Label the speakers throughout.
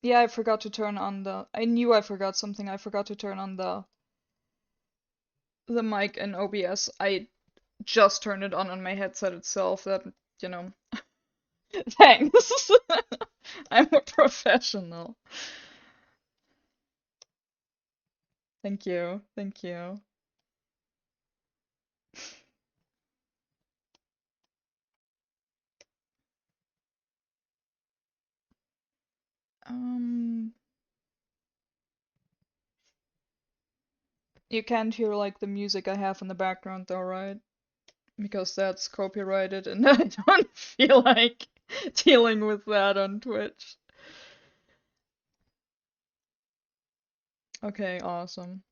Speaker 1: Yeah, I forgot to turn on I knew I forgot something. I forgot to turn on the mic in OBS. I just turned it on my headset itself. That, you know. Thanks. I'm a professional. Thank you. Thank you. Um, you can't hear like the music I have in the background though, right? Because that's copyrighted and I don't feel like dealing with that on Twitch. Okay, awesome.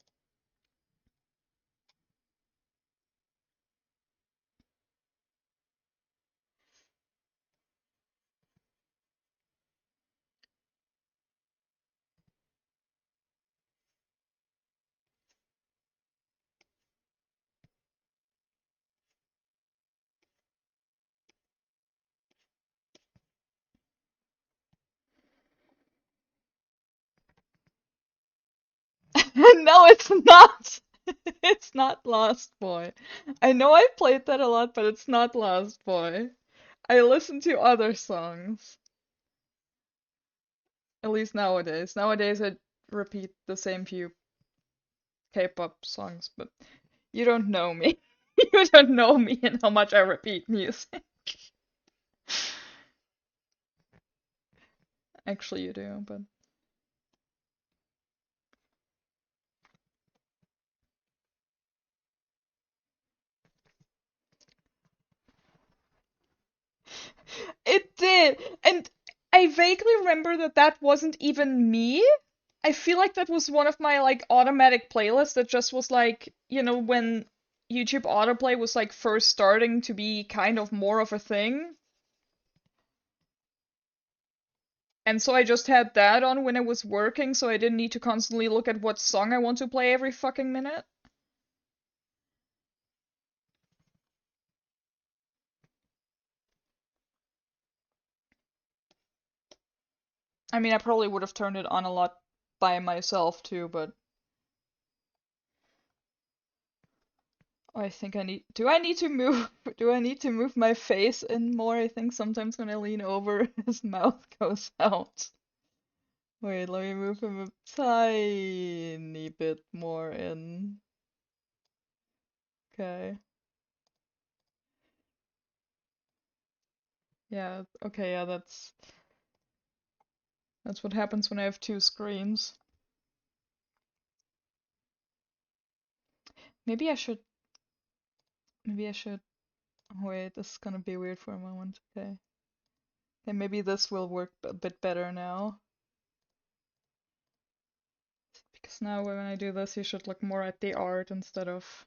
Speaker 1: No, it's not. It's not Lost Boy. I know I played that a lot, but it's not Lost Boy. I listen to other songs. At least nowadays. Nowadays I repeat the same few K-pop songs, but you don't know me. You don't know me and how much I repeat music. Actually, you do, but it did. And I vaguely remember that that wasn't even me. I feel like that was one of my like automatic playlists that just was like, when YouTube autoplay was like first starting to be kind of more of a thing. And so I just had that on when I was working, so I didn't need to constantly look at what song I want to play every fucking minute. I mean, I probably would have turned it on a lot by myself too, but I think I need. Do I need to move? Do I need to move my face in more? I think sometimes when I lean over, his mouth goes out. Wait, let me move him a tiny bit more in. Okay. Yeah, okay, yeah, that's what happens when I have two screens. Maybe I should maybe I should wait, this is gonna be weird for a moment. Okay. Okay, maybe this will work a bit better now. Because now when I do this, you should look more at the art instead of.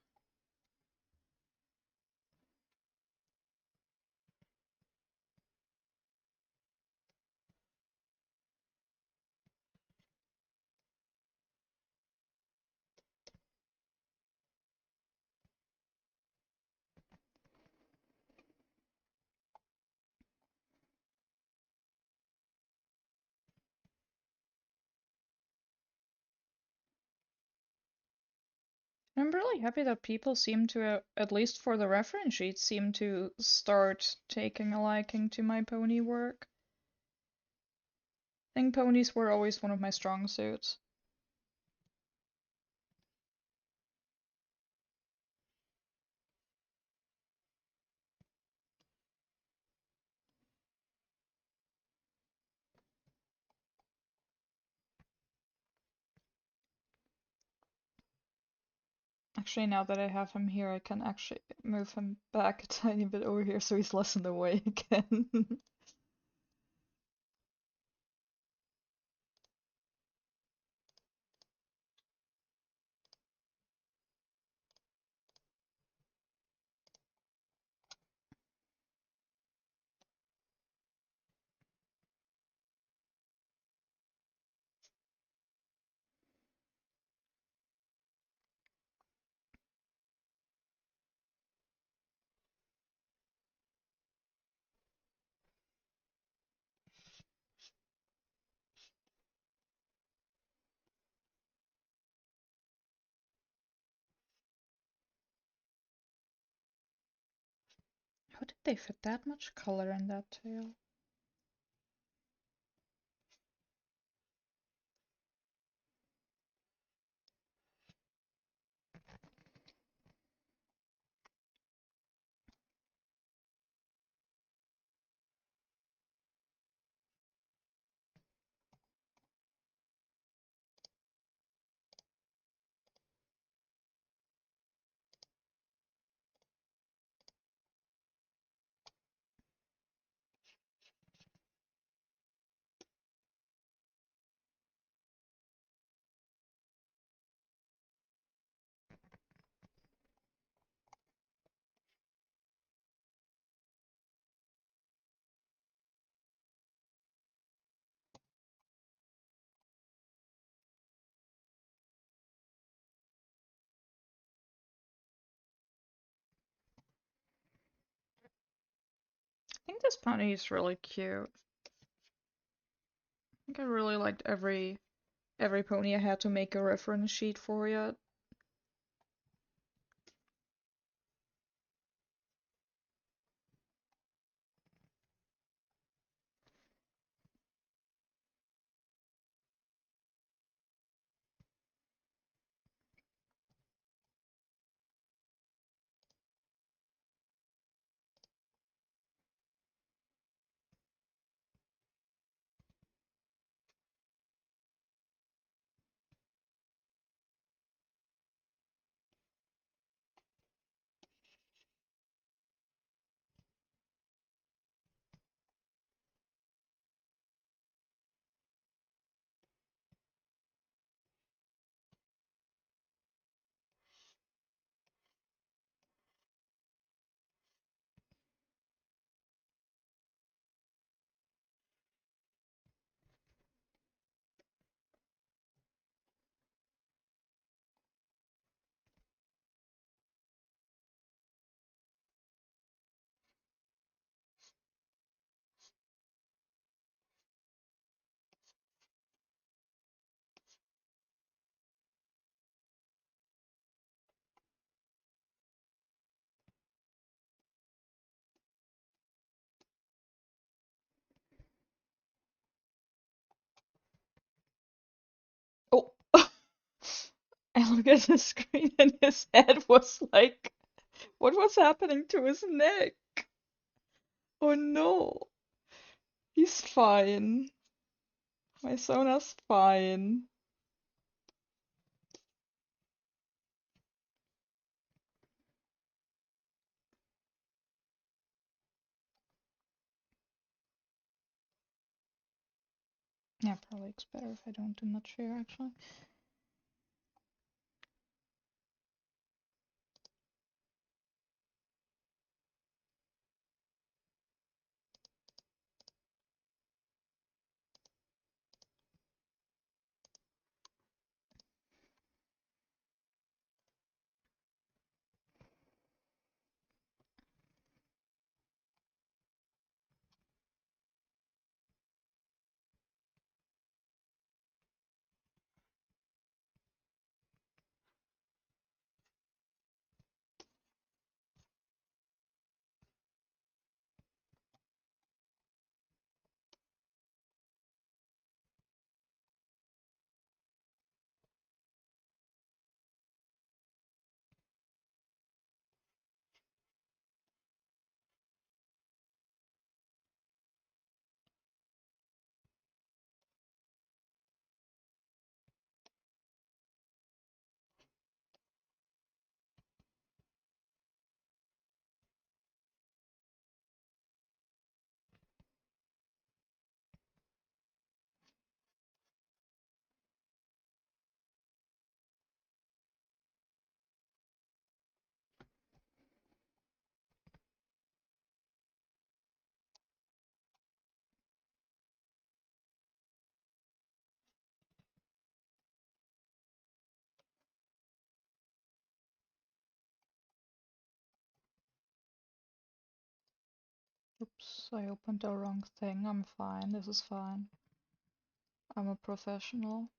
Speaker 1: I'm really happy that people seem to, at least for the reference sheets, seem to start taking a liking to my pony work. I think ponies were always one of my strong suits. Actually, now that I have him here, I can actually move him back a tiny bit over here so he's less in the way again. How did they fit that much color in that tail? I think this pony is really cute. I think I really liked every pony I had to make a reference sheet for yet. Oh, I look at the screen and his head was like, what was happening to his neck? Oh no, he's fine. My Sona's fine. Yeah, probably it's better if I don't do much here actually. Oops, I opened the wrong thing. I'm fine. This is fine. I'm a professional.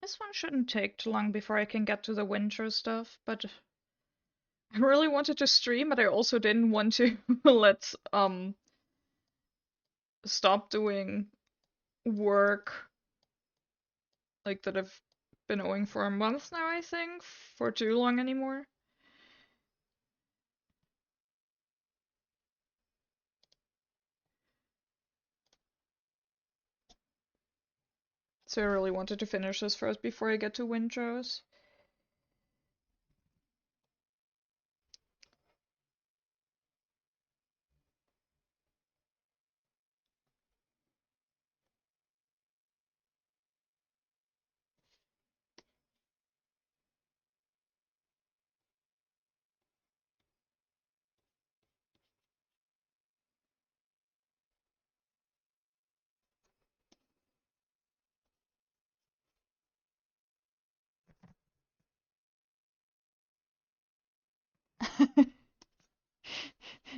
Speaker 1: This one shouldn't take too long before I can get to the winter stuff, but I really wanted to stream, but I also didn't want to let stop doing work like that I've been owing for a month now, I think, for too long anymore. So I really wanted to finish this first before I get to WindRose.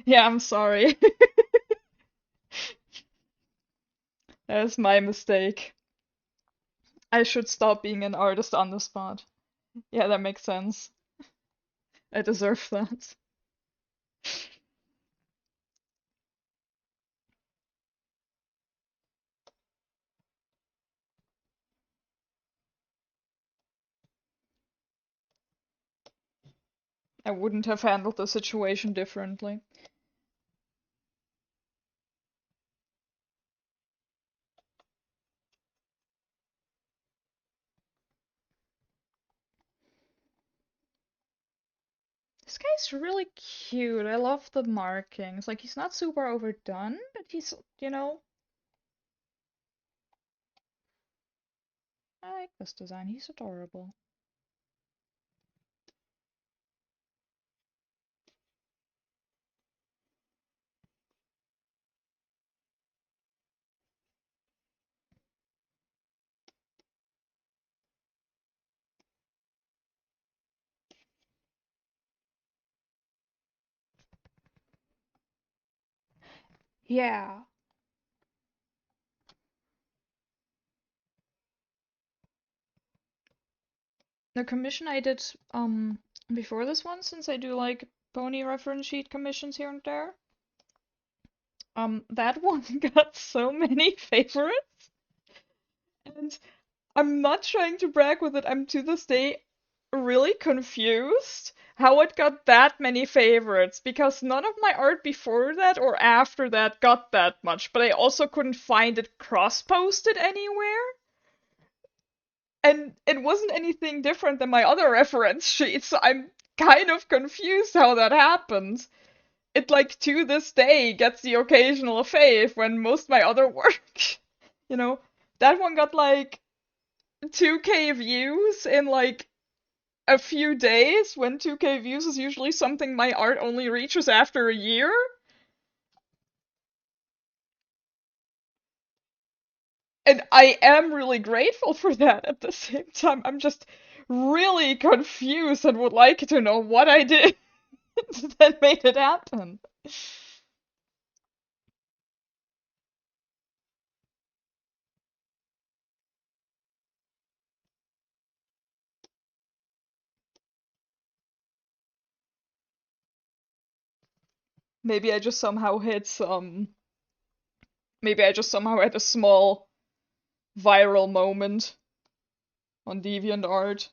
Speaker 1: Yeah, I'm sorry. That is my mistake. I should stop being an artist on the spot. Yeah, that makes sense. I deserve that. I wouldn't have handled the situation differently. This guy's really cute. I love the markings. Like, he's not super overdone, but he's, I like this design. He's adorable. Yeah. The commission I did before this one, since I do like pony reference sheet commissions here and there, that one got so many favorites, and I'm not trying to brag with it. I'm to this day really confused how it got that many favorites because none of my art before that or after that got that much, but I also couldn't find it cross-posted anywhere. And it wasn't anything different than my other reference sheets, so I'm kind of confused how that happened. It, like, to this day gets the occasional fave when most my other work, you know, that one got like 2K views in like a few days when 2K views is usually something my art only reaches after a year. And I am really grateful for that. At the same time, I'm just really confused and would like to know what I did that made it happen. Maybe I just somehow hit some. Maybe I just somehow had a small viral moment on DeviantArt.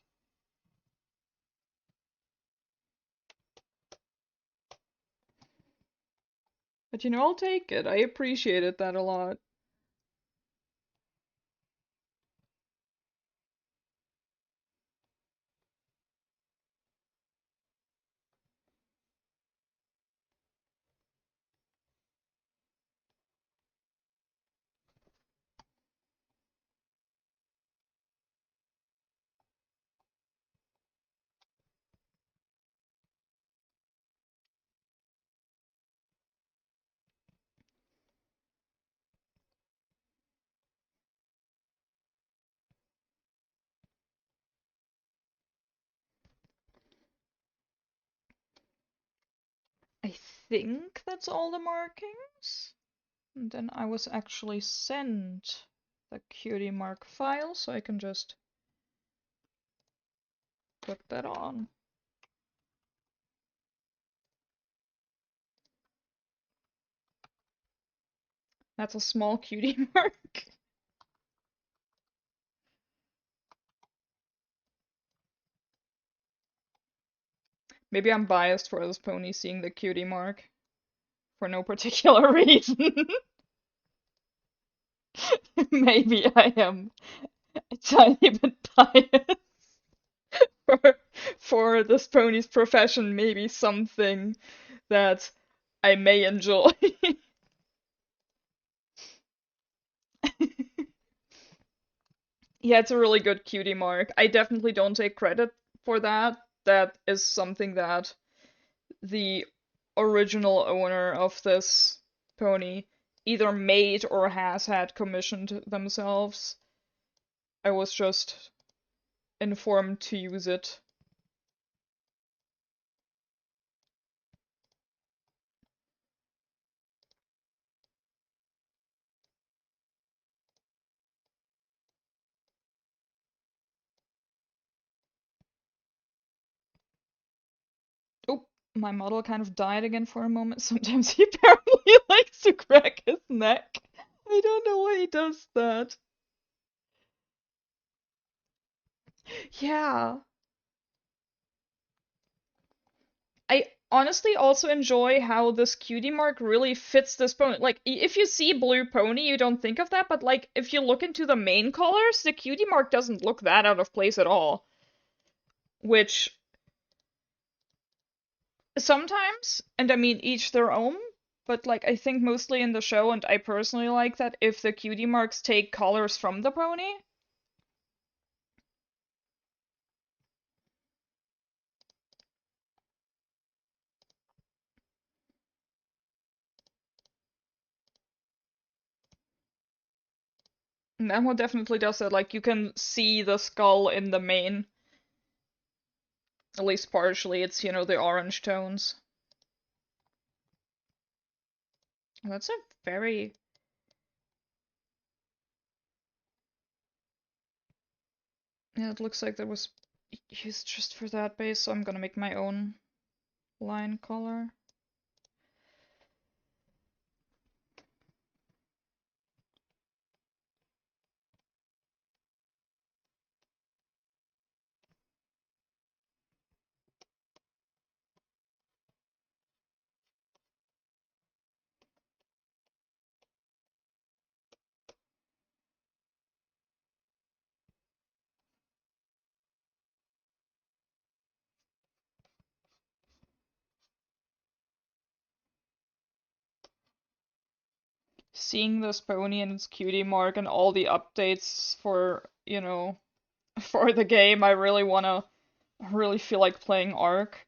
Speaker 1: But I'll take it. I appreciated that a lot. I think that's all the markings. And then I was actually sent the cutie mark file, so I can just put that on. That's a small cutie mark. Maybe I'm biased for this pony seeing the cutie mark for no particular reason. Maybe I am a tiny bit biased for, for this pony's profession, maybe something that I may enjoy. Yeah, it's a really good cutie mark. I definitely don't take credit for that. That is something that the original owner of this pony either made or has had commissioned themselves. I was just informed to use it. Oh, my model kind of died again for a moment. Sometimes he apparently likes to crack his neck. I don't know why he does that. Yeah. I honestly also enjoy how this cutie mark really fits this pony. Like, if you see blue pony, you don't think of that, but like, if you look into the main colors, the cutie mark doesn't look that out of place at all. Which sometimes, and I mean each their own, but like I think mostly in the show, and I personally like that if the cutie marks take colors from the pony. And that one definitely does it. Like you can see the skull in the mane, at least partially. It's, the orange tones. That's a very Yeah, it looks like that was used just for that base, so I'm gonna make my own line color. Seeing this pony and its cutie mark and all the updates for, for the game, I really feel like playing Arc.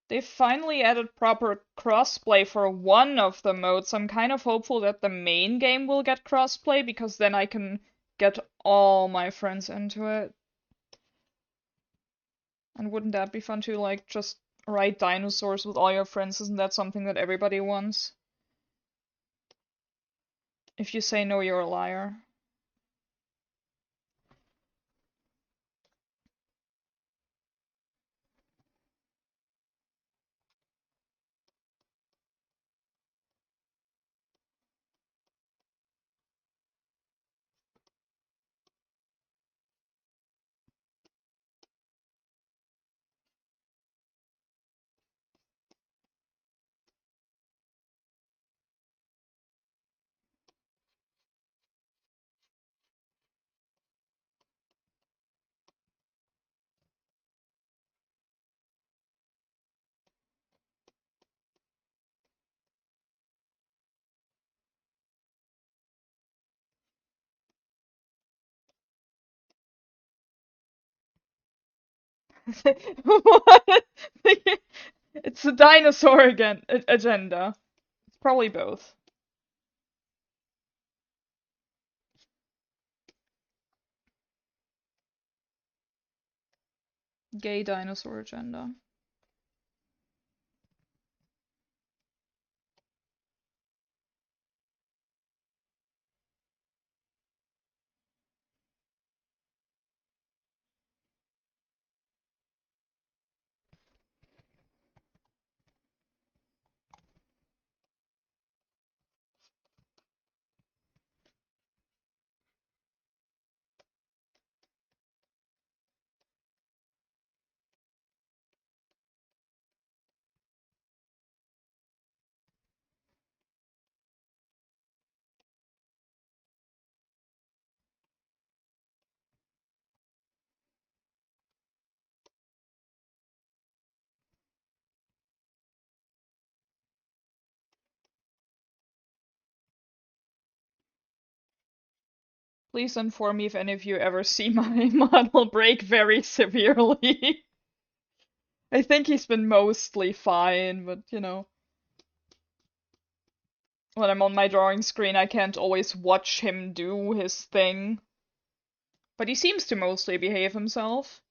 Speaker 1: They finally added proper crossplay for one of the modes. I'm kind of hopeful that the main game will get crossplay because then I can get all my friends into it. And wouldn't that be fun to, like, just ride dinosaurs with all your friends? Isn't that something that everybody wants? If you say no, you're a liar. What? It's the dinosaur again agenda. It's probably both. Gay dinosaur agenda. Please inform me if any of you ever see my model break very severely. I think he's been mostly fine, but you know, when I'm on my drawing screen, I can't always watch him do his thing. But he seems to mostly behave himself.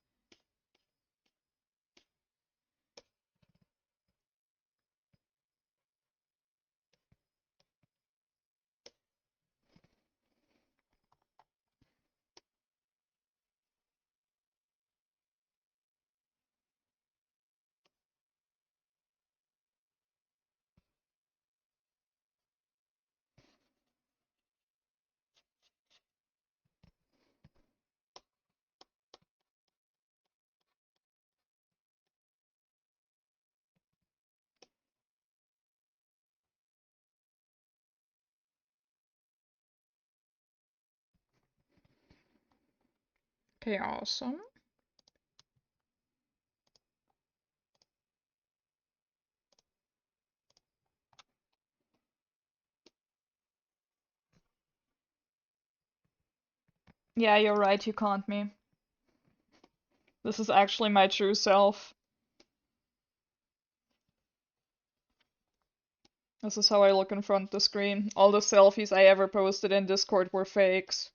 Speaker 1: Okay, awesome. Yeah, you're right, you can't me. This is actually my true self. This is how I look in front of the screen. All the selfies I ever posted in Discord were fakes.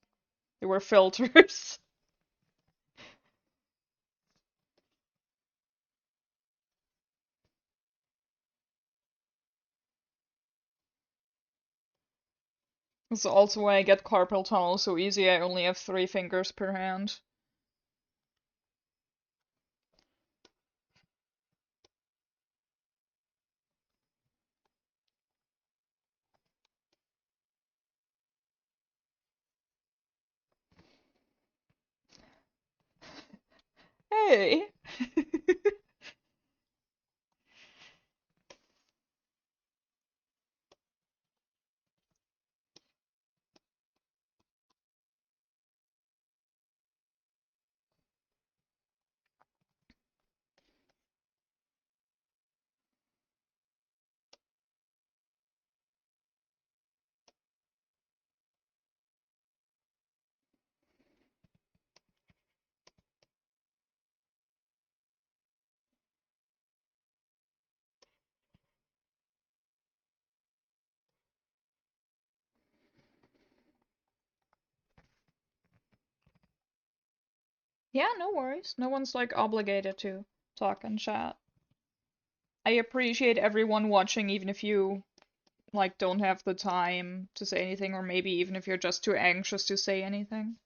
Speaker 1: They were filters. This is also why I get carpal tunnel so easy. I only have 3 fingers per hand. Hey! Yeah, no worries. No one's like obligated to talk and chat. I appreciate everyone watching, even if you like don't have the time to say anything, or maybe even if you're just too anxious to say anything.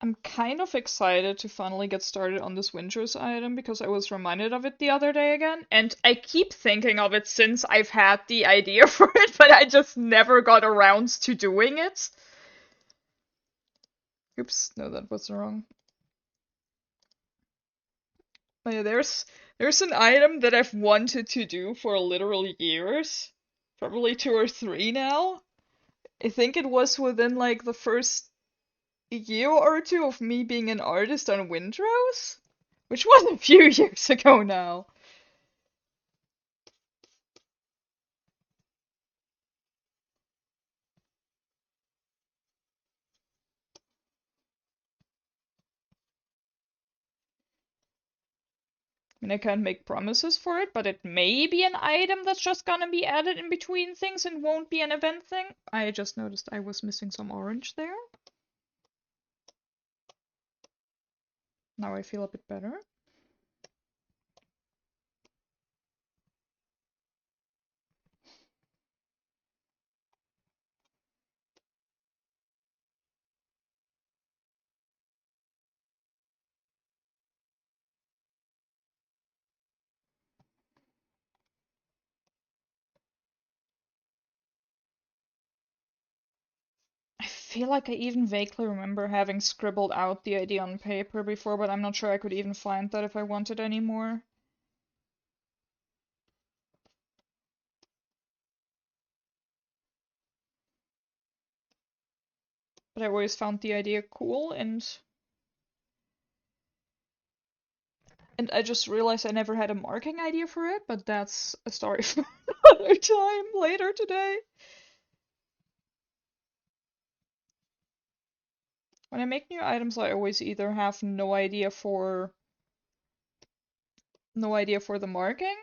Speaker 1: I'm kind of excited to finally get started on this WindRose item because I was reminded of it the other day again, and I keep thinking of it since I've had the idea for it, but I just never got around to doing it. Oops, no, that was wrong. Oh yeah, there's an item that I've wanted to do for literal years, probably 2 or 3 now. I think it was within like the first year or two of me being an artist on WindRose, which was a few years ago now. I mean, I can't make promises for it, but it may be an item that's just gonna be added in between things and won't be an event thing. I just noticed I was missing some orange there. Now I feel a bit better. I feel like I even vaguely remember having scribbled out the idea on paper before, but I'm not sure I could even find that if I wanted anymore. but I always found the idea cool, and I just realized I never had a marking idea for it, but that's a story for another time later today. When I make new items, I always either have no idea for the marking,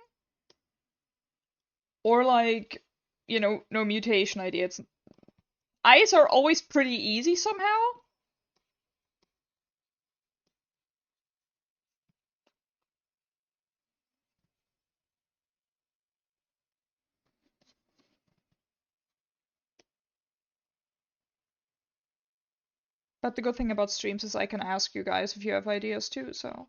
Speaker 1: or like, no mutation idea. Eyes are always pretty easy somehow. But the good thing about streams is I can ask you guys if you have ideas too, so.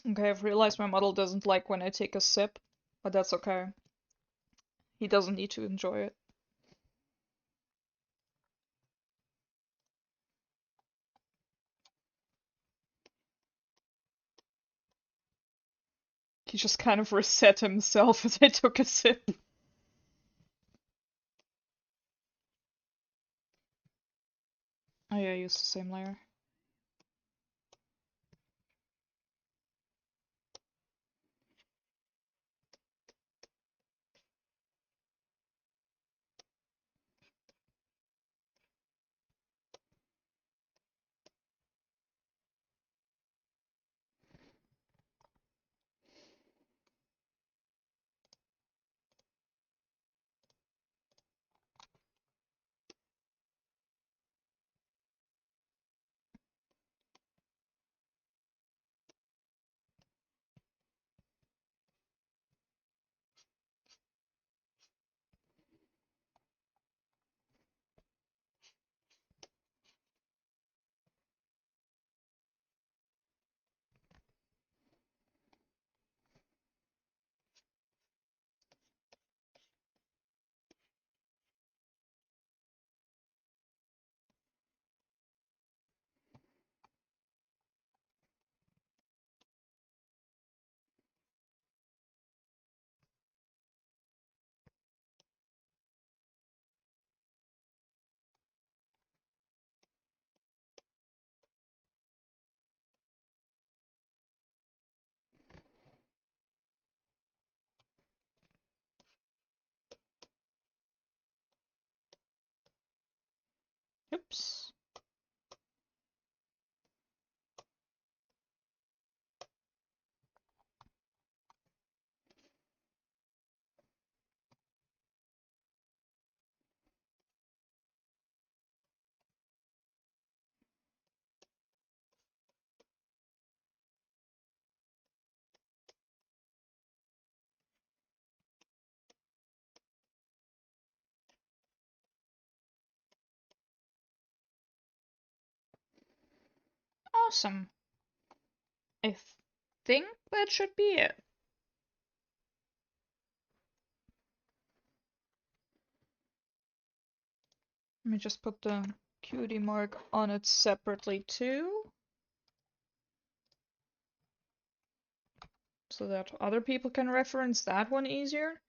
Speaker 1: Okay, I've realized my model doesn't like when I take a sip, but that's okay. He doesn't need to enjoy it. He just kind of reset himself as I took a sip. Oh yeah, I used the same layer. Oops. Awesome. I think that should be it. Let me just put the cutie mark on it separately too, so that other people can reference that one easier.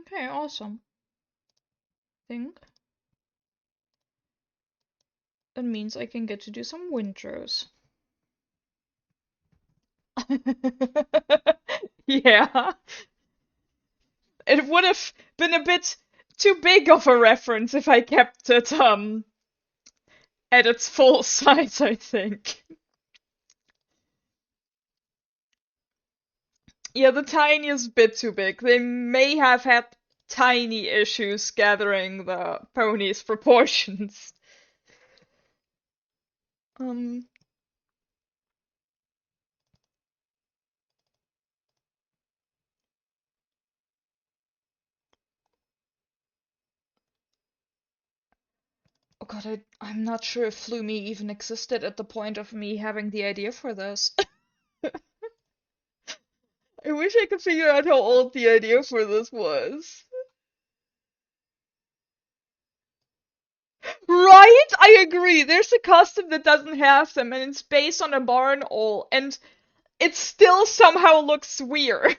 Speaker 1: Okay, awesome. Think that means I can get to do some WindRose. Yeah. It would have been a bit too big of a reference if I kept it at its full size, I think. Yeah, the tiniest bit too big. They may have had tiny issues gathering the pony's proportions. Um, oh god, I'm not sure if Flumi even existed at the point of me having the idea for this. I wish I could figure out how old the idea for this was. Right? I agree. There's a costume that doesn't have them, and it's based on a barn owl, and it still somehow looks weird.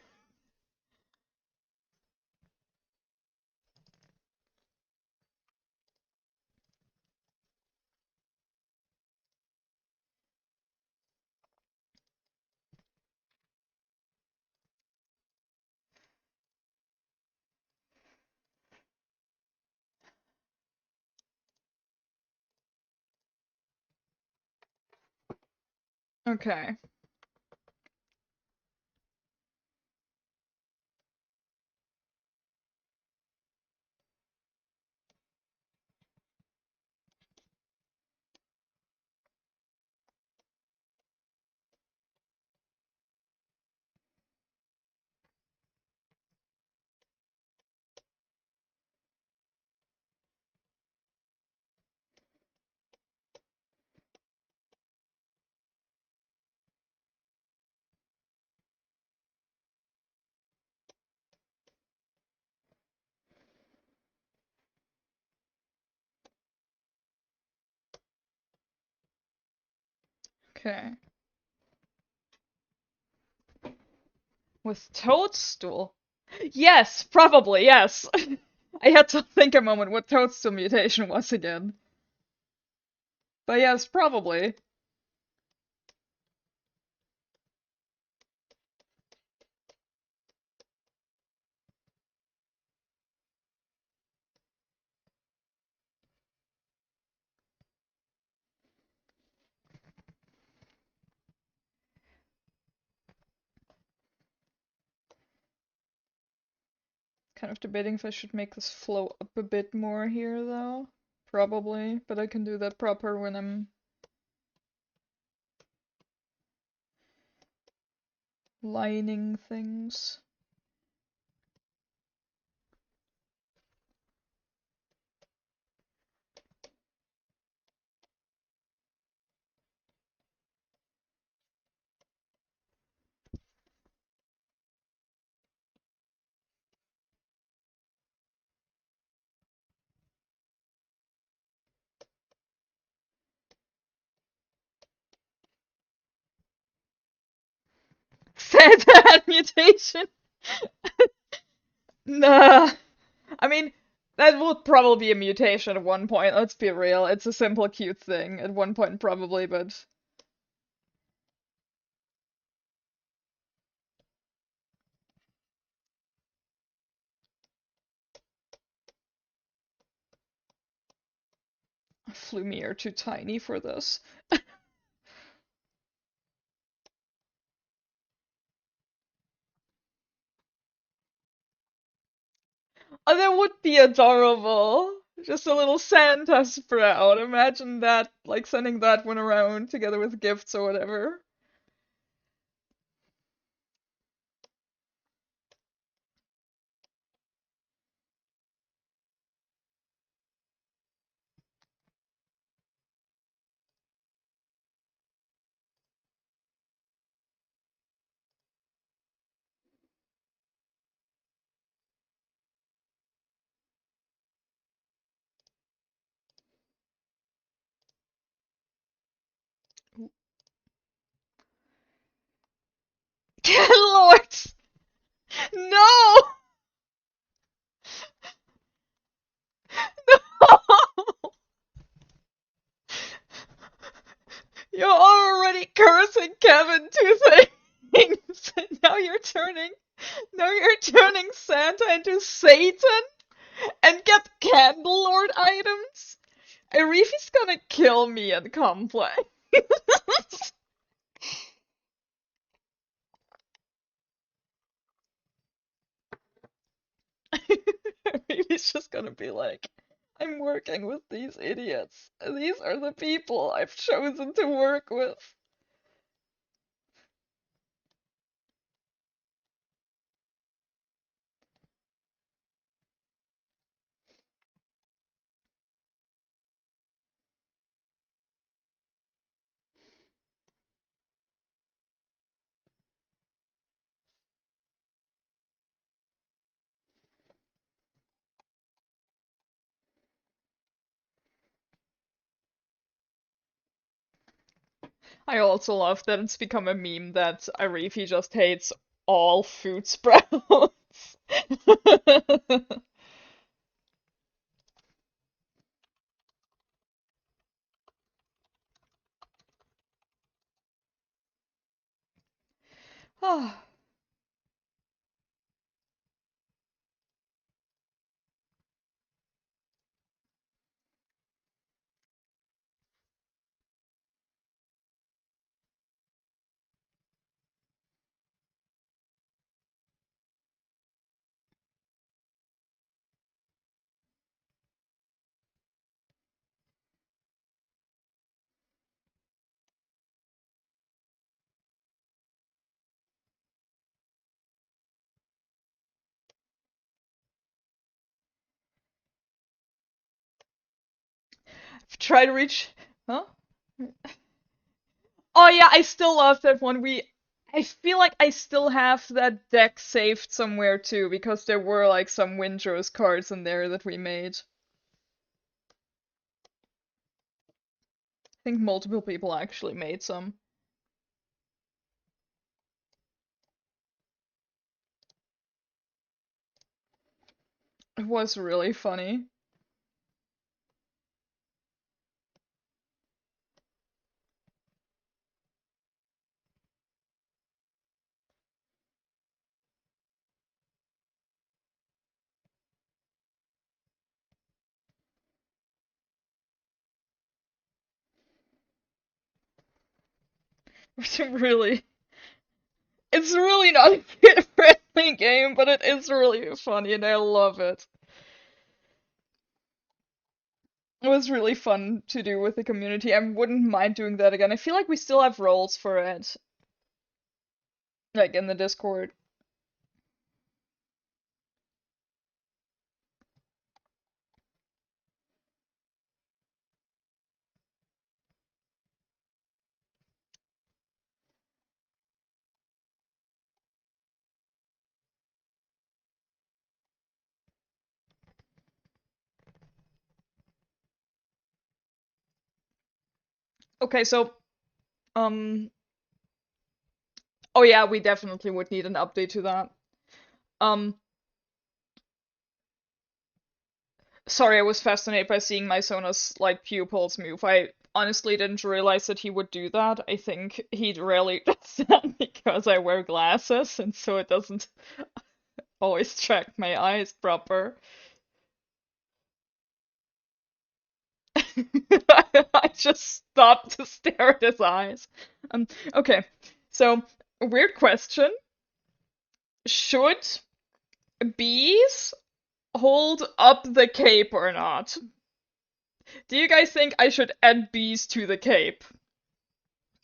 Speaker 1: Okay. Okay. With Toadstool? Yes, probably, yes. I had to think a moment what Toadstool mutation was again. But yes, probably. Kind of debating if I should make this flow up a bit more here, though. Probably, but I can do that proper when I'm lining things. Said that mutation! Nah. I mean, that would probably be a mutation at one point, let's be real. It's a simple, cute thing at one point, probably, but. Flumi are too tiny for this. Oh, that would be adorable. Just a little Santa sprout. Imagine that, like sending that one around together with gifts or whatever. heaven two things. Now you're turning Santa into Satan and get Candlelord items. Arifi's gonna kill me in Complay. Arifi's just gonna be like, I'm working with these idiots. These are the people I've chosen to work with. I also love that it's become a meme that Arifi just hates all food sprouts. Ah, try to reach. Huh? Oh yeah, I still love that one. I feel like I still have that deck saved somewhere too, because there were like some WindRose cards in there that we made. I think multiple people actually made some. It was really funny. Really, it's really not a kid-friendly game, but it is really funny and I love it. It was really fun to do with the community. I wouldn't mind doing that again. I feel like we still have roles for it, like in the Discord. Okay, so, um, oh yeah, we definitely would need an update to that. Um, Sorry, I was fascinated by seeing my Sona's like pupils move. I honestly didn't realize that he would do that. I think he rarely does that because I wear glasses and so it doesn't always track my eyes proper. I just stopped to stare at his eyes. Okay, so weird question. Should bees hold up the cape or not? Do you guys think I should add bees to the cape?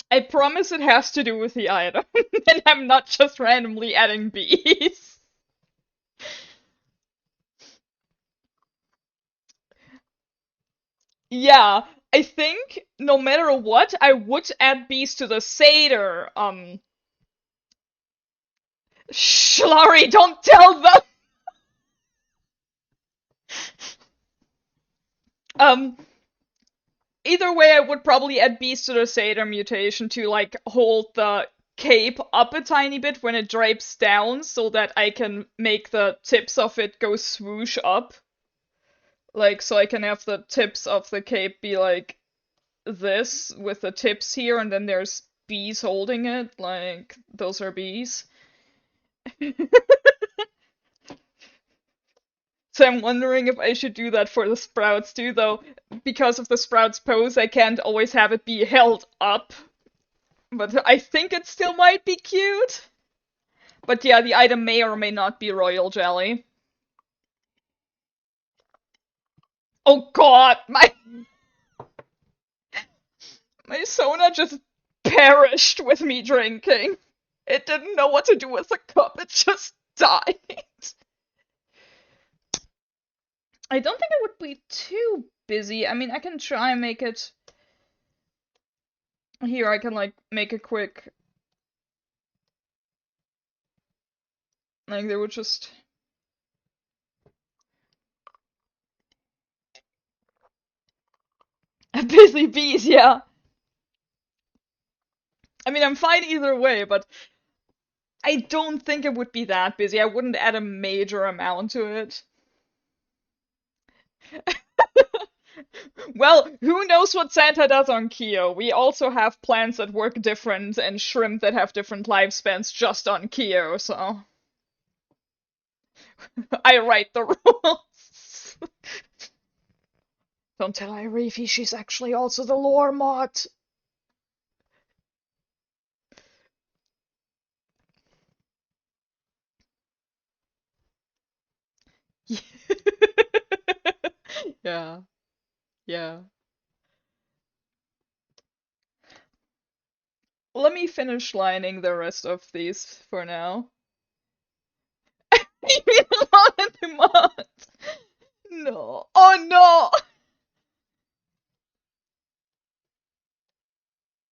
Speaker 1: I promise it has to do with the item, and I'm not just randomly adding bees. Yeah, I think no matter what, I would add bees to the Seder. Shh, Laurie, don't tell them! Um, Either way, I would probably add bees to the Seder mutation to, like, hold the cape up a tiny bit when it drapes down so that I can make the tips of it go swoosh up. Like, so I can have the tips of the cape be like this with the tips here, and then there's bees holding it, like those are bees. So I'm wondering if I should do that for the sprouts too, though because of the sprouts pose, I can't always have it be held up. But I think it still might be cute. But yeah, the item may or may not be royal jelly. Oh god, my Sona just perished with me drinking. It didn't know what to do with the cup, it just died. I don't think it would be too busy. I mean, I can try and make it. Here, I can, like, make a quick. Like, they would just. Busy bees, yeah. I mean, I'm fine either way, but I don't think it would be that busy. I wouldn't add a major amount to it. Well, who knows what Santa does on Kyo? We also have plants that work different and shrimp that have different lifespans just on Kyo, so I write the rules. Don't tell Irifi she's actually also the lore mod. Yeah, yeah. Let me finish lining the rest of these for now. You mean a lot of the mods? No. Oh no!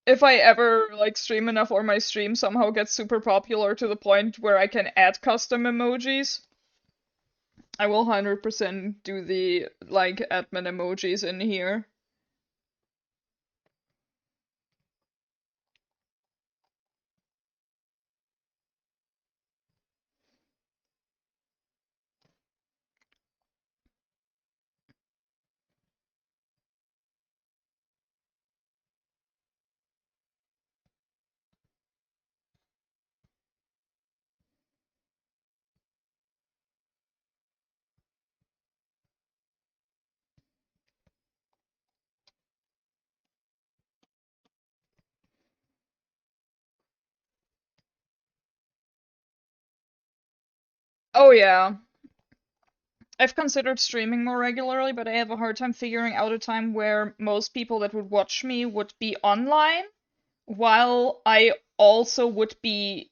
Speaker 1: If I ever like stream enough or my stream somehow gets super popular to the point where I can add custom emojis, I will 100% do the like admin emojis in here. Oh yeah. I've considered streaming more regularly, but I have a hard time figuring out a time where most people that would watch me would be online, while I also would be,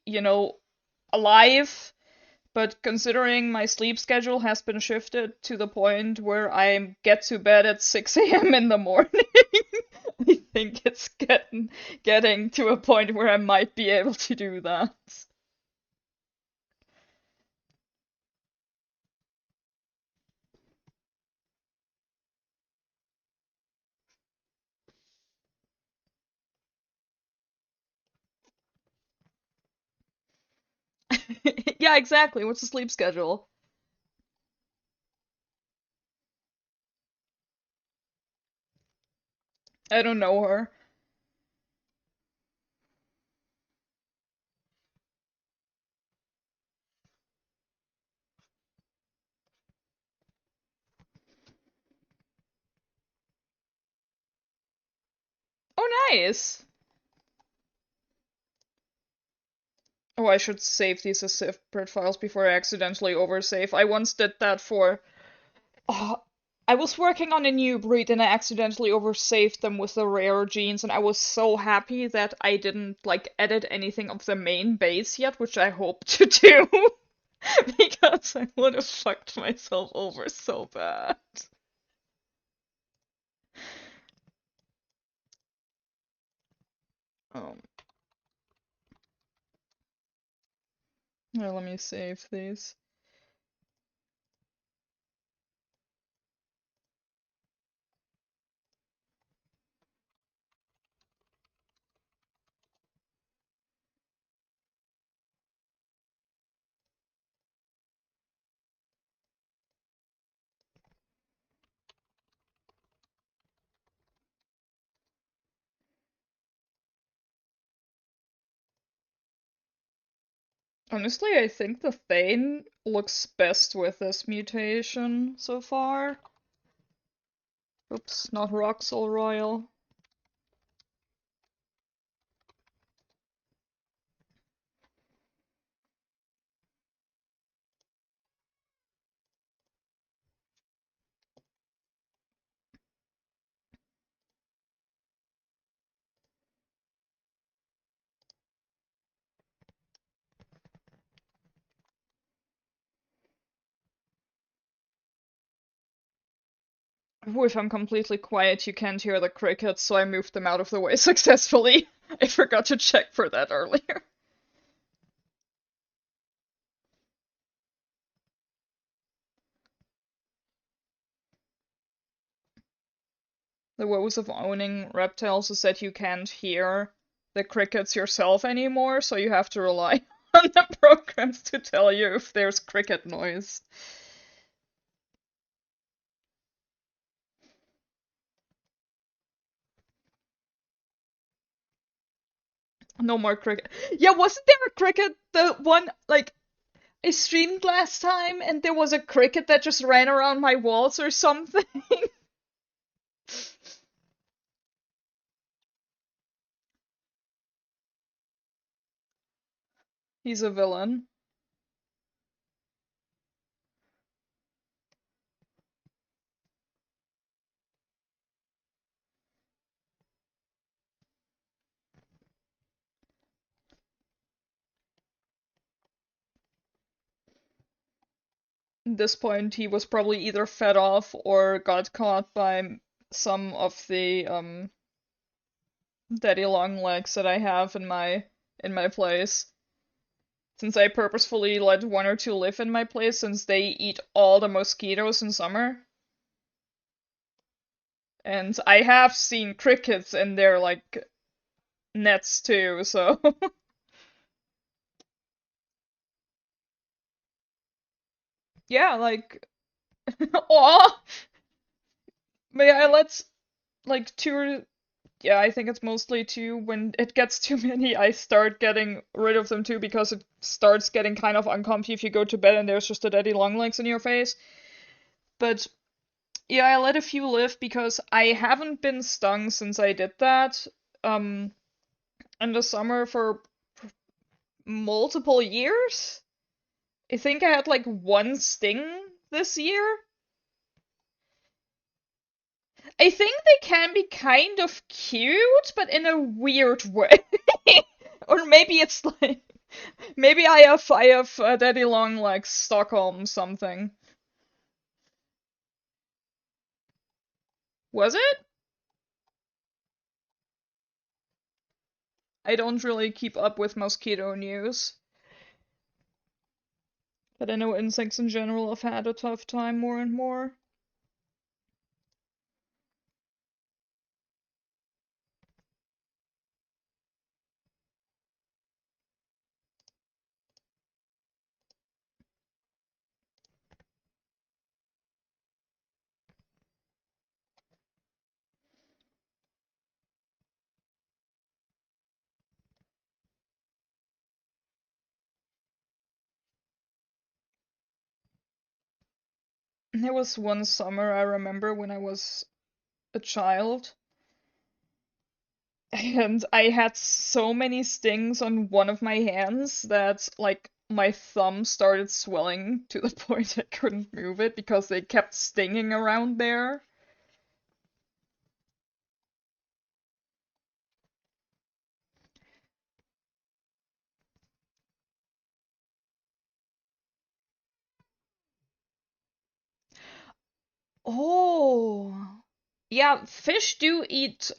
Speaker 1: alive. But considering my sleep schedule has been shifted to the point where I get to bed at 6 a.m. in the morning, I think it's getting to a point where I might be able to do that. Yeah, exactly. What's the sleep schedule? I don't know her. Oh, nice. Oh, I should save these as separate files before I accidentally oversave. I once did that for. Oh, I was working on a new breed and I accidentally oversaved them with the rare genes, and I was so happy that I didn't like edit anything of the main base yet, which I hope to do. Because I would have fucked myself over so bad. Um, Here, let me save these. Honestly, I think the Thane looks best with this mutation so far. Oops, not Roxel Royal. Ooh, if I'm completely quiet, you can't hear the crickets, so I moved them out of the way successfully. I forgot to check for that earlier. The woes of owning reptiles is that you can't hear the crickets yourself anymore, so you have to rely on the programs to tell you if there's cricket noise. No more cricket. Yeah, wasn't there a cricket? The one, like, I streamed last time and there was a cricket that just ran around my walls or something. He's a villain. At this point, he was probably either fed off or got caught by some of the daddy long legs that I have in my place. Since I purposefully let one or two live in my place since they eat all the mosquitoes in summer. And I have seen crickets in their like nets too, so yeah, like aw, may I let like two yeah, I think it's mostly two. When it gets too many, I start getting rid of them too because it starts getting kind of uncomfy if you go to bed and there's just a daddy long legs in your face. But yeah, I let a few live because I haven't been stung since I did that um in the summer for multiple years. I think I had like one sting this year. I think they can be kind of cute, but in a weird way. Or maybe it's like maybe I have daddy long legs Stockholm something. Was it? I don't really keep up with mosquito news, but I know insects in general have had a tough time more and more. There was one summer I remember when I was a child, and I had so many stings on one of my hands that, like, my thumb started swelling to the point I couldn't move it because they kept stinging around there. Oh. Yeah, fish do eat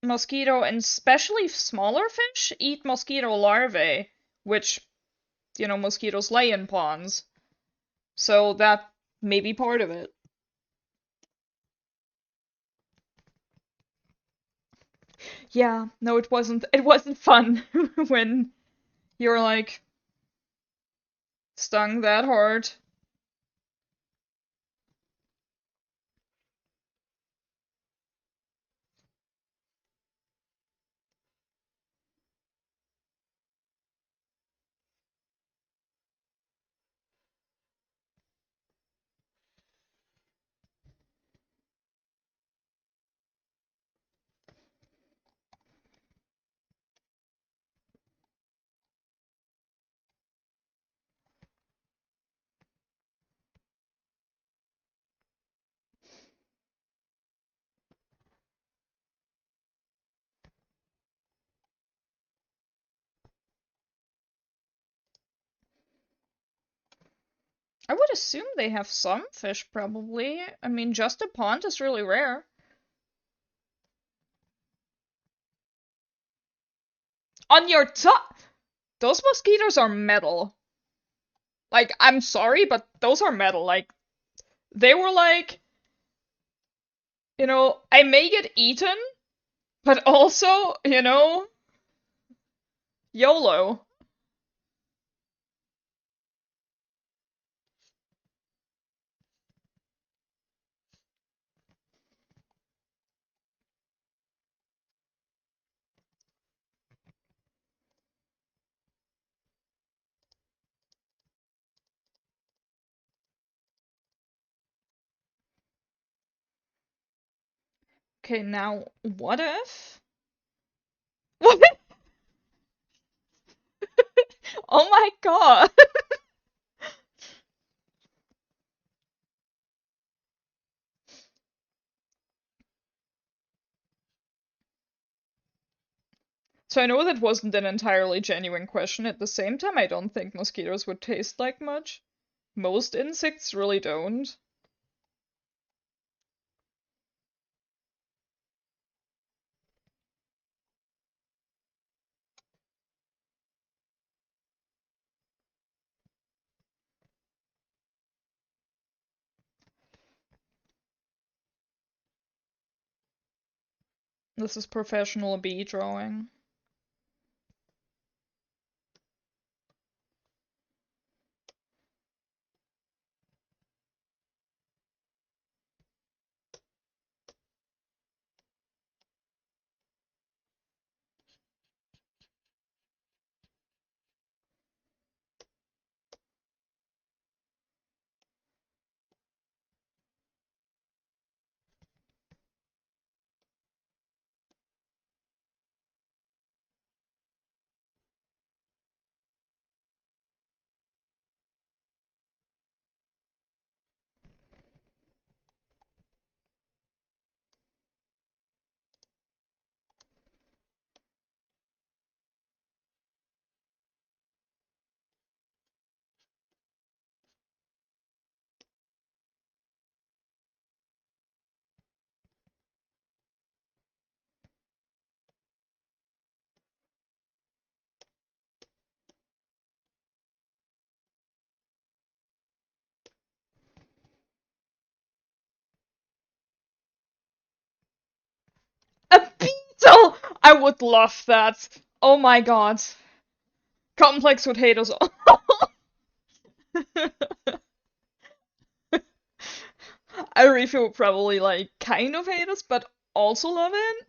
Speaker 1: mosquito, and especially smaller fish eat mosquito larvae, which, mosquitoes lay in ponds. So that may be part of it. Yeah, no, it wasn't fun when you're like stung that hard. I would assume they have some fish, probably. I mean, just a pond is really rare. On your top! Those mosquitoes are metal. Like, I'm sorry, but those are metal. Like, they were like, I may get eaten, but also, YOLO. Okay, now, what if? What? Oh my god! So I know that wasn't an entirely genuine question. At the same time, I don't think mosquitoes would taste like much. Most insects really don't. This is professional bee drawing. A beetle! I would love that. Oh my god. Complex would hate us all. Arifa would probably like kind of hate us, but also love it.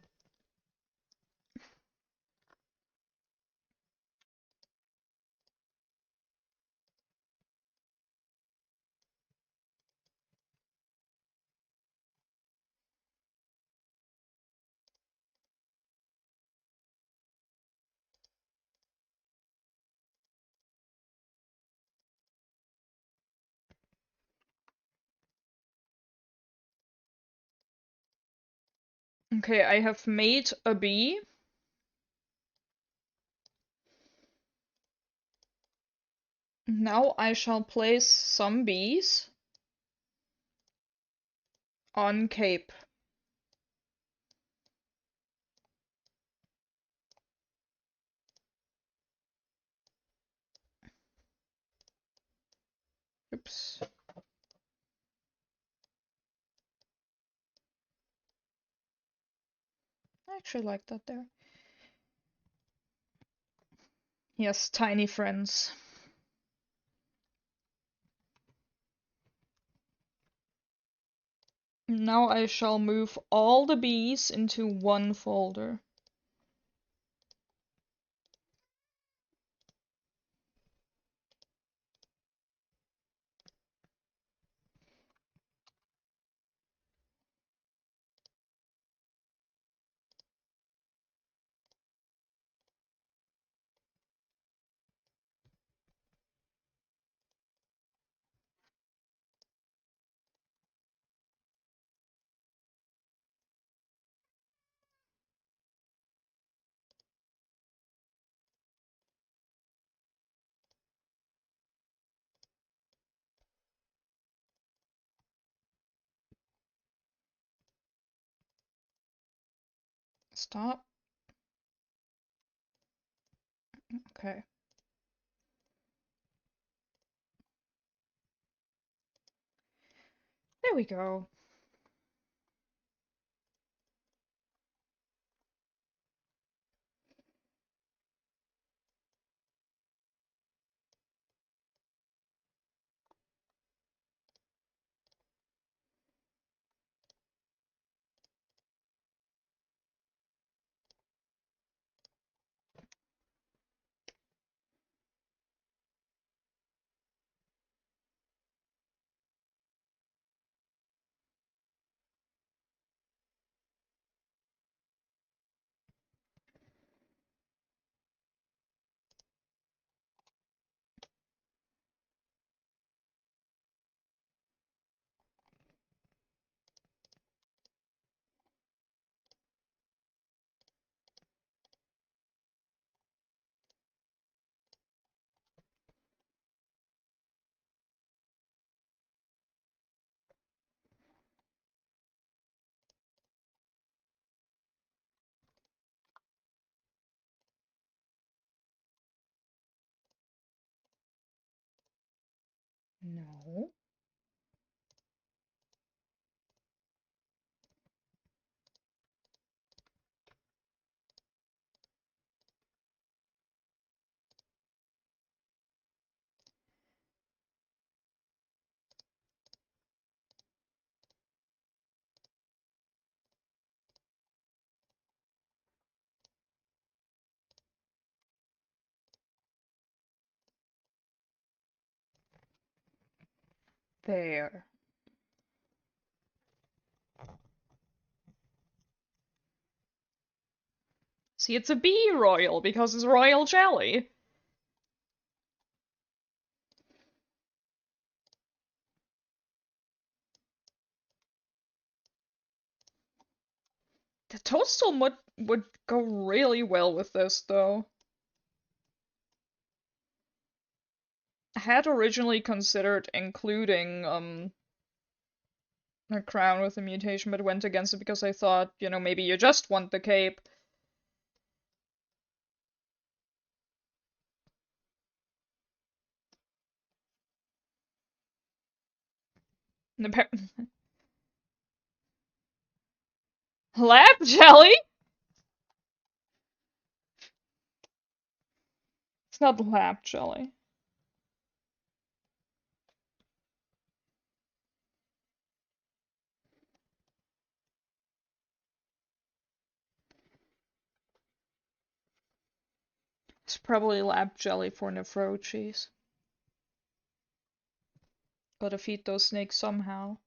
Speaker 1: Okay, I have made a bee. Now I shall place some bees on Cape. Oops. I actually like that there. Yes, tiny friends. Now I shall move all the bees into one folder. Stop. Okay. There we go. No. There. See, it's a bee royal because it's royal jelly. The toadstool would go really well with this, though. I had originally considered including a crown with a mutation, but went against it because I thought, maybe you just want the cape. Lab jelly? It's not lab jelly. It's probably lab jelly for Nephroches. Gotta feed those snakes somehow.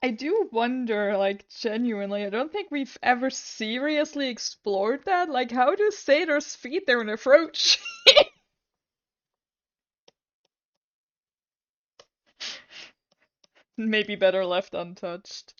Speaker 1: I do wonder, like, genuinely, I don't think we've ever seriously explored that. Like, how do satyrs feed their Nephroche? Maybe better left untouched.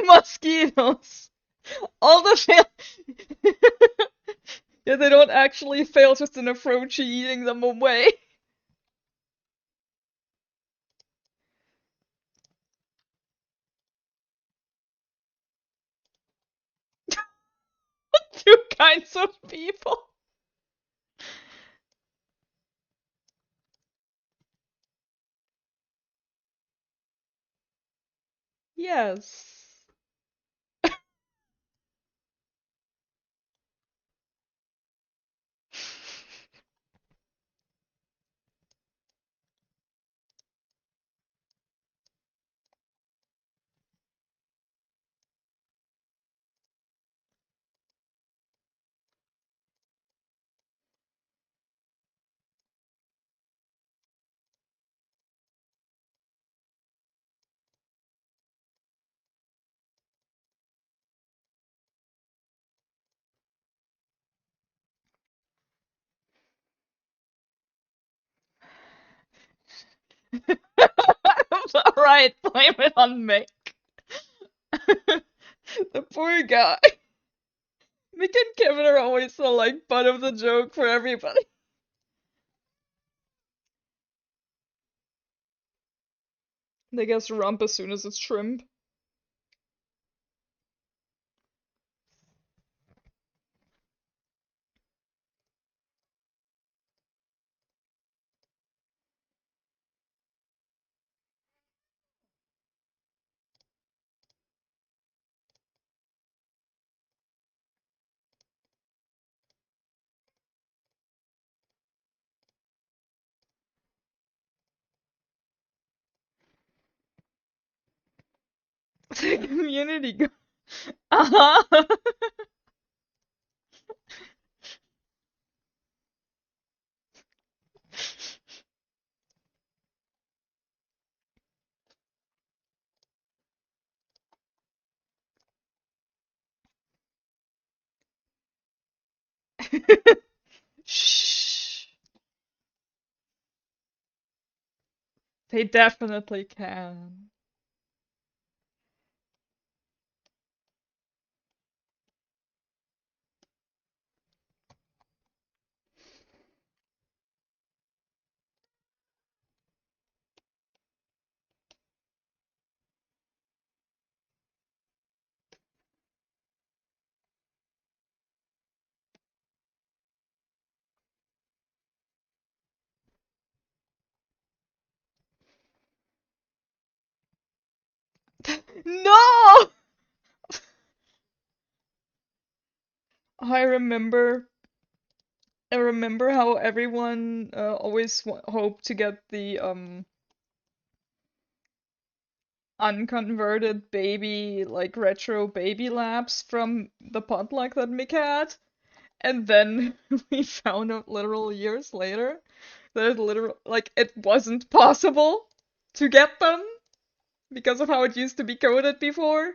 Speaker 1: Mosquitoes! All the fail. Yeah, they don't actually fail, just an approach eating them away. Two kinds of people. Yes. Alright, blame it on Mick. The poor guy. Mick and Kevin are always the like butt of the joke for everybody. They guess rump as soon as it's shrimp. The community go. Uh-huh. Shh. They definitely can. No! I remember I remember how everyone always hoped to get the unconverted baby, like retro baby labs from the potluck that Mick had. And then we found out literal years later that it literal like it wasn't possible to get them because of how it used to be coded before.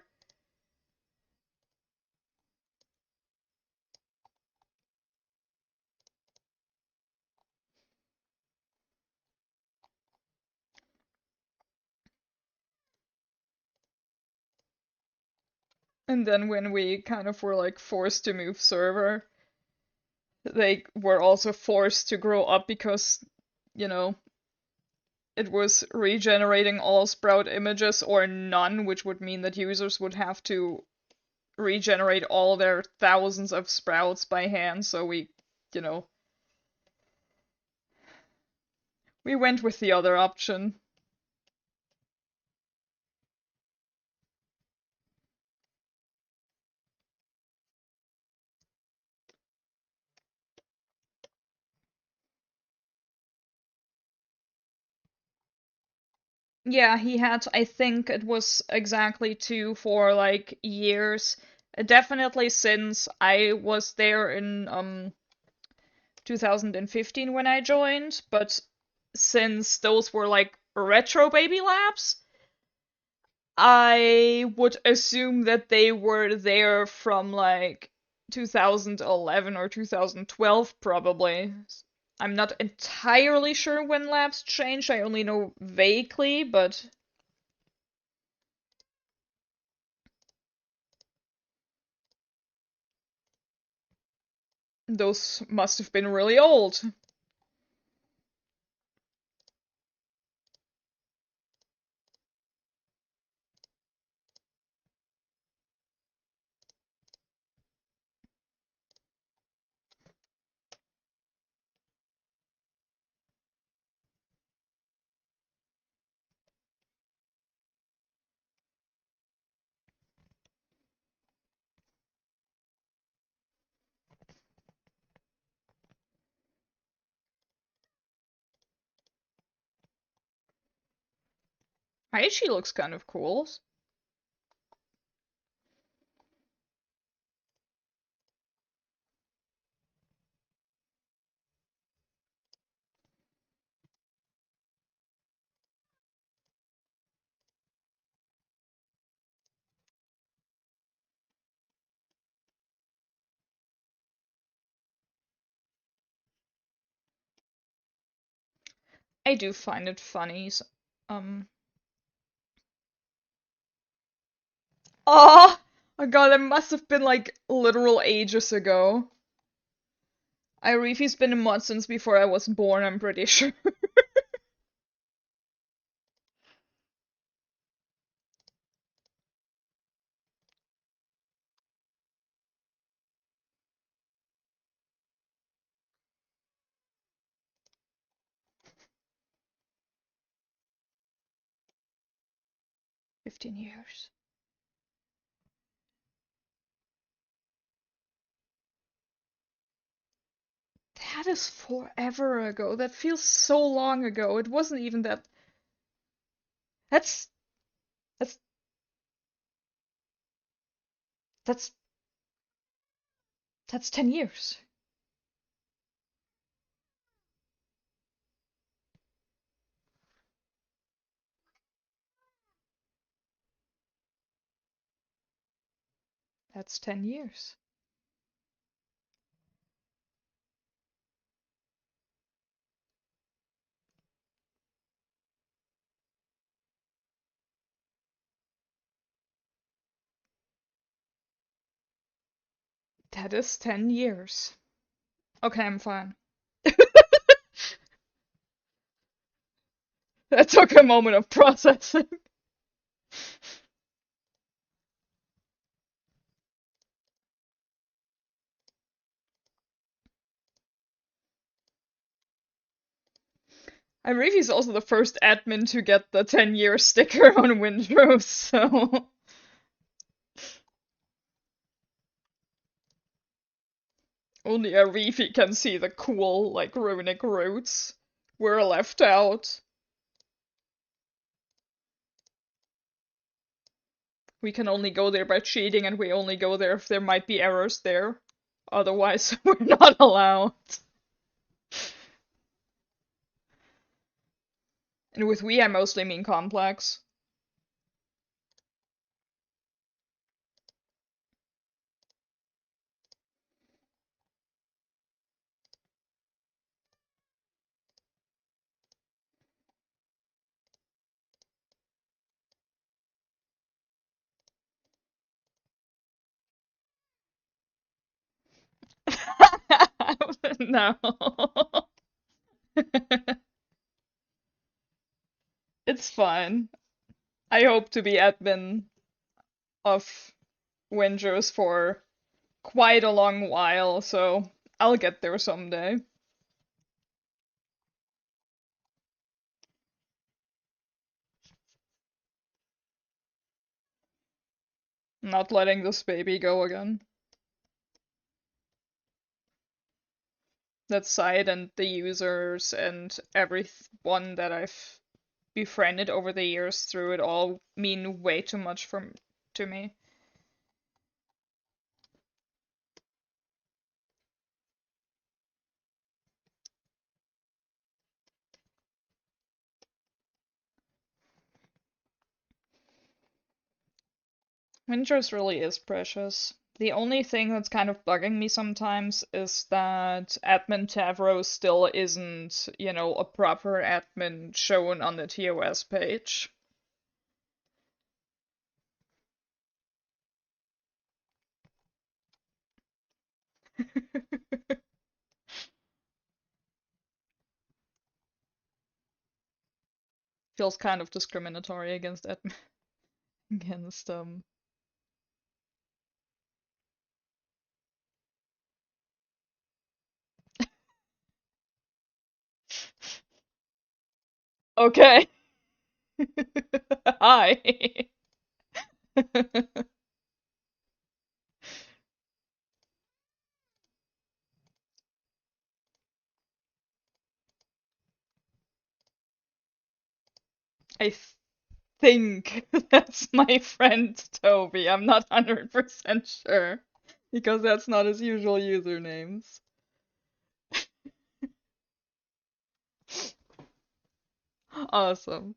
Speaker 1: And then when we kind of were like forced to move server, they were also forced to grow up because, you know, it was regenerating all sprout images or none, which would mean that users would have to regenerate all their thousands of sprouts by hand. So you know, we went with the other option. Yeah, he had, I think it was exactly two for like years. Definitely since I was there in 2015 when I joined, but since those were like retro baby labs, I would assume that they were there from like 2011 or 2012 probably. I'm not entirely sure when labs changed. I only know vaguely, but those must have been really old. Aichi looks kind of cool. I do find it funny. Um. Oh, oh god, it must have been like literal ages ago. Irifi's been a mod since before I was born, I'm pretty sure. 15 years. That is forever ago. That feels so long ago. It wasn't even that. That's that's that's that's 10 years. That's 10 years. That is 10 years. Okay, I'm fine. That took a moment of processing. I'm Ravi's also the first admin to get the 10-year sticker on WindRose, so only Arifi can see the cool, like, runic roots. We're left out. We can only go there by cheating, and we only go there if there might be errors there. Otherwise, we're not allowed. And with we, I mostly mean complex. No. It's fine. I hope to be admin of WindRose for quite a long while, so I'll get there someday. Not letting this baby go again. That site and the users and everyone that I've befriended over the years through it all mean way too much to me. WindRose really is precious. The only thing that's kind of bugging me sometimes is that admin Tavro still isn't, a proper admin shown on the TOS page. Feels kind of discriminatory against admin against Okay. Hi. I think that's my friend Toby. I'm not 100% sure because that's not his usual usernames. Awesome.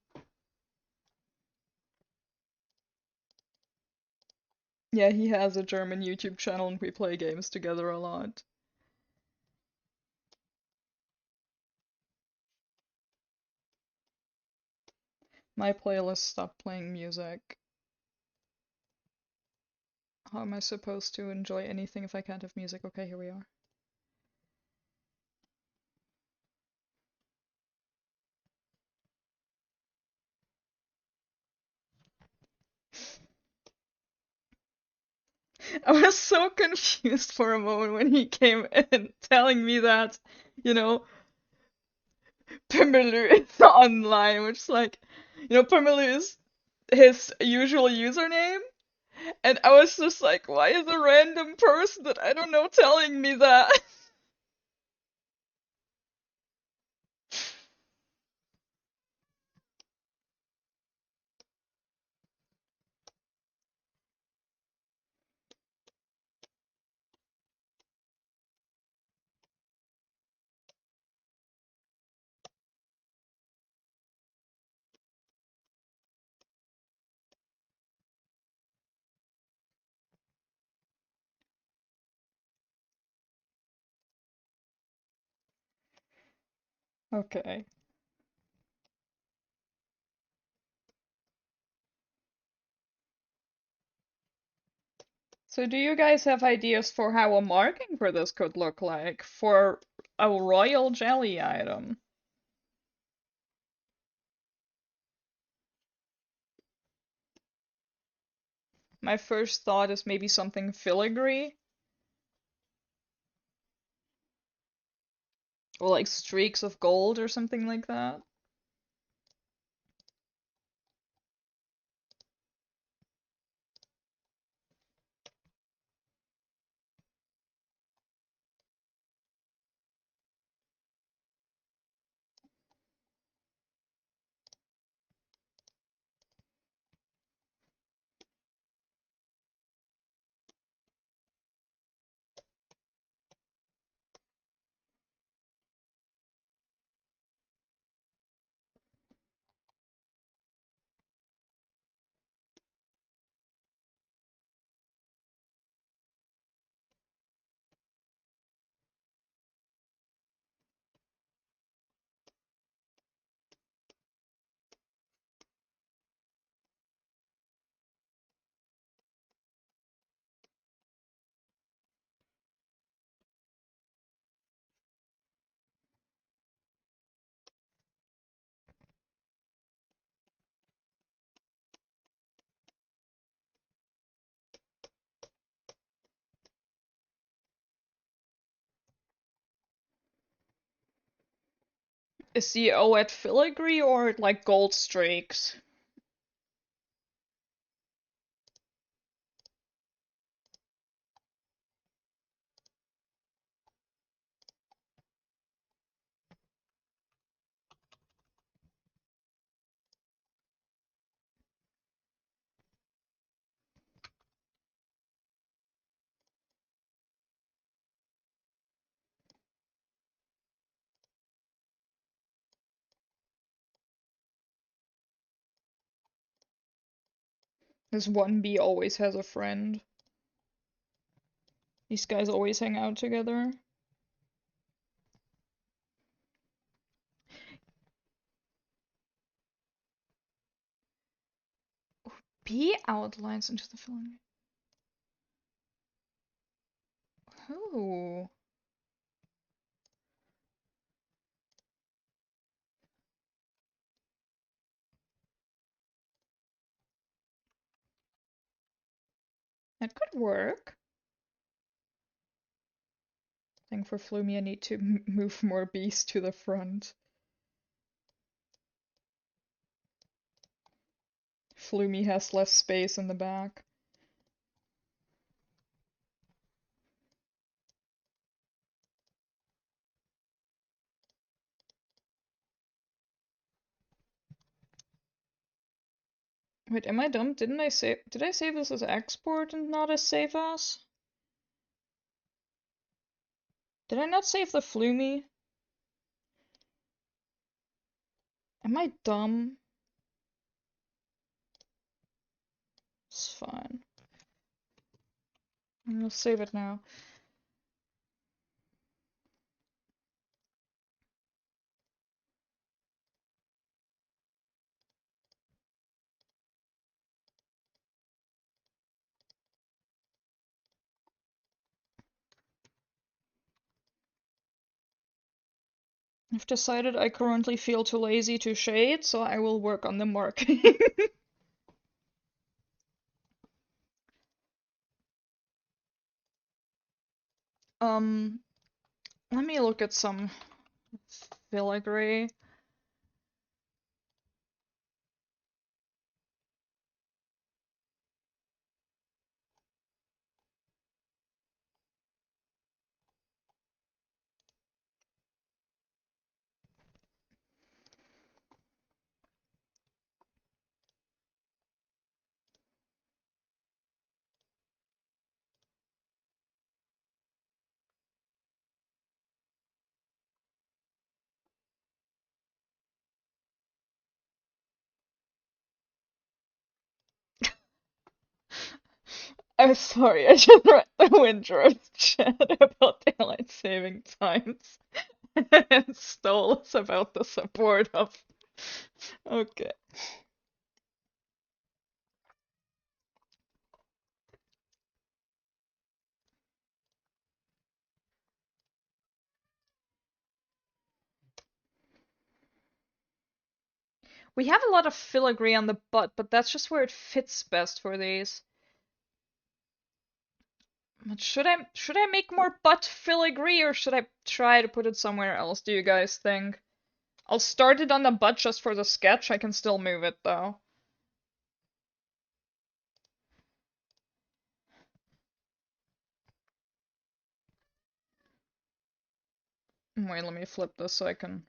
Speaker 1: Yeah, he has a German YouTube channel and we play games together a lot. My playlist stopped playing music. How am I supposed to enjoy anything if I can't have music? Okay, here we are. I was so confused for a moment when he came in telling me that, you know, Pimelu is online, which is like, Pimelu is his usual username. And I was just like, why is a random person that I don't know telling me that? Okay. So do you guys have ideas for how a marking for this could look like for a royal jelly item? My first thought is maybe something filigree or like streaks of gold or something like that. Is the O at filigree or like gold streaks? This one bee always has a friend. These guys always hang out together. Bee outlines into the film. Oh. That could work. I think for Flumie I need to move more bees to the front. Flumie has less space in the back. Wait, am I dumb? Did I save this as export and not as save as? Did I not save the Flumie? Am I dumb? It's fine. I'm gonna save it now. I've decided I currently feel too lazy to shade, so I will work on the marking. Um, Let me look at some filigree. I'm sorry, I just read the WindRose chat about daylight saving times and stole us about the support of. Okay. We have a lot of filigree on the butt, but that's just where it fits best for these. But should I make more butt filigree or should I try to put it somewhere else, do you guys think? I'll start it on the butt just for the sketch, I can still move it though. Wait, let me flip this so I can...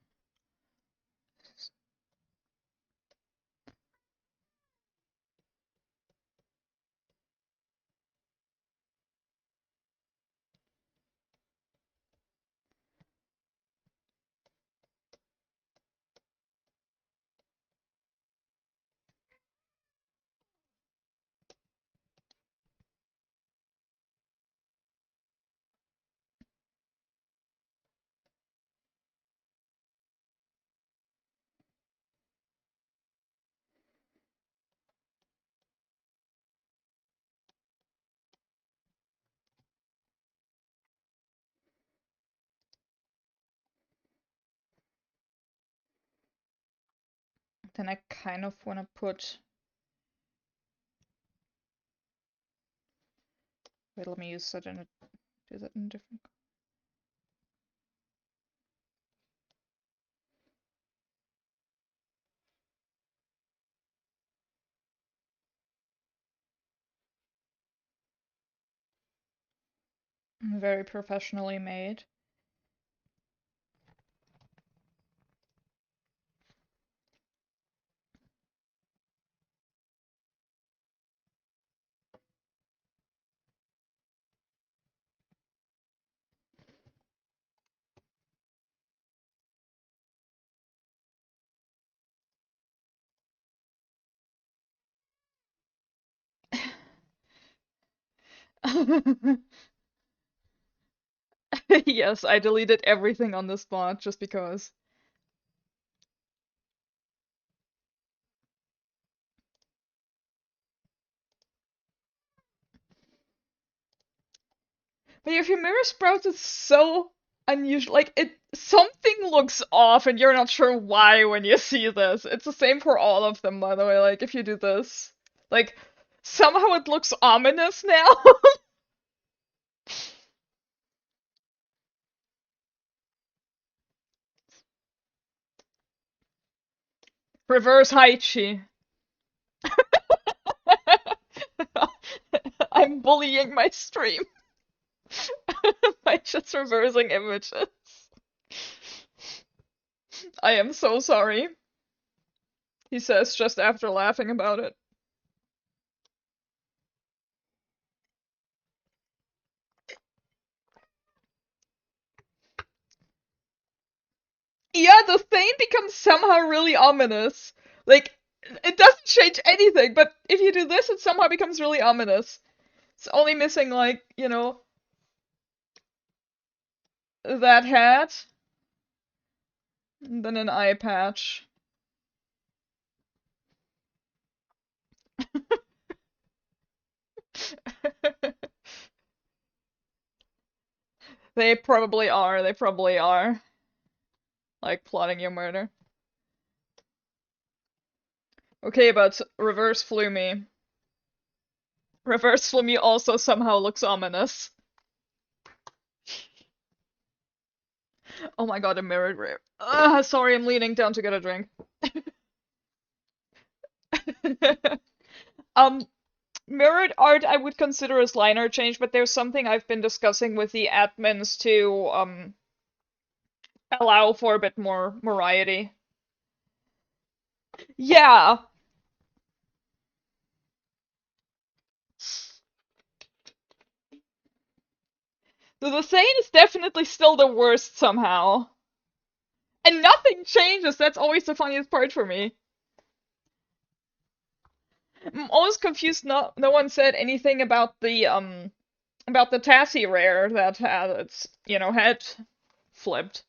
Speaker 1: Then I kind of want to put... Wait, let me use that in a... Do that in a different... Very professionally made. Yes, I deleted everything on the spot just because. But if your mirror sprouts is so unusual, like something looks off and you're not sure why when you see this. It's the same for all of them, by the way, like if you do this. Like, somehow it looks ominous now. Reverse Haichi. I'm bullying my stream by just reversing images. I am so sorry, he says just after laughing about it. Yeah, the thing becomes somehow really ominous. Like, it doesn't change anything, but if you do this, it somehow becomes really ominous. It's only missing, like, that hat, and then an eye patch. They probably are, they probably are. like plotting your murder. Okay, but Reverse Flummy. Reverse Flummy also somehow looks ominous. Oh my god, a mirrored rare. Sorry, I'm leaning down to get a drink. Um, Mirrored art I would consider as liner change, but there's something I've been discussing with the admins to allow for a bit more variety. Yeah. The Thane is definitely still the worst somehow. And nothing changes, that's always the funniest part for me. I'm always confused no one said anything about the Tassie rare that had its, head flipped.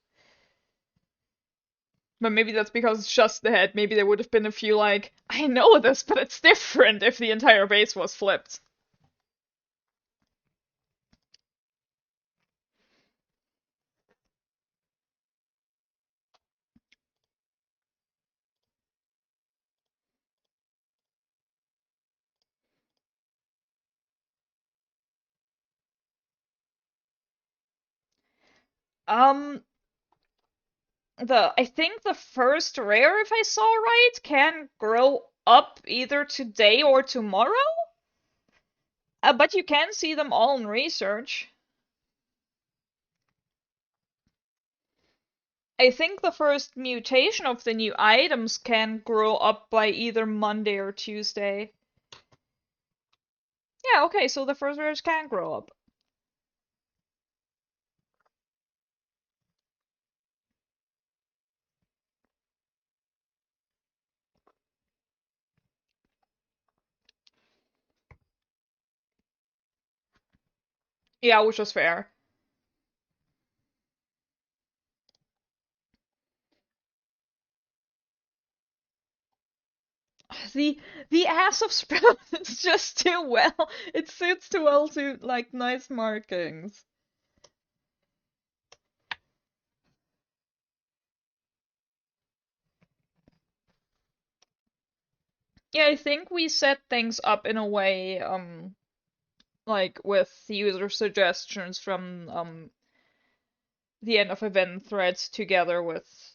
Speaker 1: But maybe that's because it's just the head. Maybe there would have been a few like, I know this, but it's different if the entire base was flipped. Um, I think the first rare, if I saw right, can grow up either today or tomorrow. But you can see them all in research. I think the first mutation of the new items can grow up by either Monday or Tuesday. Yeah, okay, so the first rares can grow up. Yeah, which is fair. The the ass of Sprout is just too well. It suits too well to like nice markings. Yeah, I think we set things up in a way, like with user suggestions from the end of event threads together with,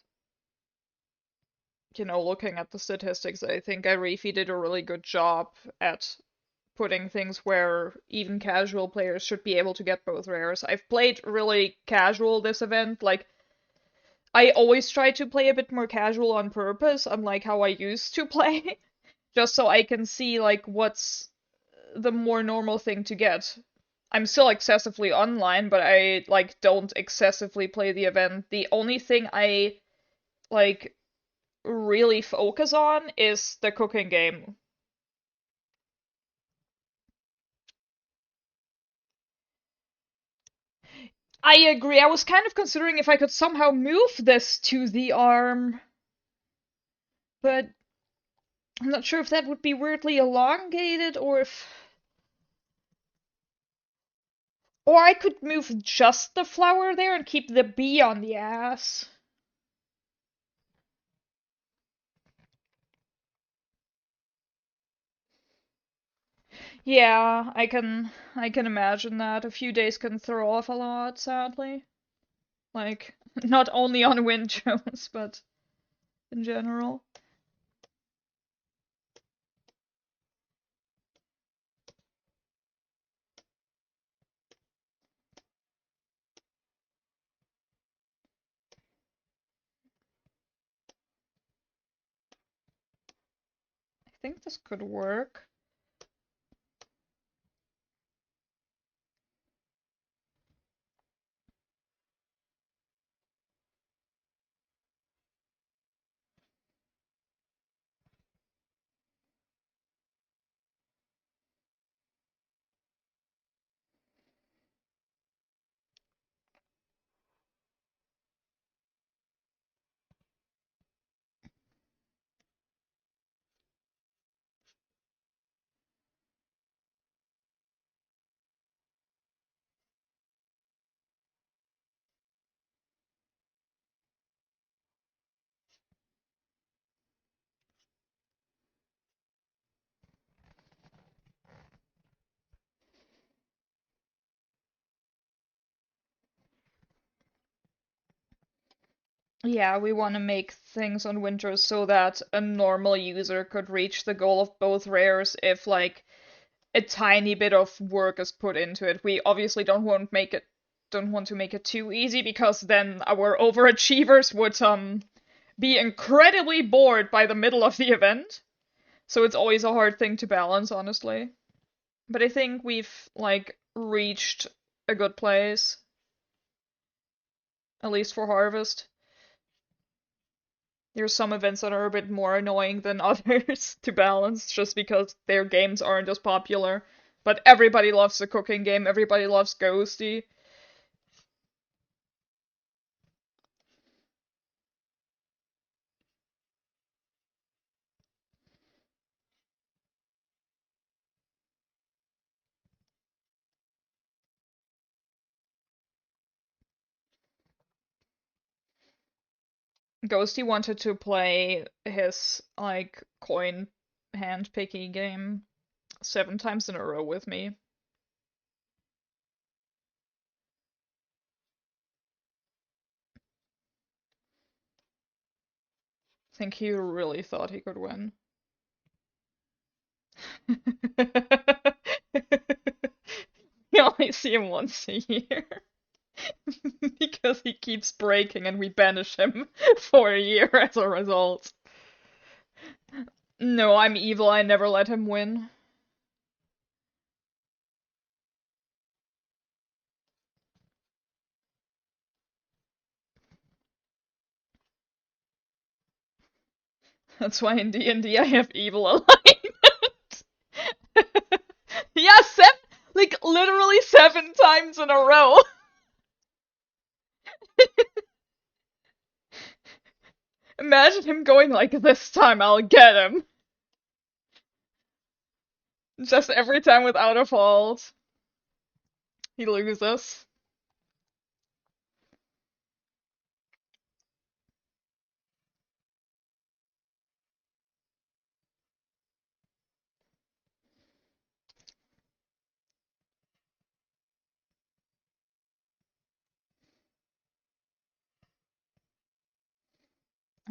Speaker 1: looking at the statistics. I think Arifi did a really good job at putting things where even casual players should be able to get both rares. I've played really casual this event, like I always try to play a bit more casual on purpose, unlike how I used to play, just so I can see like what's the more normal thing to get. I'm still excessively online, but I like don't excessively play the event. The only thing I like really focus on is the cooking game. I agree. I was kind of considering if I could somehow move this to the arm, but I'm not sure if that would be weirdly elongated or if. Or I could move just the flower there and keep the bee on the ass. Yeah, I can imagine that. A few days can throw off a lot, sadly. Like, not only on WindRose, but in general. I think this could work. Yeah, we want to make things on WindRose so that a normal user could reach the goal of both rares if like a tiny bit of work is put into it. We obviously don't want to make it too easy because then our overachievers would be incredibly bored by the middle of the event. So it's always a hard thing to balance, honestly. But I think we've like reached a good place, at least for Harvest. There's some events that are a bit more annoying than others to balance just because their games aren't as popular. But everybody loves the cooking game, everybody loves Ghosty. Ghosty wanted to play his like coin hand picky game 7 times in a row with me. I think he really thought he could win. We only see him once a year because he keeps breaking and we banish him for a year as a result. No, I'm evil. I never let him win. That's why in D&D I have evil alignment. Yeah, like literally 7 times in a row. Imagine him going like, this time I'll get him. Just every time without a fault. He loses.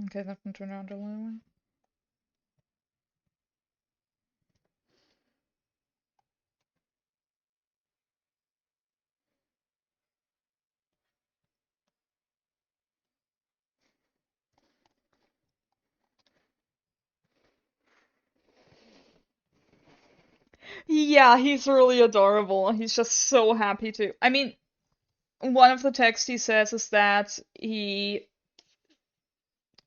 Speaker 1: Okay, that one turned around a little. Yeah, he's really adorable. He's just so happy to. I mean, one of the texts he says is that he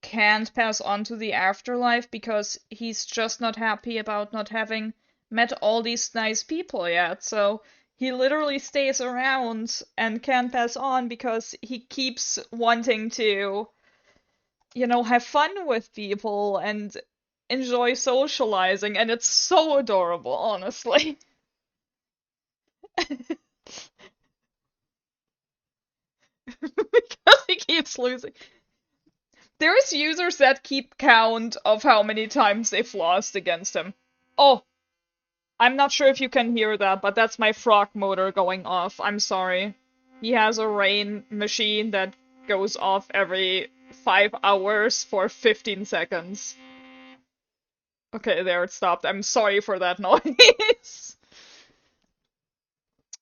Speaker 1: can't pass on to the afterlife because he's just not happy about not having met all these nice people yet. So he literally stays around and can't pass on because he keeps wanting to, have fun with people and enjoy socializing, and it's so adorable, honestly. Because he keeps losing. There's users that keep count of how many times they've lost against him. Oh, I'm not sure if you can hear that, but that's my frog motor going off. I'm sorry. He has a rain machine that goes off every 5 hours for 15 seconds. Okay, there it stopped. I'm sorry for that noise.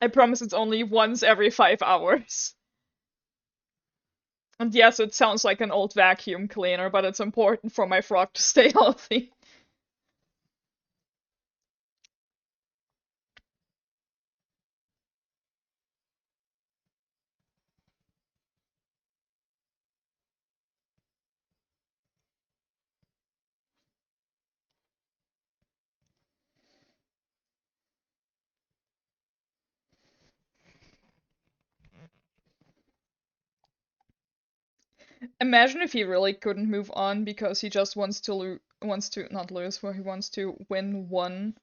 Speaker 1: I promise it's only once every 5 hours. And yes, it sounds like an old vacuum cleaner, but it's important for my frog to stay healthy. Imagine if he really couldn't move on because he just wants to not lose, but he wants to win one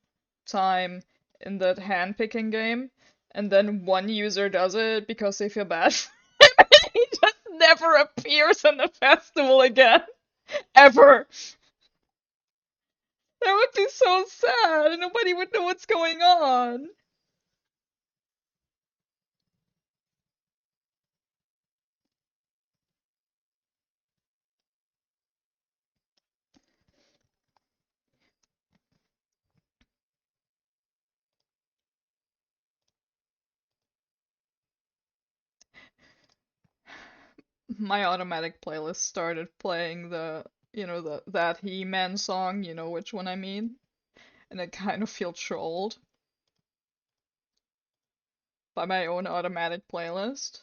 Speaker 1: time in that hand picking game, and then one user does it because they feel bad. He just never appears in the festival again, ever. That would be so sad, and nobody would know what's going on. My automatic playlist started playing the that He-Man song, you know which one I mean, and I kind of feel trolled by my own automatic playlist.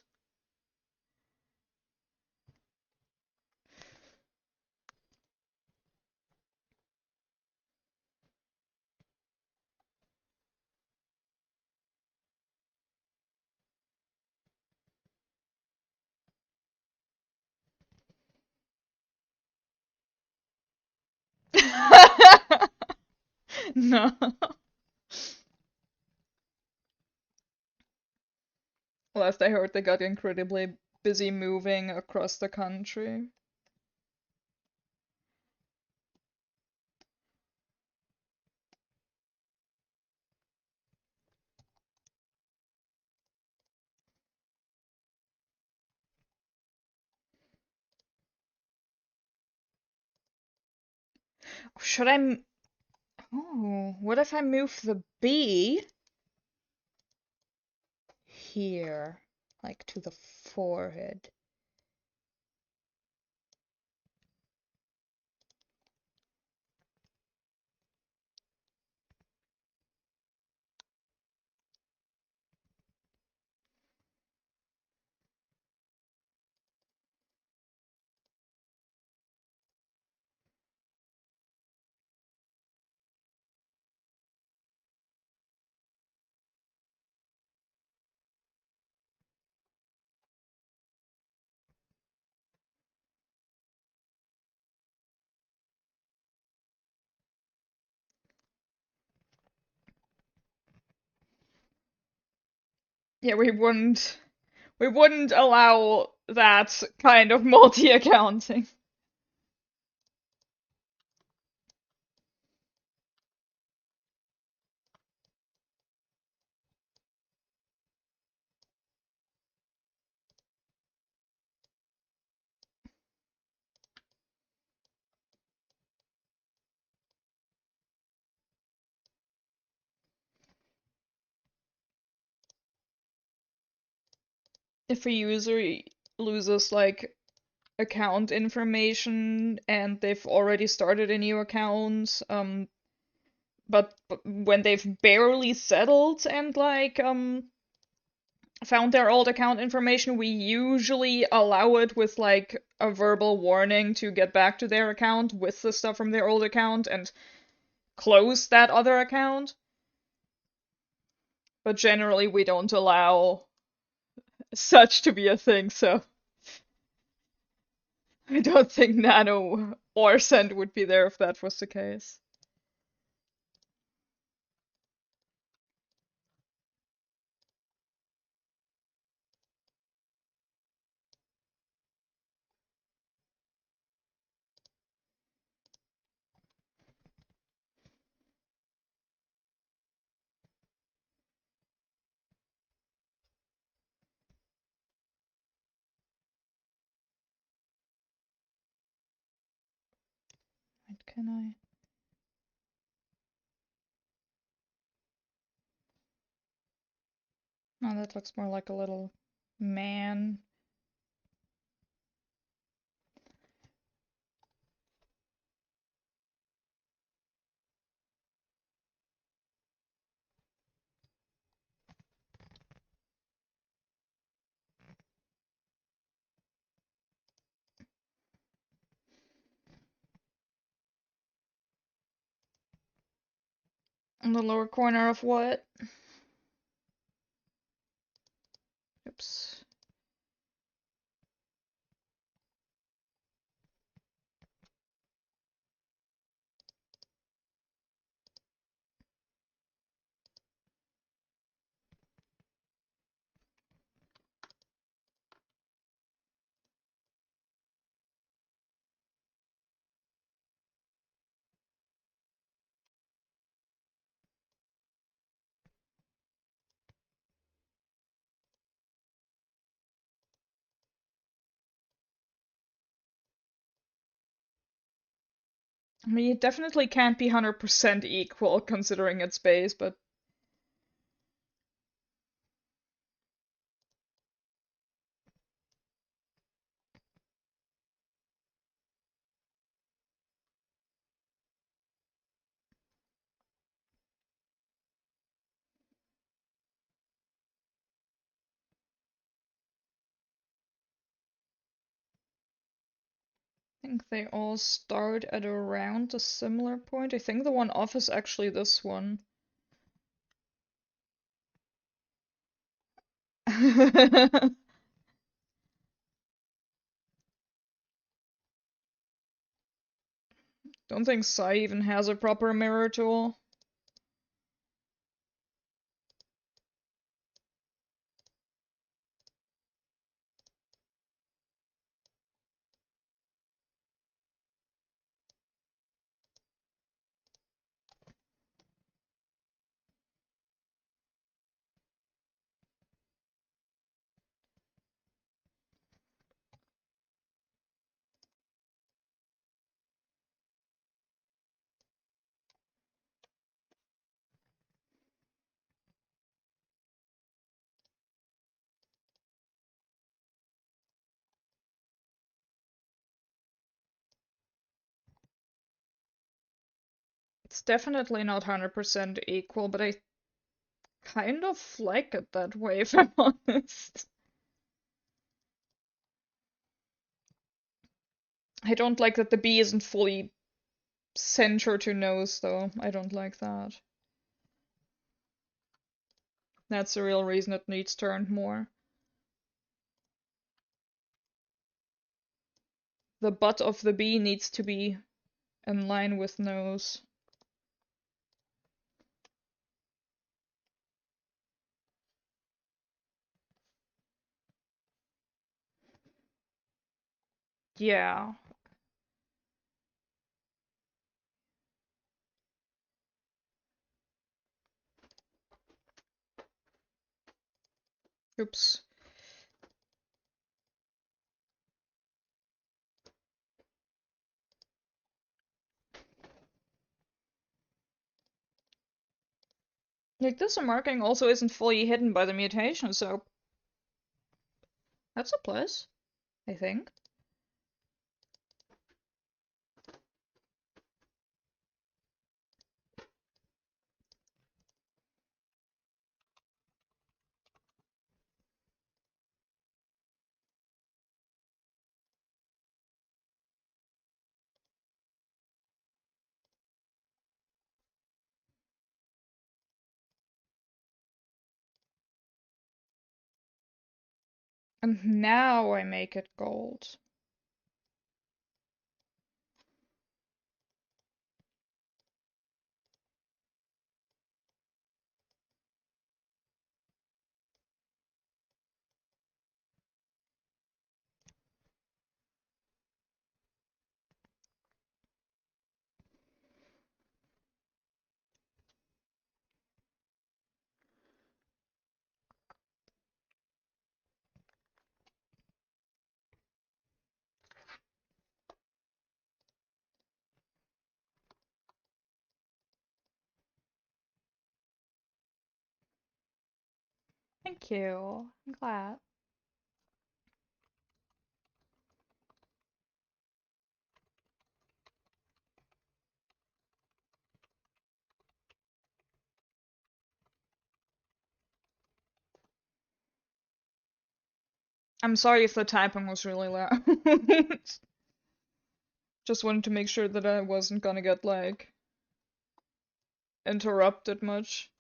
Speaker 1: No. Last I heard, they got incredibly busy moving across the country. Should I? Oh, what if I move the B here, like to the forehead? Yeah, we wouldn't allow that kind of multi-accounting. If a user loses like account information and they've already started a new account, but when they've barely settled and like found their old account information, we usually allow it with like a verbal warning to get back to their account with the stuff from their old account and close that other account. But generally, we don't allow such to be a thing, so I don't think Nano or Send would be there if that was the case. What can I? Oh, that looks more like a little man. In the lower corner of what? Oops. I mean, it definitely can't be 100% equal considering its base, but think they all start at around a similar point. I think the one off is actually this one. Don't think Sai even has a proper mirror tool. It's definitely not 100% equal, but I kind of like it that way, if I'm honest. I don't like that the B isn't fully center to nose, though. I don't like that. That's the real reason it needs turned more. The butt of the B needs to be in line with nose. Yeah. Oops. Like, this marking also isn't fully hidden by the mutation, so that's a plus, I think. And now I make it gold. Thank you. I'm glad. I'm sorry if the typing was really loud. Just wanted to make sure that I wasn't gonna get, like, interrupted much.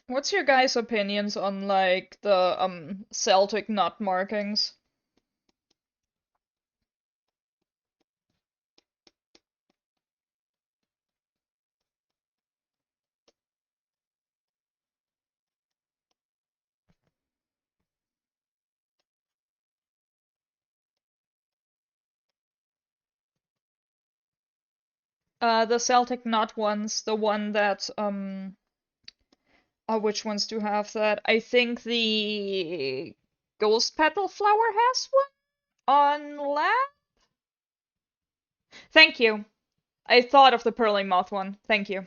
Speaker 1: What's your guys' opinions on, like, the Celtic knot markings? The Celtic knot ones, the one that which ones do have that? I think the Ghost Petal Flower has one on lab. Thank you. I thought of the Pearly Moth one. Thank you.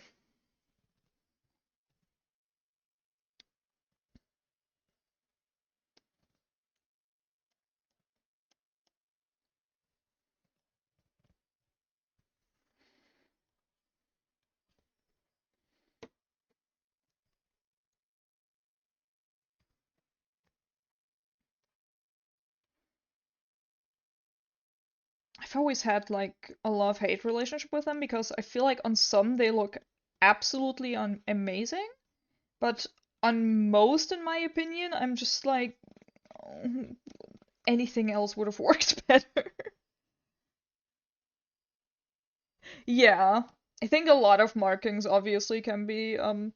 Speaker 1: I've always had like a love-hate relationship with them because I feel like on some they look absolutely amazing, but on most, in my opinion, I'm just like, oh, anything else would have worked better. Yeah. I think a lot of markings obviously can be I'm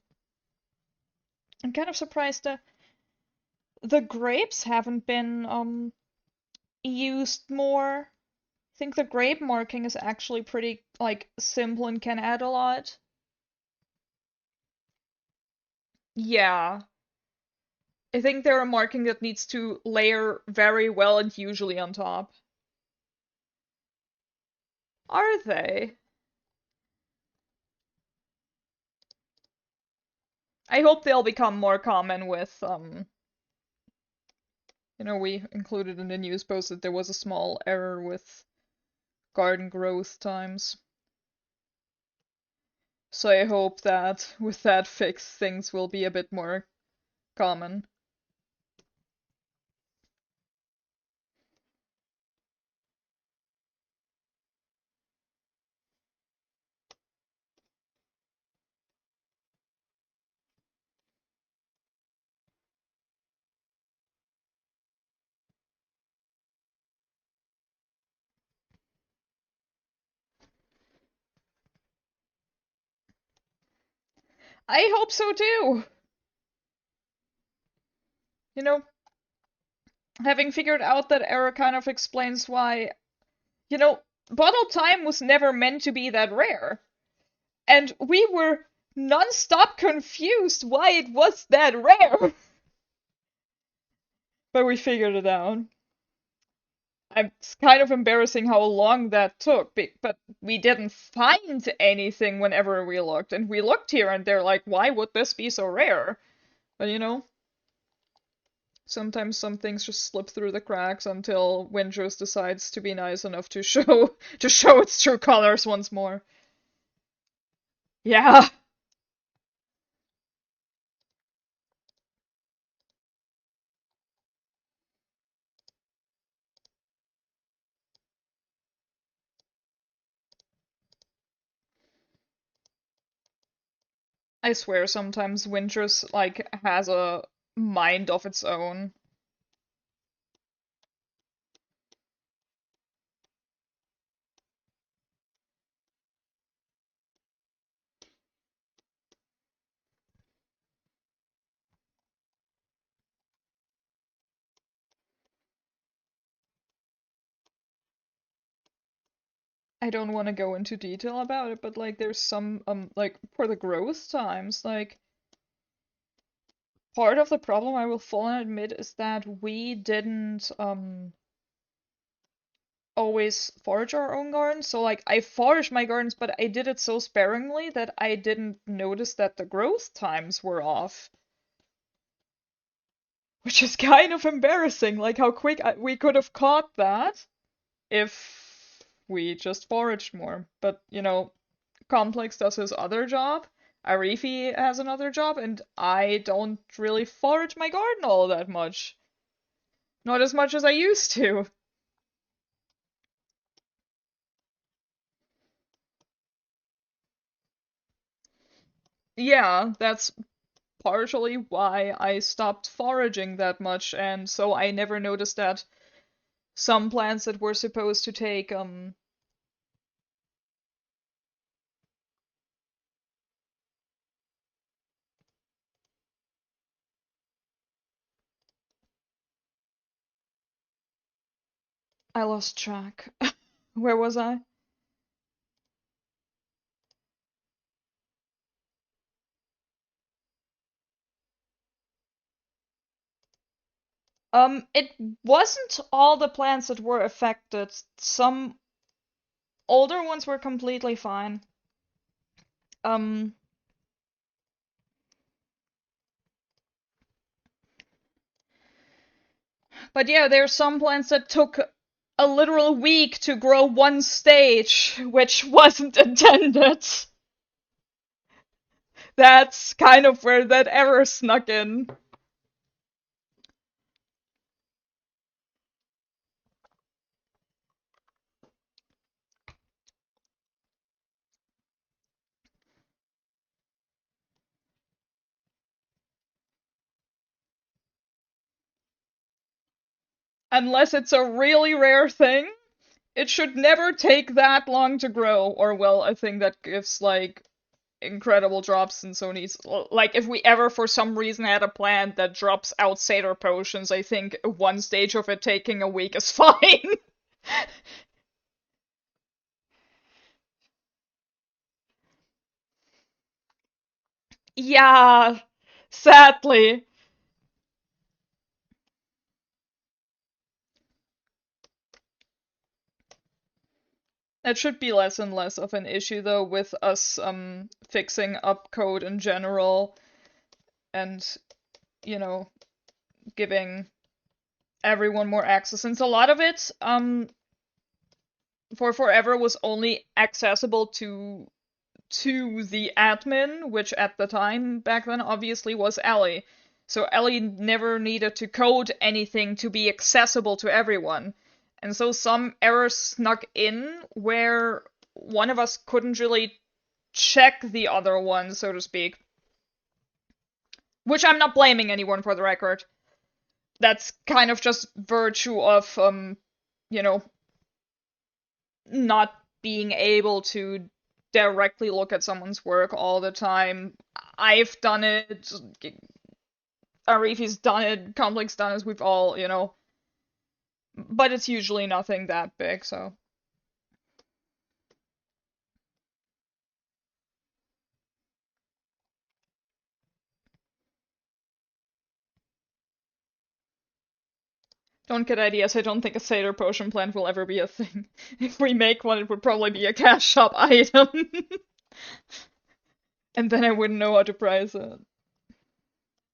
Speaker 1: kind of surprised that the grapes haven't been used more. I think the grape marking is actually pretty like simple and can add a lot. Yeah. I think they're a marking that needs to layer very well and usually on top. Are they? I hope they'll become more common with we included in the news post that there was a small error with garden growth times. So I hope that with that fix things will be a bit more common. I hope so too. You know, having figured out that error kind of explains why, bottle time was never meant to be that rare. And we were non-stop confused why it was that rare. But we figured it out. It's kind of embarrassing how long that took, but we didn't find anything whenever we looked. And we looked here and they're like, why would this be so rare? But sometimes some things just slip through the cracks until WindRose decides to be nice enough to show its true colors once more. Yeah. I swear sometimes WindRose like has a mind of its own. I don't want to go into detail about it, but like there's some like for the growth times, like part of the problem I will full and admit is that we didn't always forage our own gardens. So like I foraged my gardens, but I did it so sparingly that I didn't notice that the growth times were off. Which is kind of embarrassing, like how quick we could have caught that if we just foraged more. But, Complex does his other job, Arifi has another job, and I don't really forage my garden all that much. Not as much as I used to. Yeah, that's partially why I stopped foraging that much, and so I never noticed that some plants that were supposed to take I lost track. Where was I? It wasn't all the plants that were affected. Some older ones were completely fine. Um, but yeah, there's some plants that took a literal week to grow one stage, which wasn't intended. That's kind of where that error snuck in. Unless it's a really rare thing, it should never take that long to grow, or well, a thing that gives like incredible drops in Sony's. Like, if we ever for some reason had a plant that drops out Satyr potions, I think one stage of it taking a week is fine. Yeah, sadly. That should be less and less of an issue though with us fixing up code in general and, you know, giving everyone more access. Since a lot of it for forever was only accessible to the admin, which at the time back then obviously was Ellie. So Ellie never needed to code anything to be accessible to everyone. And so some errors snuck in where one of us couldn't really check the other one, so to speak. Which I'm not blaming anyone for the record. That's kind of just virtue of you know, not being able to directly look at someone's work all the time. I've done it, Arifi's done it, Complex done it, we've all, but it's usually nothing that big, so. Don't get ideas, I don't think a Satyr potion plant will ever be a thing. If we make one, it would probably be a cash shop item. And then I wouldn't know how to price it.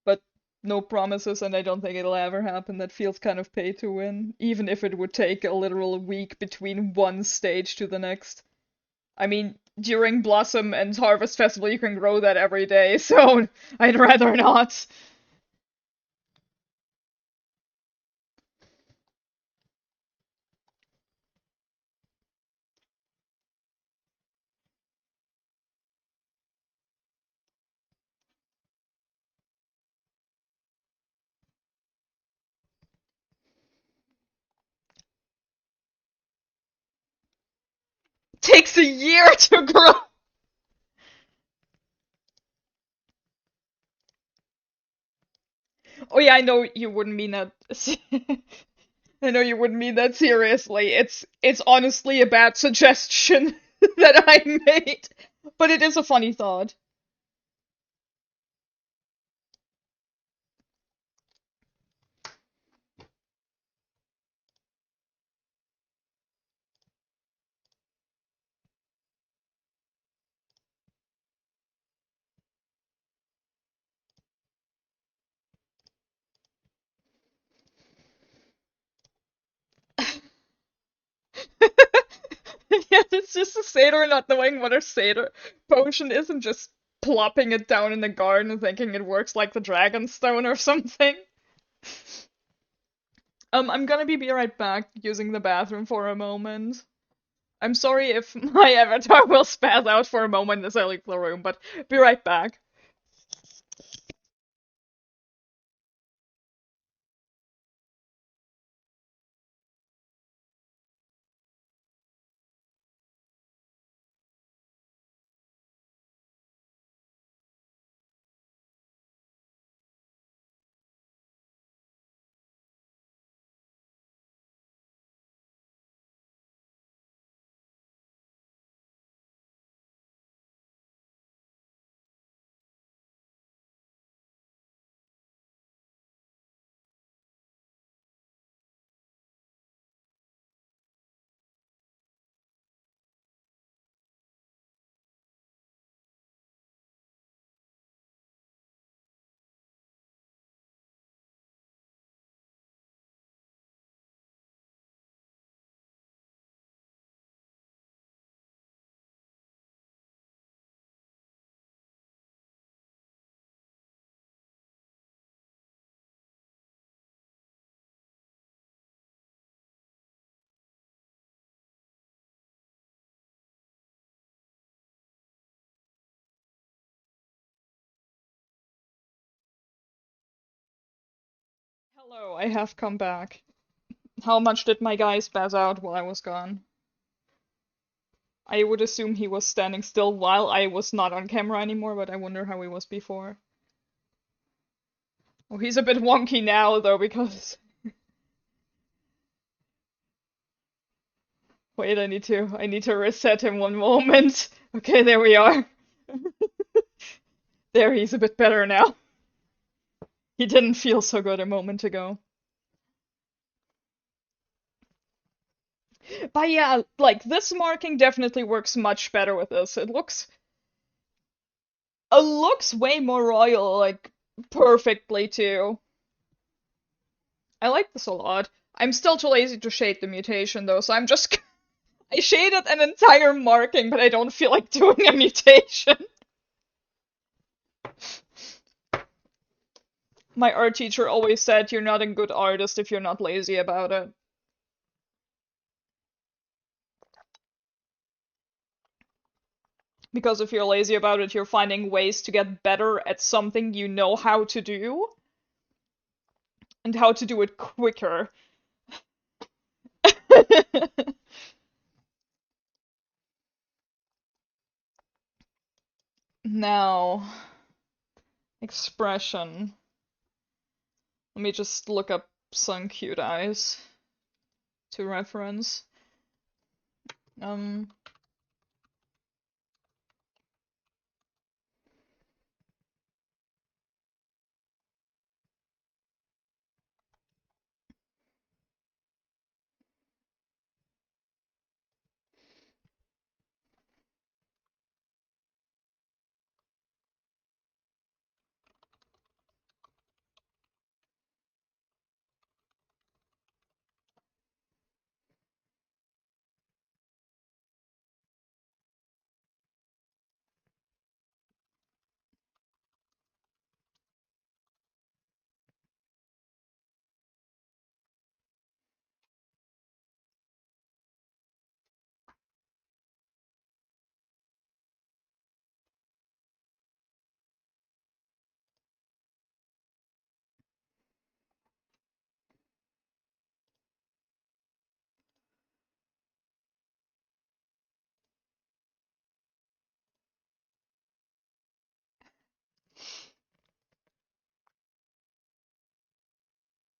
Speaker 1: But no promises, and I don't think it'll ever happen. That feels kind of pay to win, even if it would take a literal week between one stage to the next. I mean, during Blossom and Harvest Festival, you can grow that every day, so I'd rather not. Takes a year to grow. Oh yeah, I know you wouldn't mean that. I know you wouldn't mean that seriously. It's honestly a bad suggestion that I made, but it is a funny thought. Yeah, it's just a satyr not knowing what a satyr potion is and just plopping it down in the garden and thinking it works like the dragon stone or something. I'm gonna be right back using the bathroom for a moment. I'm sorry if my avatar will spaz out for a moment as I leave the room, but be right back. Hello, I have come back. How much did my guy spaz out while I was gone? I would assume he was standing still while I was not on camera anymore, but I wonder how he was before. Oh, he's a bit wonky now, though, because... Wait, I need to reset him one moment. Okay, there we are. There, he's a bit better now. He didn't feel so good a moment ago. But yeah, like, this marking definitely works much better with this. It looks way more royal, like, perfectly, too. I like this a lot. I'm still too lazy to shade the mutation, though, so I'm just... I shaded an entire marking, but I don't feel like doing a mutation. My art teacher always said you're not a good artist if you're not lazy about it. Because if you're lazy about it, you're finding ways to get better at something you know how to do, and how to do it quicker. Now, expression. Let me just look up some cute eyes to reference. Um,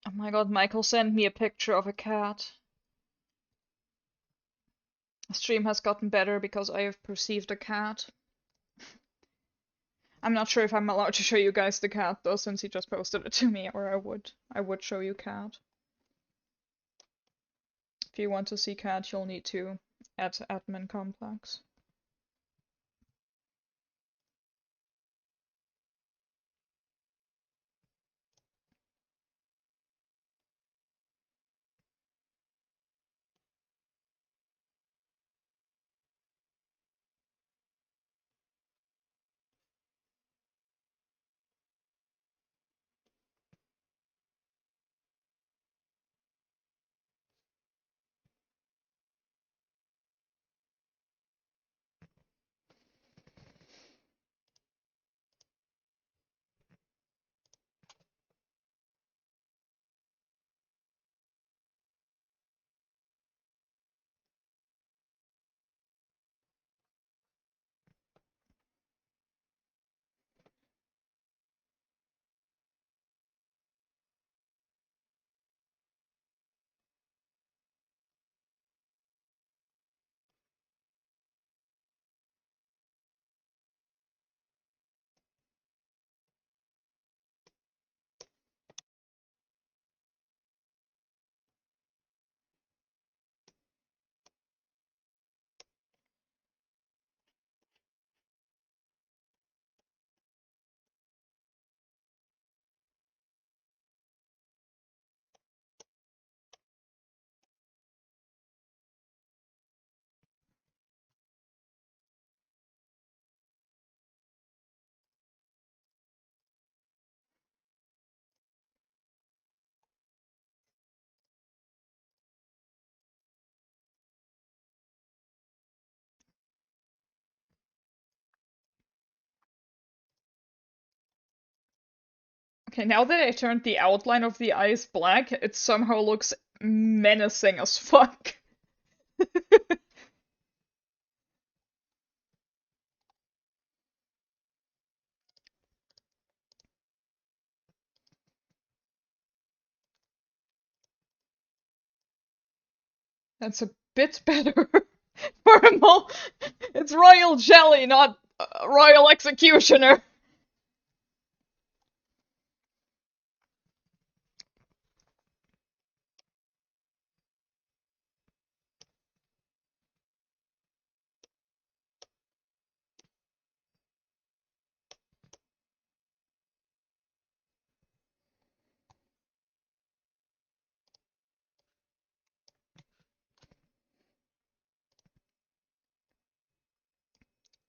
Speaker 1: oh my god, Michael sent me a picture of a cat. The stream has gotten better because I have perceived a cat. I'm not sure if I'm allowed to show you guys the cat though, since he just posted it to me, or I would show you cat. If you want to see cat, you'll need to add admin complex. Okay, now that I turned the outline of the eyes black, it somehow looks menacing as fuck. That's a bit better for a mo. It's royal jelly, not royal executioner.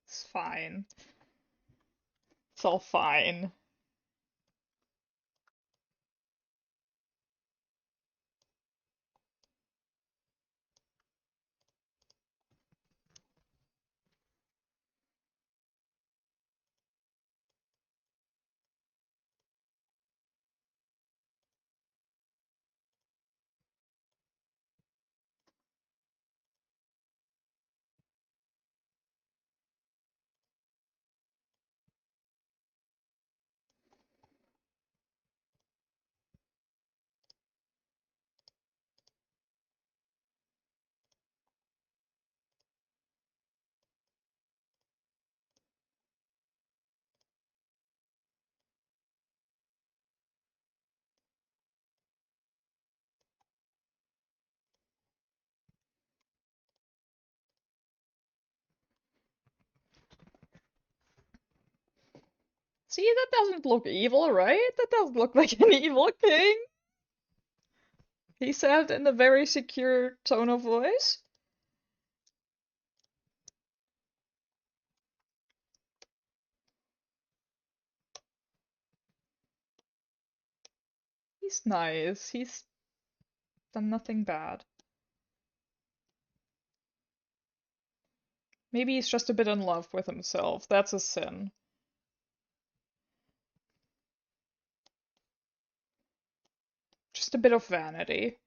Speaker 1: It's fine. It's all fine. See, that doesn't look evil, right? That doesn't look like an evil king. He said in a very secure tone of voice. He's nice. He's done nothing bad. Maybe he's just a bit in love with himself. That's a sin. Just a bit of vanity.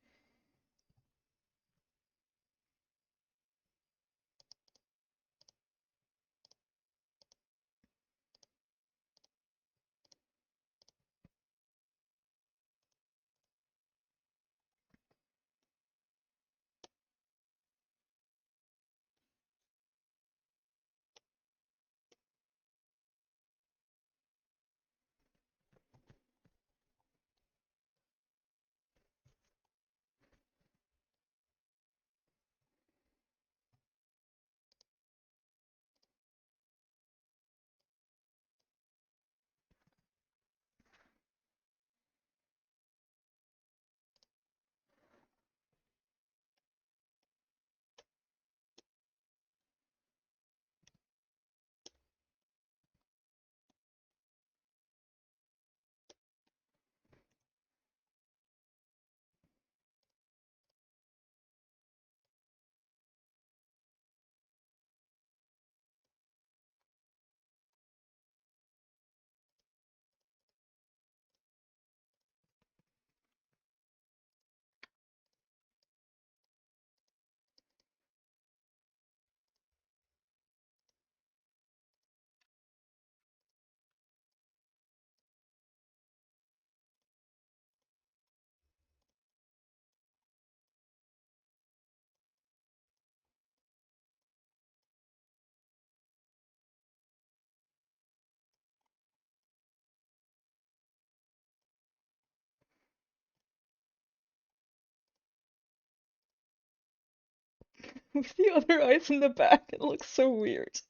Speaker 1: With the other eyes in the back, it looks so weird.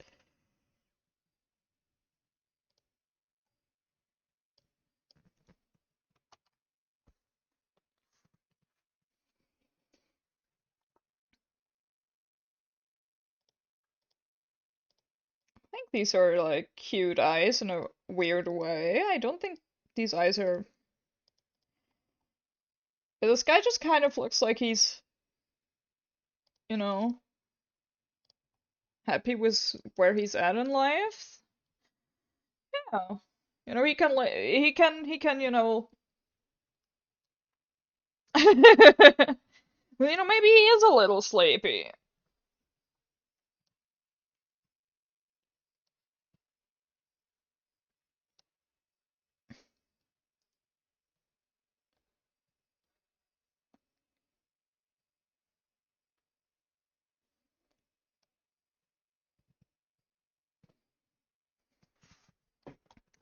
Speaker 1: I think these are like cute eyes in a weird way. I don't think these eyes are. This guy just kind of looks like he's, you know, happy with where he's at in life. Yeah. You know, he can, well, maybe he is a little sleepy.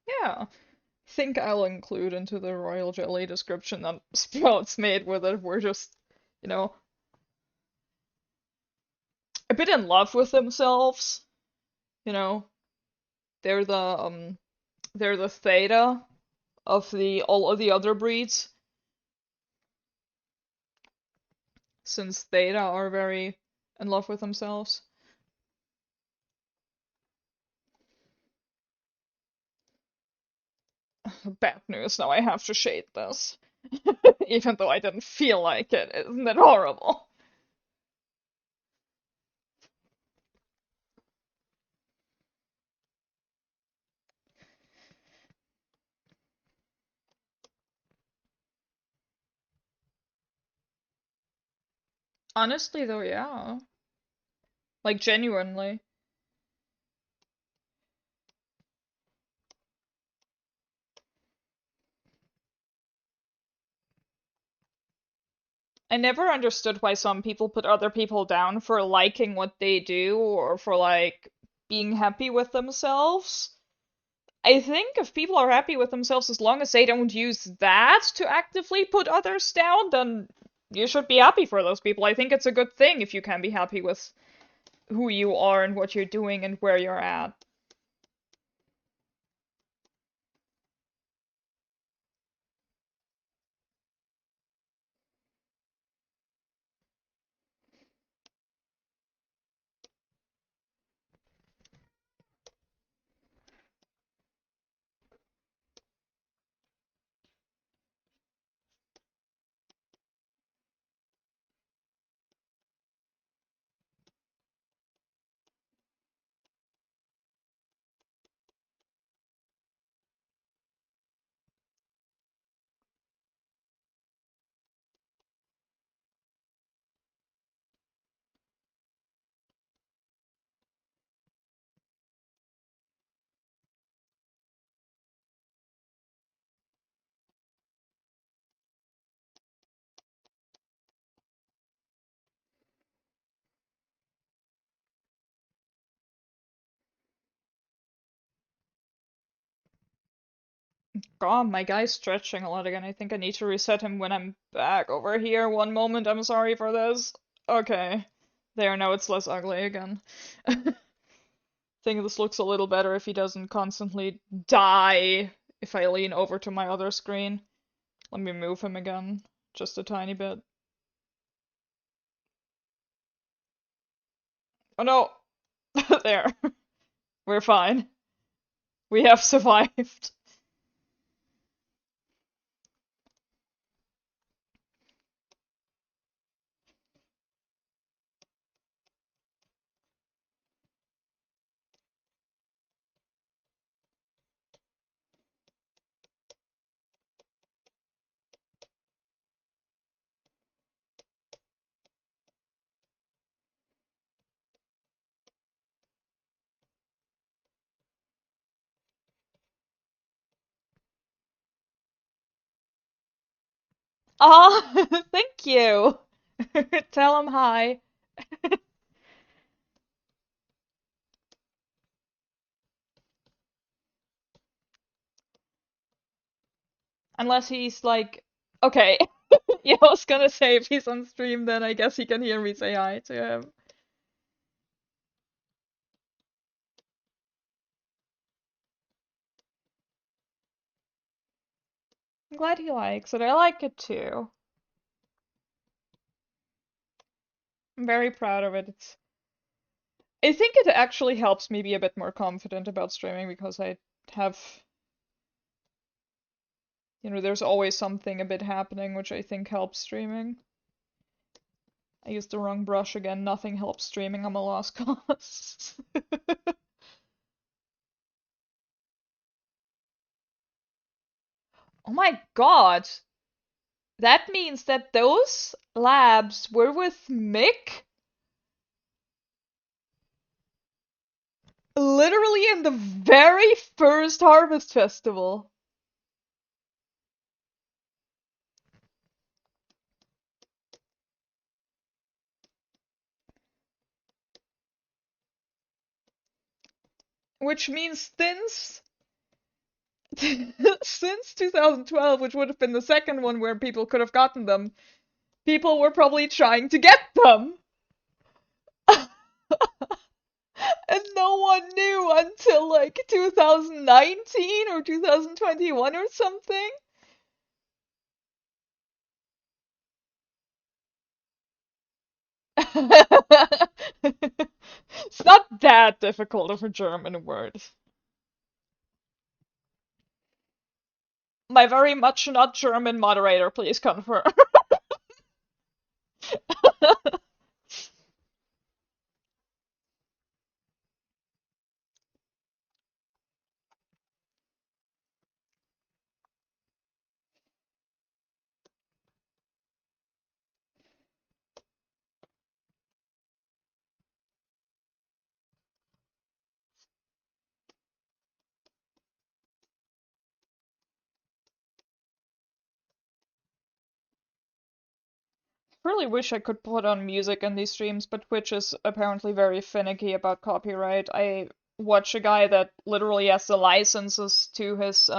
Speaker 1: Yeah. Think I'll include into the royal jelly description that Sprouts made with it were just, you know, a bit in love with themselves. You know, they're the theta of the all of the other breeds, since theta are very in love with themselves. Bad news, now I have to shade this. Even though I didn't feel like it. Isn't it horrible? Honestly though, yeah. Like genuinely. I never understood why some people put other people down for liking what they do or for like being happy with themselves. I think if people are happy with themselves, as long as they don't use that to actively put others down, then you should be happy for those people. I think it's a good thing if you can be happy with who you are and what you're doing and where you're at. God, my guy's stretching a lot again. I think I need to reset him when I'm back over here. One moment, I'm sorry for this. Okay. There, now it's less ugly again. Think this looks a little better if he doesn't constantly die if I lean over to my other screen. Let me move him again, just a tiny bit. Oh no! There. We're fine. We have survived. Ah, thank you. Tell him hi. Unless he's like, okay. Yeah, I was gonna say if he's on stream, then I guess he can hear me say hi to him. I'm glad he likes it. I like it too. I'm very proud of it. I think it actually helps me be a bit more confident about streaming because I have, there's always something a bit happening, which I think helps streaming. I used the wrong brush again. Nothing helps streaming. I'm a lost cause. Oh my god. That means that those labs were with Mick literally in the very first Harvest Festival. Which means since 2012, which would have been the second one where people could have gotten them, people were probably trying to get them. And no one knew until like 2019 or 2021 or something. It's not that difficult of a German word. My very much not German moderator, please confirm. Really wish I could put on music in these streams, but Twitch is apparently very finicky about copyright. I watch a guy that literally has the licenses to his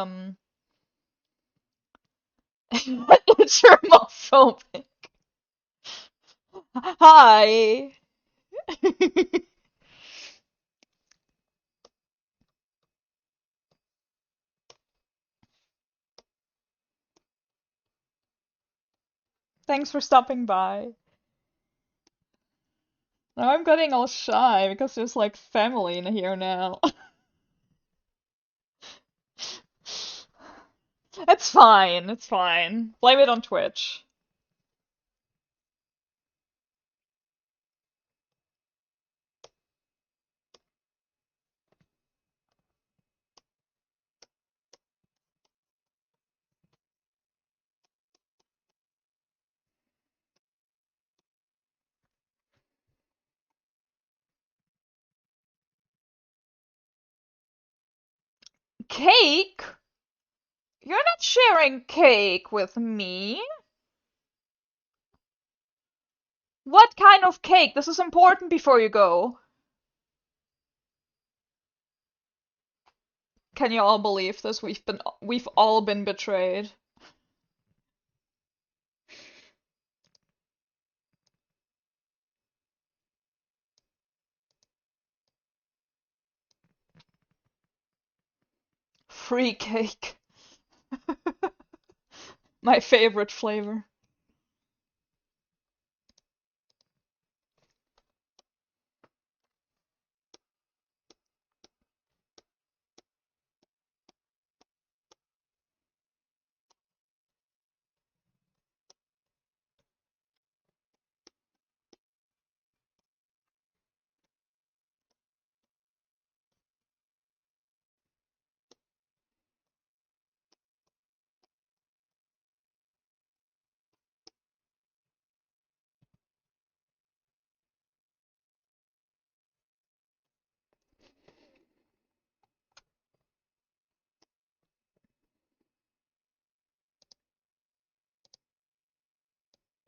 Speaker 1: germophobic. Hi. Thanks for stopping by. Now I'm getting all shy because there's like family in here now. It's fine, it's fine. Blame it on Twitch. Cake? You're not sharing cake with me. What kind of cake? This is important before you go. Can you all believe this? We've all been betrayed. Free cake. My favorite flavor.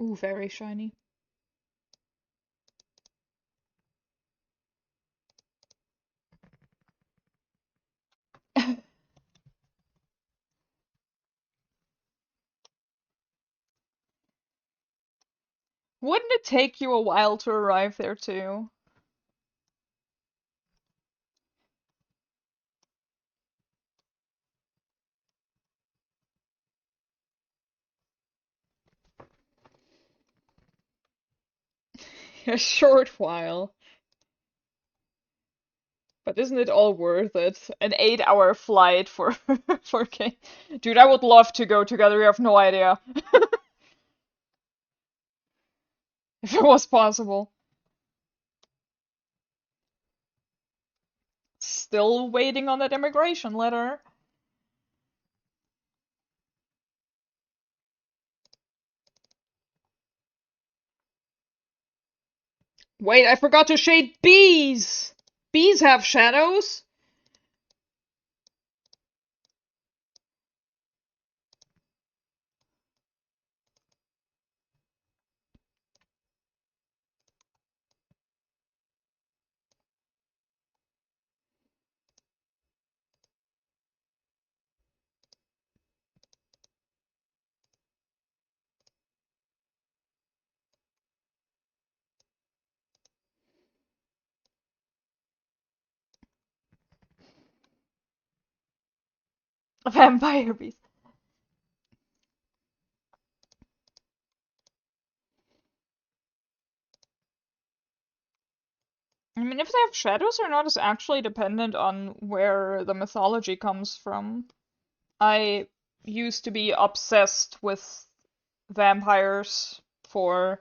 Speaker 1: Ooh, very shiny. Wouldn't it take you a while to arrive there too? A short while. But isn't it all worth it? An 8-hour flight for for cake. Dude, I would love to go together, you have no idea. If it was possible. Still waiting on that immigration letter. Wait, I forgot to shade bees! Bees have shadows? Vampire bees. I mean, if they have shadows or not is actually dependent on where the mythology comes from. I used to be obsessed with vampires for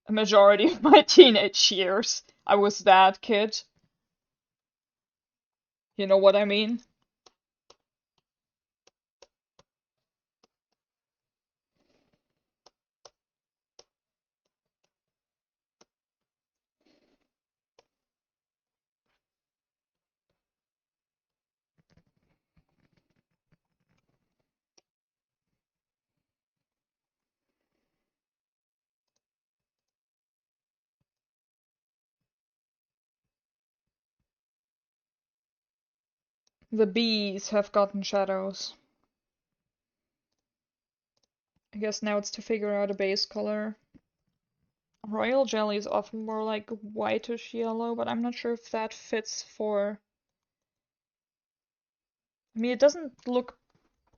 Speaker 1: a majority of my teenage years. I was that kid. You know what I mean? The bees have gotten shadows. I guess now it's to figure out a base color. Royal jelly is often more like whitish yellow, but I'm not sure if that fits for... I mean, it doesn't look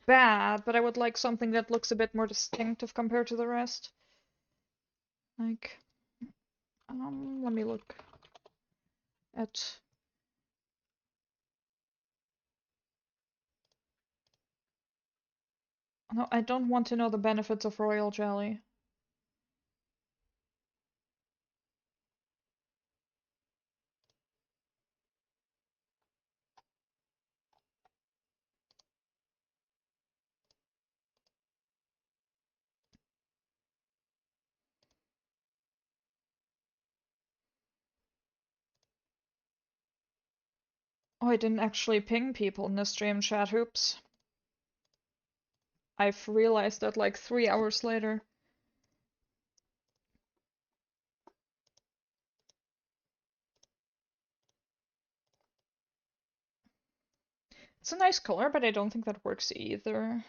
Speaker 1: bad, but I would like something that looks a bit more distinctive compared to the rest. Like, let me look at... No, I don't want to know the benefits of royal jelly. Oh, I didn't actually ping people in the stream chat, oops. I've realized that like 3 hours later. It's a nice color, but I don't think that works either.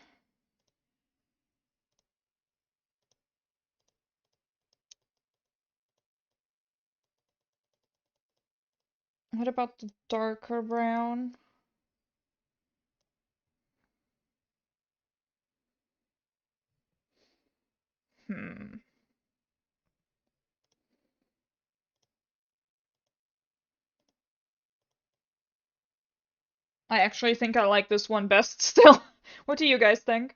Speaker 1: What about the darker brown? Hmm. I actually think I like this one best still. What do you guys think?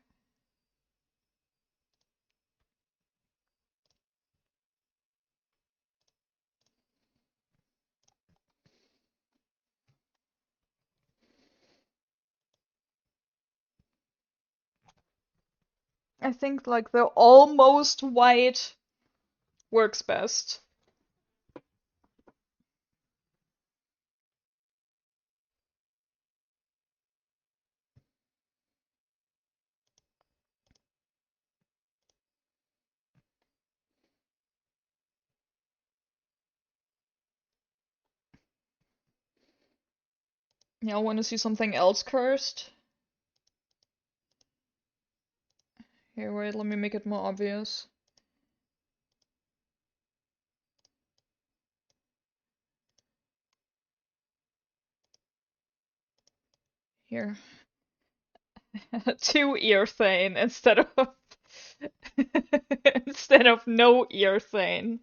Speaker 1: I think like the almost white works best. Y'all want to see something else cursed? Here, wait, let me make it more obvious. Here. 2 urethane instead of instead of no urethane.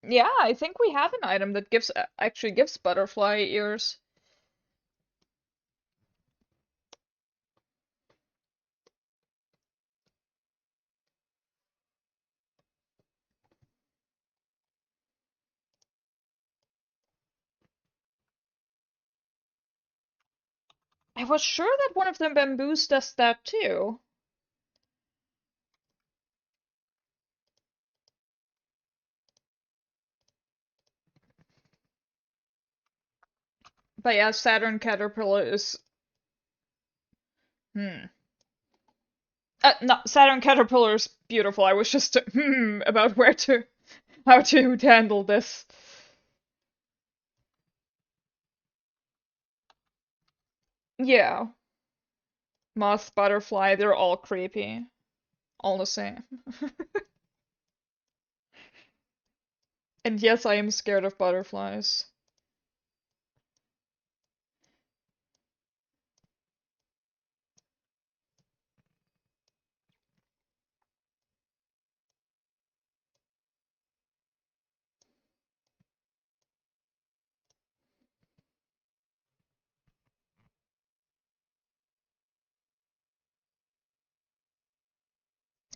Speaker 1: Yeah, I think we have an item that gives actually gives butterfly ears. I was sure that one of the bamboos does that too. But yeah, Saturn caterpillar is. Hmm. No, Saturn caterpillar is beautiful. I was just about how to handle this. Yeah, moth, butterfly, they're all creepy, all the same. And yes, I am scared of butterflies.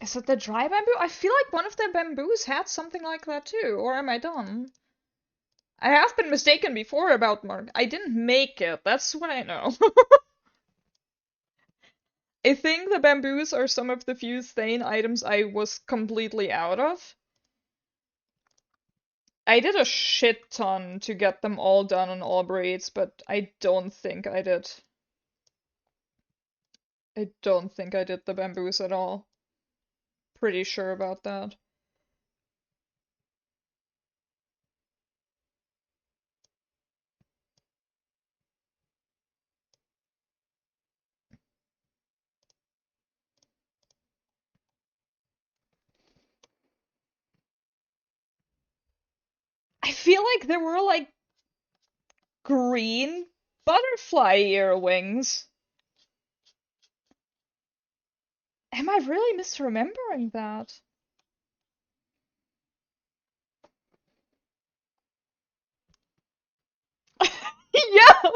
Speaker 1: Is it the dry bamboo? I feel like one of the bamboos had something like that too, or am I dumb? I have been mistaken before about Mark. I didn't make it, that's what I know. I think the bamboos are some of the few Thane items I was completely out of. I did a shit ton to get them all done on all braids, but I don't think I did. I don't think I did the bamboos at all. Pretty sure about that. I feel like there were like green butterfly earwings. Am I really misremembering that? Yeah!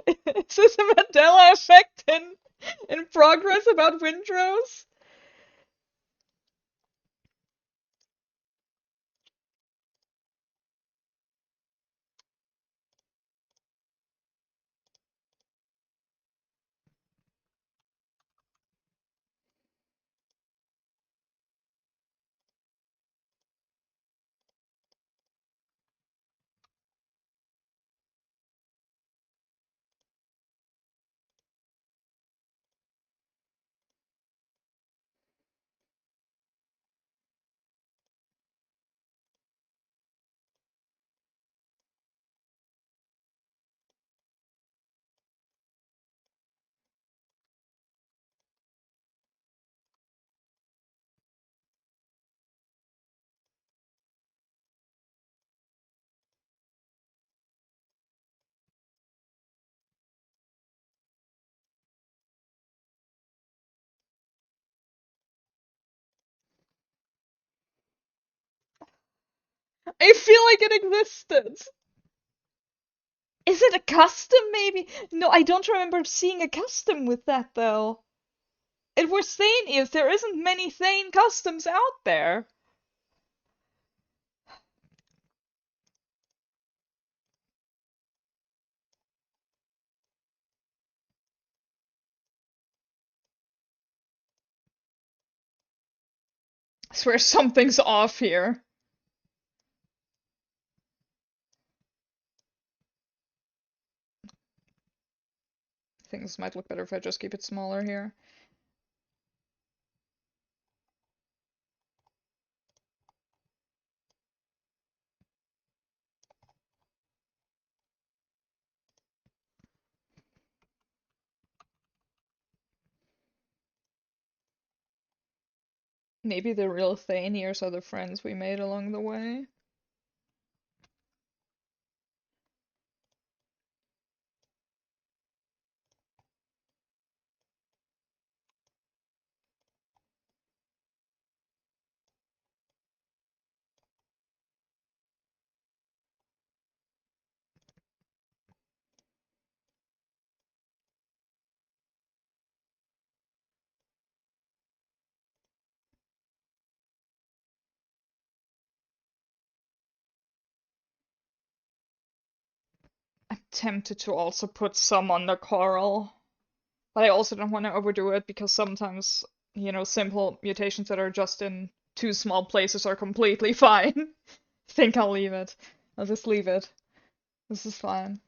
Speaker 1: Is this a Mandela effect in progress about WindRose? I feel like it existed. Is it a custom, maybe? No, I don't remember seeing a custom with that, though. It was Thane is. There isn't many Thane customs out there. I swear something's off here. Things might look better if I just keep it smaller here. Maybe the real Thane ears are the friends we made along the way. tempted to also put some on the coral, but I also don't want to overdo it because sometimes, simple mutations that are just in two small places are completely fine. I think I'll leave it. I'll just leave it. This is fine.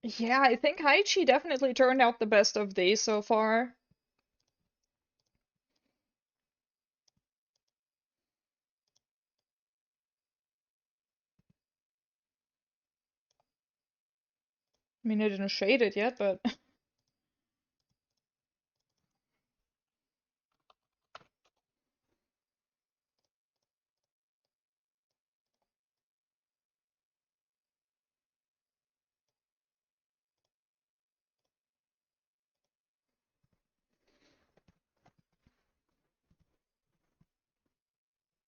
Speaker 1: Yeah, I think Haichi definitely turned out the best of these so far. I mean, I didn't shade it yet, but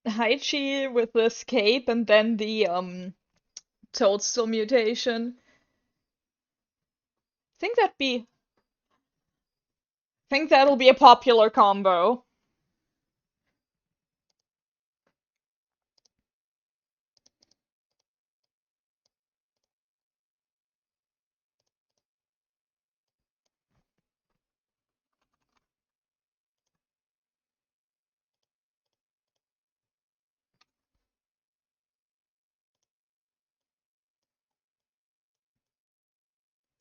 Speaker 1: Haichi with this cape and then the toadstool mutation. Think that be think that'll be a popular combo.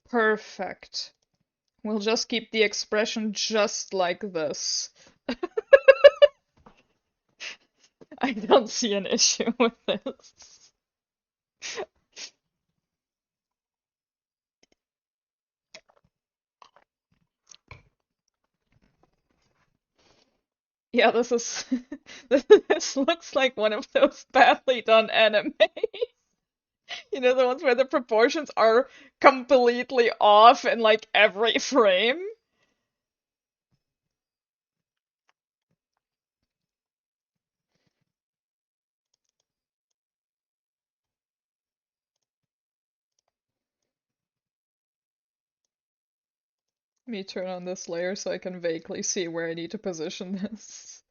Speaker 1: Perfect. We'll just keep the expression just like this. I don't see an issue with this. Yeah, this is this looks like one of those badly done anime. The ones where the proportions are completely off in like every frame. Let me turn on this layer so I can vaguely see where I need to position this.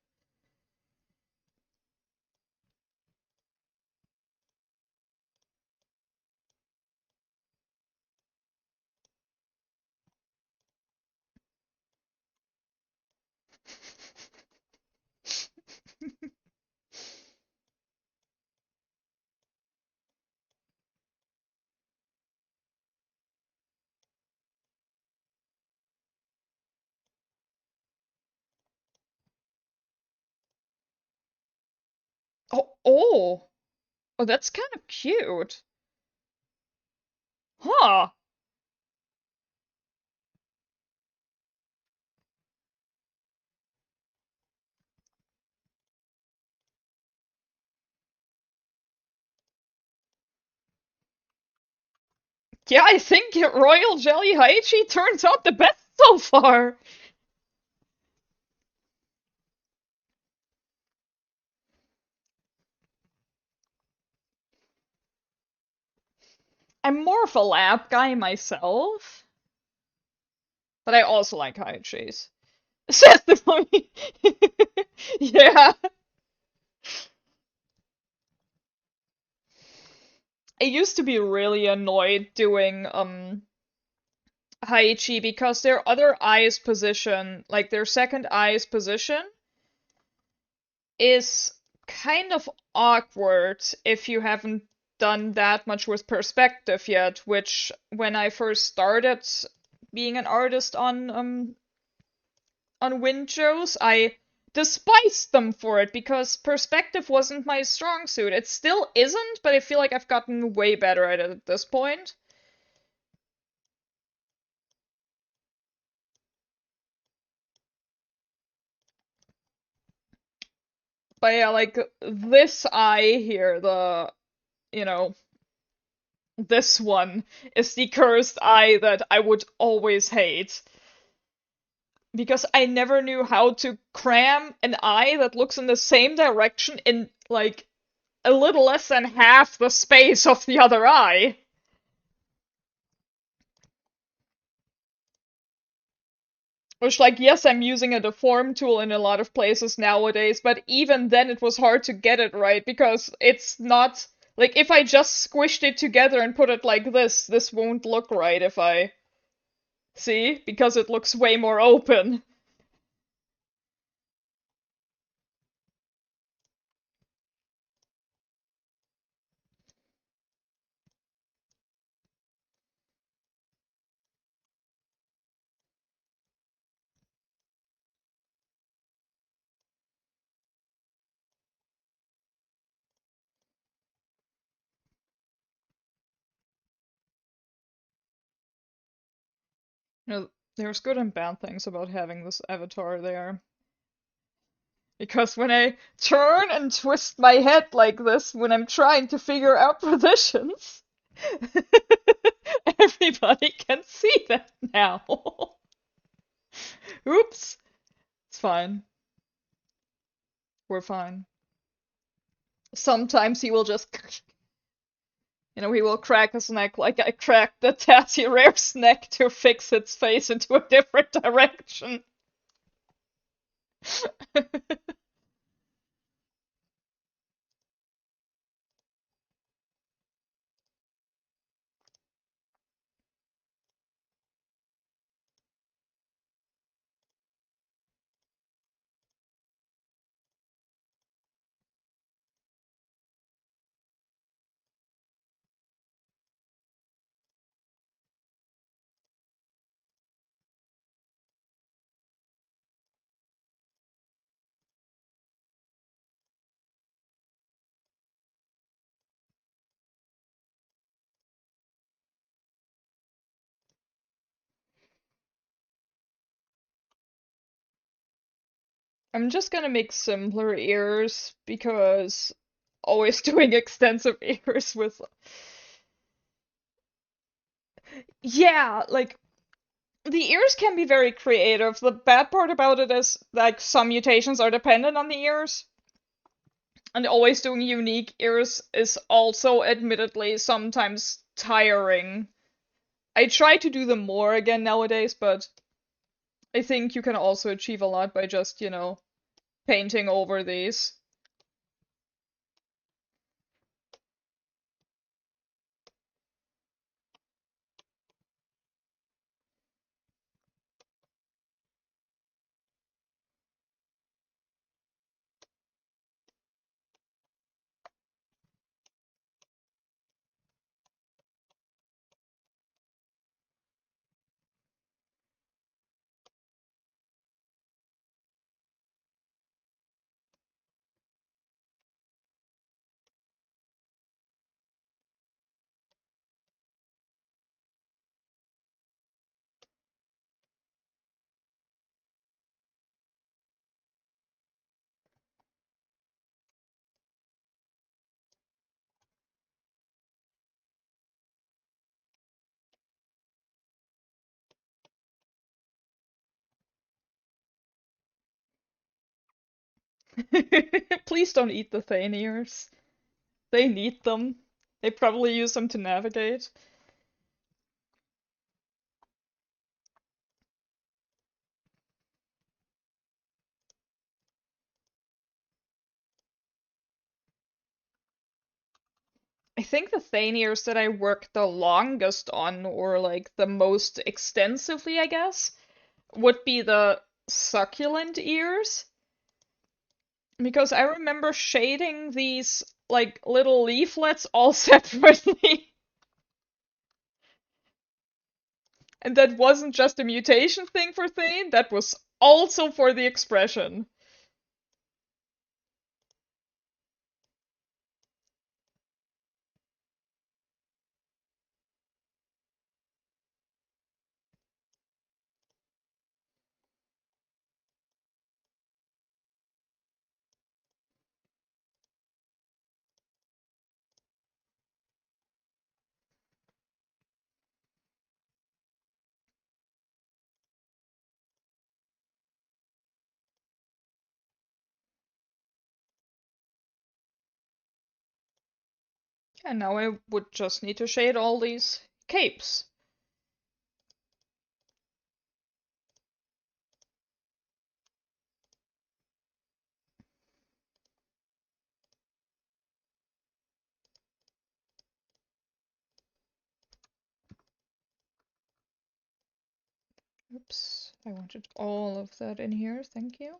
Speaker 1: Oh, that's kind of cute. Huh. Yeah, I think Royal Jelly Haichi turns out the best so far. I'm more of a lab guy myself, but I also like Haichis. Says the funny. Yeah. I used to be really annoyed doing Haichi because their other eye's position, like their second eye's position, is kind of awkward if you haven't done that much with perspective yet, which when I first started being an artist on WindRose, I despised them for it because perspective wasn't my strong suit. It still isn't, but I feel like I've gotten way better at it at this point. But yeah, like this eye here, you know, this one is the cursed eye that I would always hate. Because I never knew how to cram an eye that looks in the same direction in, like, a little less than half the space of the other eye. Which, like, yes, I'm using a deform tool in a lot of places nowadays, but even then it was hard to get it right because it's not. Like, if I just squished it together and put it like this won't look right if I. See? Because it looks way more open. You know, there's good and bad things about having this avatar there. Because when I turn and twist my head like this when I'm trying to figure out positions, everybody can see that now. Oops. It's fine. We're fine. Sometimes he will just, he will crack his neck like I cracked the Tassirare's neck to fix its face into a different direction. I'm just gonna make simpler ears because always doing extensive ears with. Yeah, like the ears can be very creative. The bad part about it is like some mutations are dependent on the ears. And always doing unique ears is also admittedly sometimes tiring. I try to do them more again nowadays, but I think you can also achieve a lot by just, painting over these. Please don't eat the Thane ears. They need them. They probably use them to navigate. I think the Thane ears that I worked the longest on, or like the most extensively, I guess, would be the succulent ears. Because I remember shading these like little leaflets all separately. And that wasn't just a mutation thing for Thane, that was also for the expression. And now I would just need to shade all these capes. Oops, I wanted all of that in here, thank you.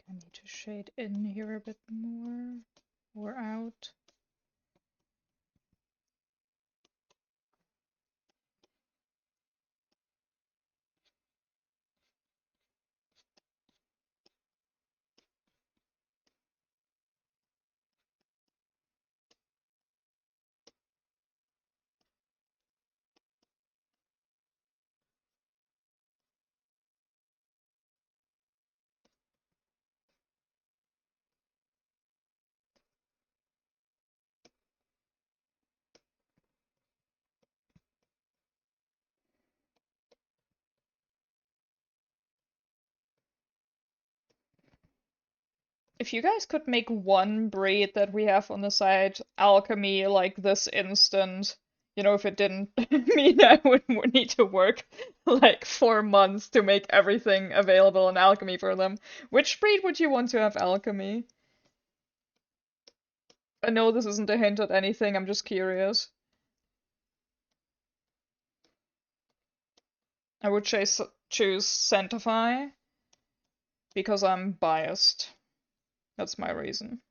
Speaker 1: I need to shade in here a bit more, or out. If you guys could make one breed that we have on the side, Alchemy, like this instant, if it didn't mean I would need to work like 4 months to make everything available in Alchemy for them, which breed would you want to have Alchemy? I know this isn't a hint at anything, I'm just curious. I would choose Centify because I'm biased. That's my reason.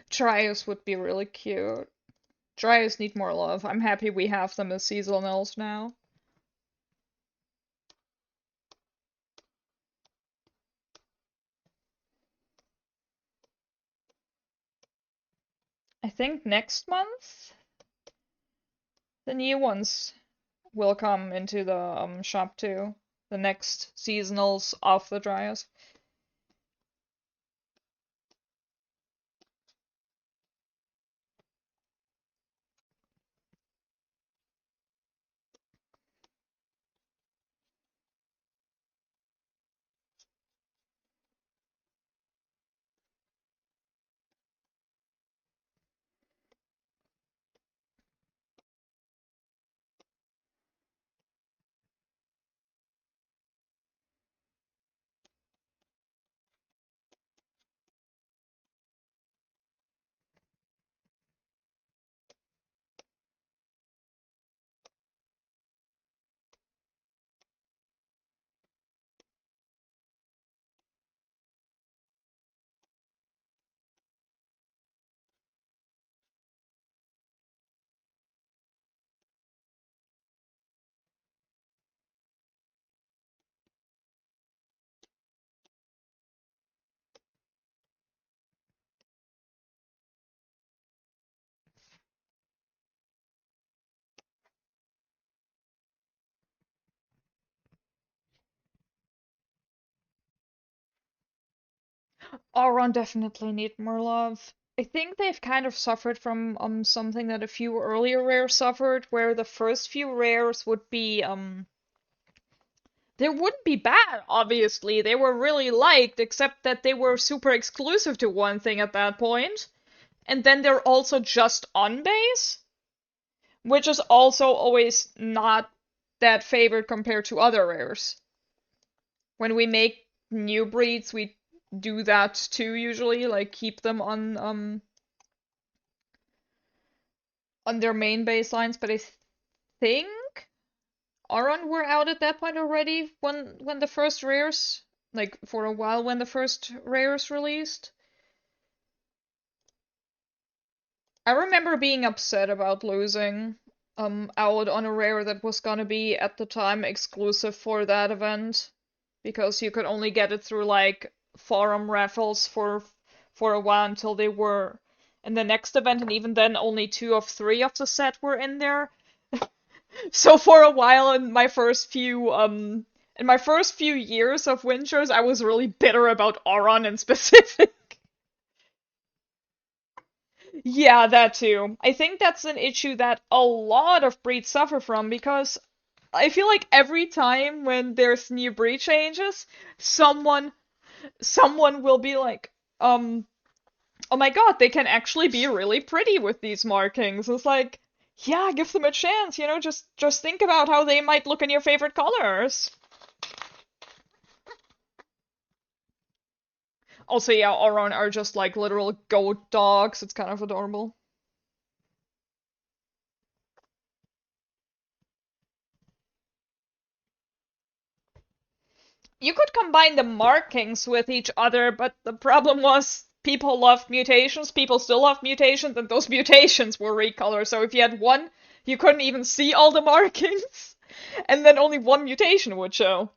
Speaker 1: Trios would be really cute. Trios need more love. I'm happy we have them as seasonals now. I think next month the new ones will come into the shop too. The next seasonals of the Dryas. Auron definitely need more love. I think they've kind of suffered from something that a few earlier rares suffered, where the first few rares would be they wouldn't be bad, obviously. They were really liked, except that they were super exclusive to one thing at that point. And then they're also just on base, which is also always not that favored compared to other rares. When we make new breeds, we do that too usually, like keep them on their main baselines, but I think Auron were out at that point already when the first rares, like for a while when the first rares released. I remember being upset about losing out on a rare that was gonna be at the time exclusive for that event because you could only get it through like forum raffles for a while until they were in the next event, and even then only 2 of 3 of the set were in there. So for a while in my first few years of WindRose, I was really bitter about Auron in specific. Yeah, that too. I think that's an issue that a lot of breeds suffer from because I feel like every time when there's new breed changes, someone someone will be like, oh my god, they can actually be really pretty with these markings. It's like, yeah, give them a chance, just think about how they might look in your favorite colors. Also, yeah, Auron are just like literal goat dogs. It's kind of adorable. You could combine the markings with each other, but the problem was people loved mutations, people still love mutations, and those mutations were recolored. So if you had one, you couldn't even see all the markings, and then only one mutation would show.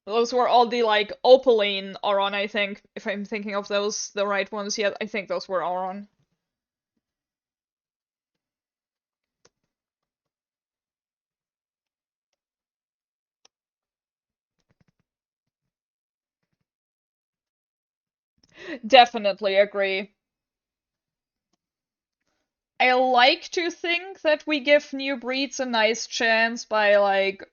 Speaker 1: Those were all the like opaline Auron, I think. If I'm thinking of those the right ones, yeah, I think those were Auron. Definitely agree. I like to think that we give new breeds a nice chance by like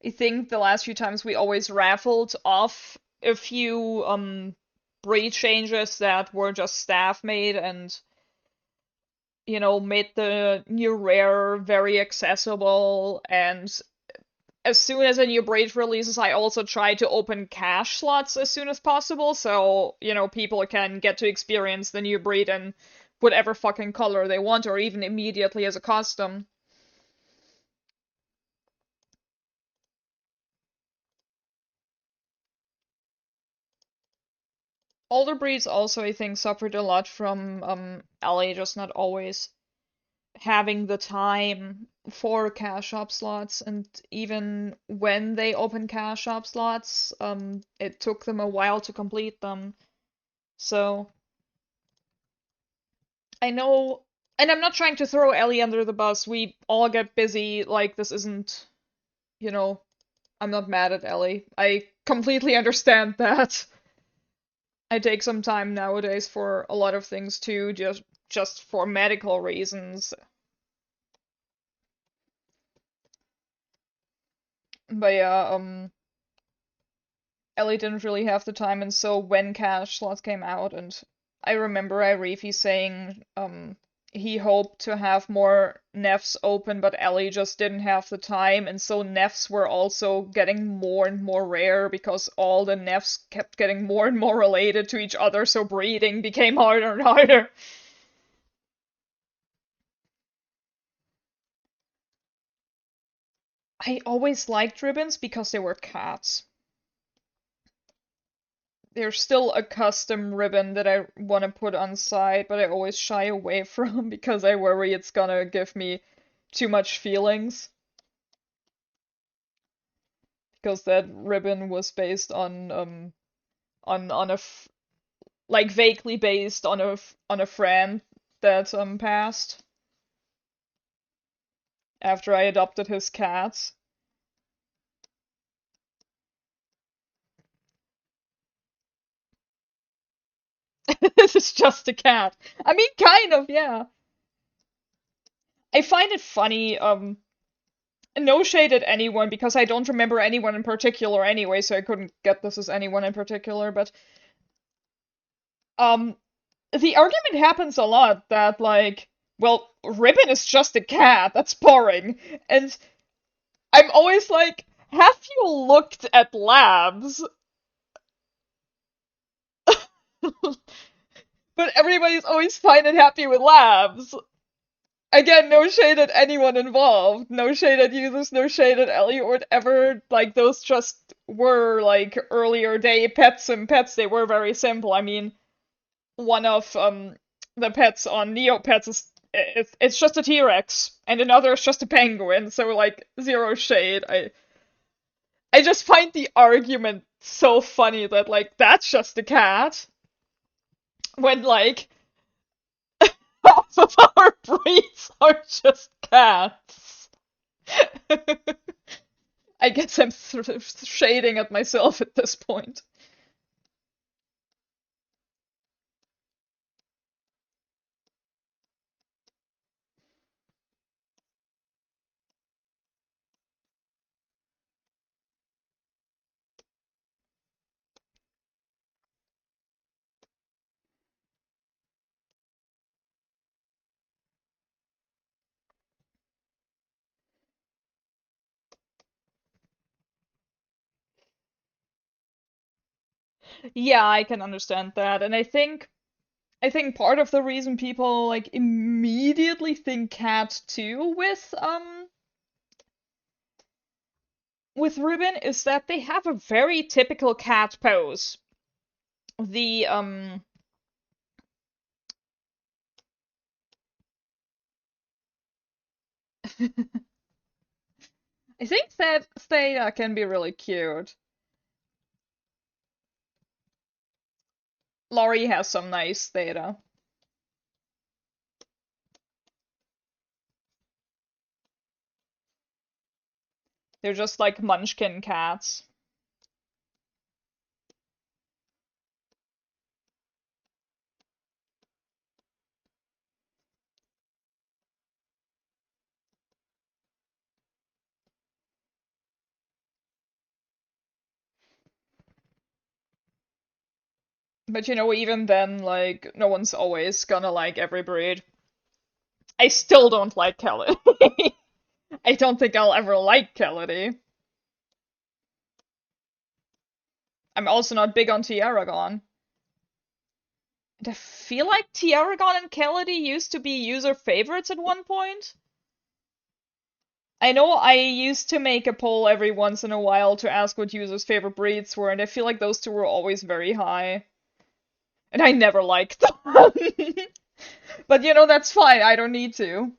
Speaker 1: I think the last few times we always raffled off a few breed changes that were just staff made and made the new rare very accessible. And as soon as a new breed releases, I also try to open cash slots as soon as possible so people can get to experience the new breed in whatever fucking color they want, or even immediately as a custom. Older breeds also, I think, suffered a lot from LA just not always having the time for cash shop slots, and even when they open cash shop slots, it took them a while to complete them. So I know, and I'm not trying to throw Ellie under the bus. We all get busy. Like this isn't, you know, I'm not mad at Ellie. I completely understand that. I take some time nowadays for a lot of things too, just for medical reasons. But yeah, Ellie didn't really have the time, and so when cash slots came out, and I remember Irifi saying he hoped to have more nefs open, but Ellie just didn't have the time, and so nefs were also getting more and more rare because all the nefs kept getting more and more related to each other, so breeding became harder and harder. I always liked ribbons because they were cats. There's still a custom ribbon that I want to put on site, but I always shy away from because I worry it's gonna give me too much feelings. Because that ribbon was based on like vaguely based on a friend that passed after I adopted his cats. This is just a cat. I mean, kind of, yeah. I find it funny, no shade at anyone because I don't remember anyone in particular anyway, so I couldn't get this as anyone in particular, but um the argument happens a lot that like, well, Ribbon is just a cat, that's boring. And I'm always like, have you looked at labs? But everybody's always fine and happy with labs. Again, no shade at anyone involved. No shade at users, no shade at Ellie or whatever. Like, those just were, like, earlier day pets and pets. They were very simple. I mean, one of the pets on Neopets is it's just a T-Rex, and another is just a penguin, so, like, zero shade. I just find the argument so funny that, like, that's just a cat, when, like, half of our breeds are just cats. I guess I'm sort of shading at myself at this point. Yeah, I can understand that, and I think part of the reason people like immediately think cat too with Ribbon is that they have a very typical cat pose. The I think that Theta can be really cute. Laurie has some nice Theta. They're just like munchkin cats. But even then, like, no one's always gonna like every breed. I still don't like Kelly. I don't think I'll ever like Kelly. I'm also not big on Tiaragon. And I feel like Tiaragon and Kelly used to be user favorites at one point. I know I used to make a poll every once in a while to ask what users' favorite breeds were, and I feel like those two were always very high. And I never liked them. But that's fine, I don't need to.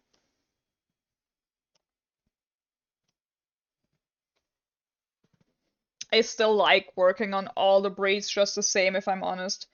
Speaker 1: I still like working on all the breeds just the same, if I'm honest.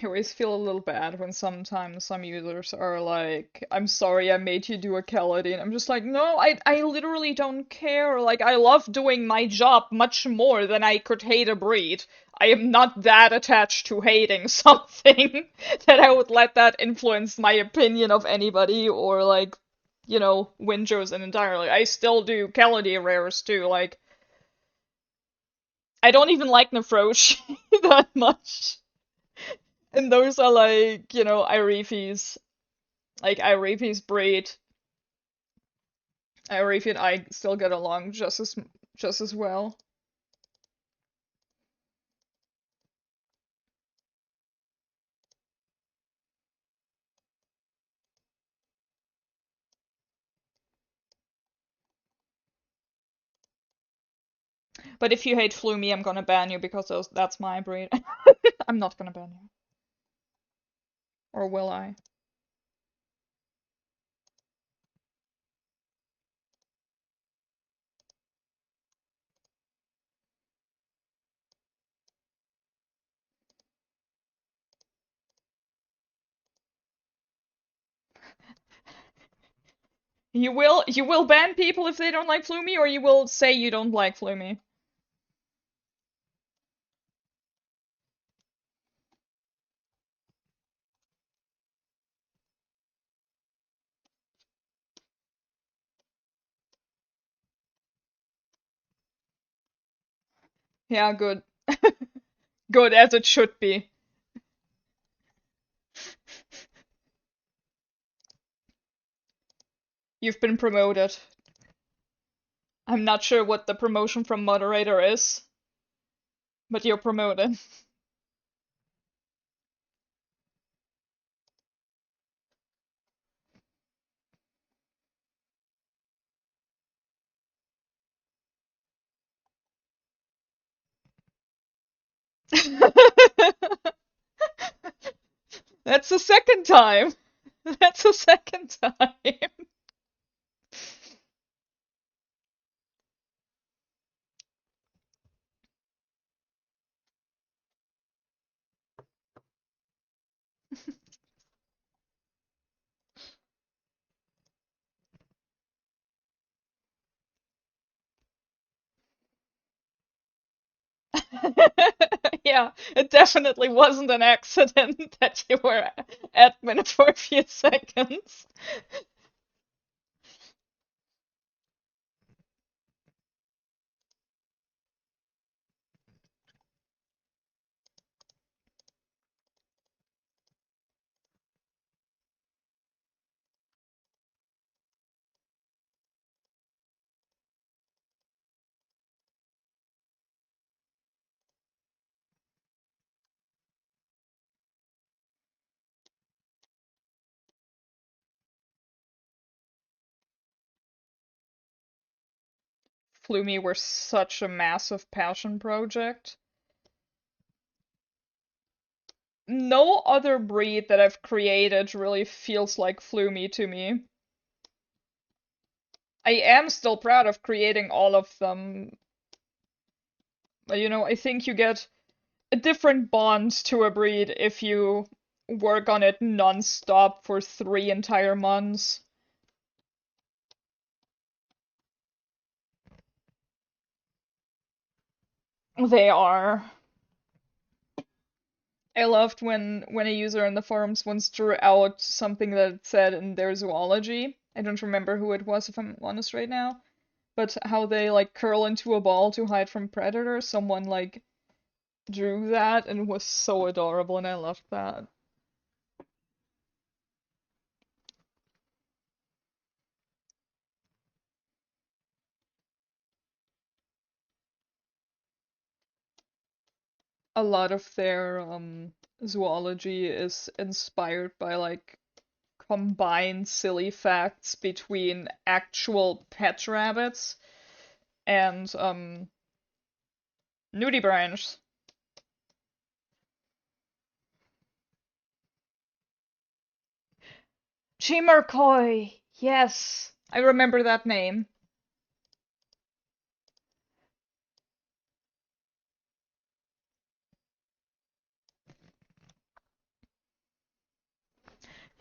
Speaker 1: I always feel a little bad when sometimes some users are like, I'm sorry I made you do a Kelly, and I'm just like, no, I literally don't care. Like, I love doing my job much more than I could hate a breed. I am not that attached to hating something that I would let that influence my opinion of anybody or like, WindRose and entirely. I still do Kelly rares too. Like, I don't even like Nefrosh that much. And those are like, Irifi's. Like, Irifi's breed. Irifi and I still get along just as well. But if you hate Flumi, I'm gonna ban you because that's my breed. I'm not gonna ban you. Or will I? You will ban people if they don't like Flumi, or you will say you don't like Flumi? Yeah, good. Good, as it should be. You've been promoted. I'm not sure what the promotion from moderator is, but you're promoted. That's the second time. That's the second time. Yeah, it definitely wasn't an accident that you were admin for a few seconds. Flumi were such a massive passion project. No other breed that I've created really feels like Flumi to me. I am still proud of creating all of them. But, I think you get a different bond to a breed if you work on it non-stop for 3 entire months. They are. I loved when a user in the forums once drew out something that it said in their zoology. I don't remember who it was, if I'm honest right now, but how they like curl into a ball to hide from predators. Someone like drew that and it was so adorable, and I loved that. A lot of their zoology is inspired by like combined silly facts between actual pet rabbits and nudibranchs. Chimarkoi! Yes, I remember that name.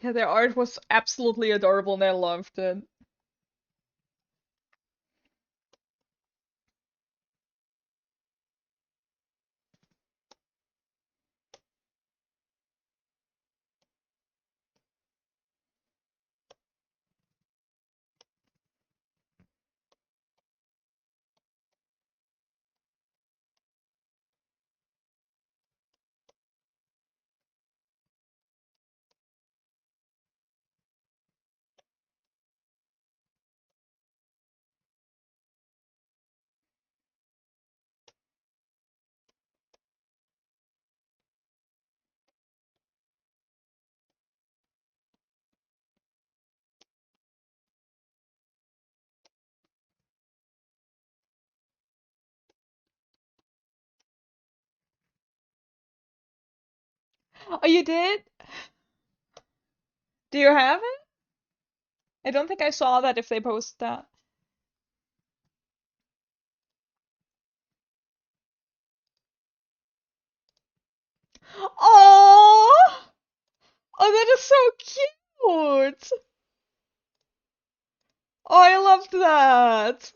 Speaker 1: Yeah, their art was absolutely adorable and I loved it. Oh, you did? Do you have it? I don't think I saw that if they posted that. Oh, oh, that is so cute. Oh, I loved that.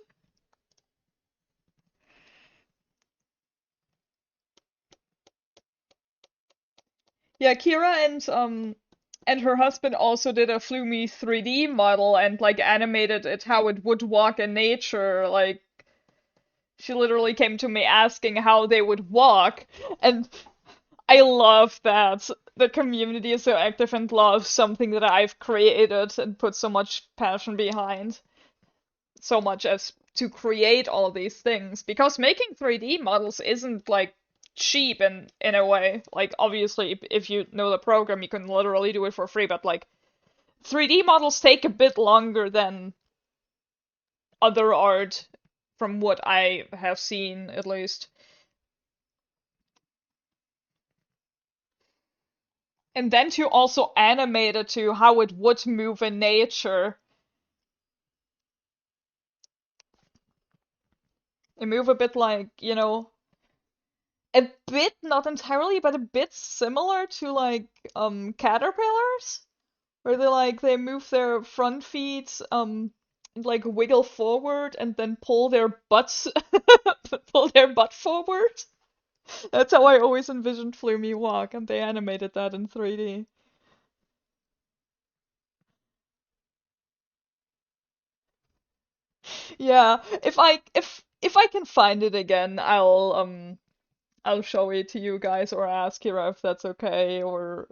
Speaker 1: Yeah, Kira and her husband also did a Flumi 3D model and like animated it how it would walk in nature. Like she literally came to me asking how they would walk, and I love that the community is so active and loves something that I've created and put so much passion behind. So much as to create all these things because making 3D models isn't like cheap in a way. Like obviously if you know the program you can literally do it for free, but like 3D models take a bit longer than other art from what I have seen at least. And then to also animate it to how it would move in nature. It move a bit like, a bit, not entirely, but a bit similar to like caterpillars, where they move their front feet and like wiggle forward and then pull their butts pull their butt forward. That's how I always envisioned Flumi walk, and they animated that in 3D. Yeah, if I can find it again, I'll show it to you guys or ask Kira if that's okay, or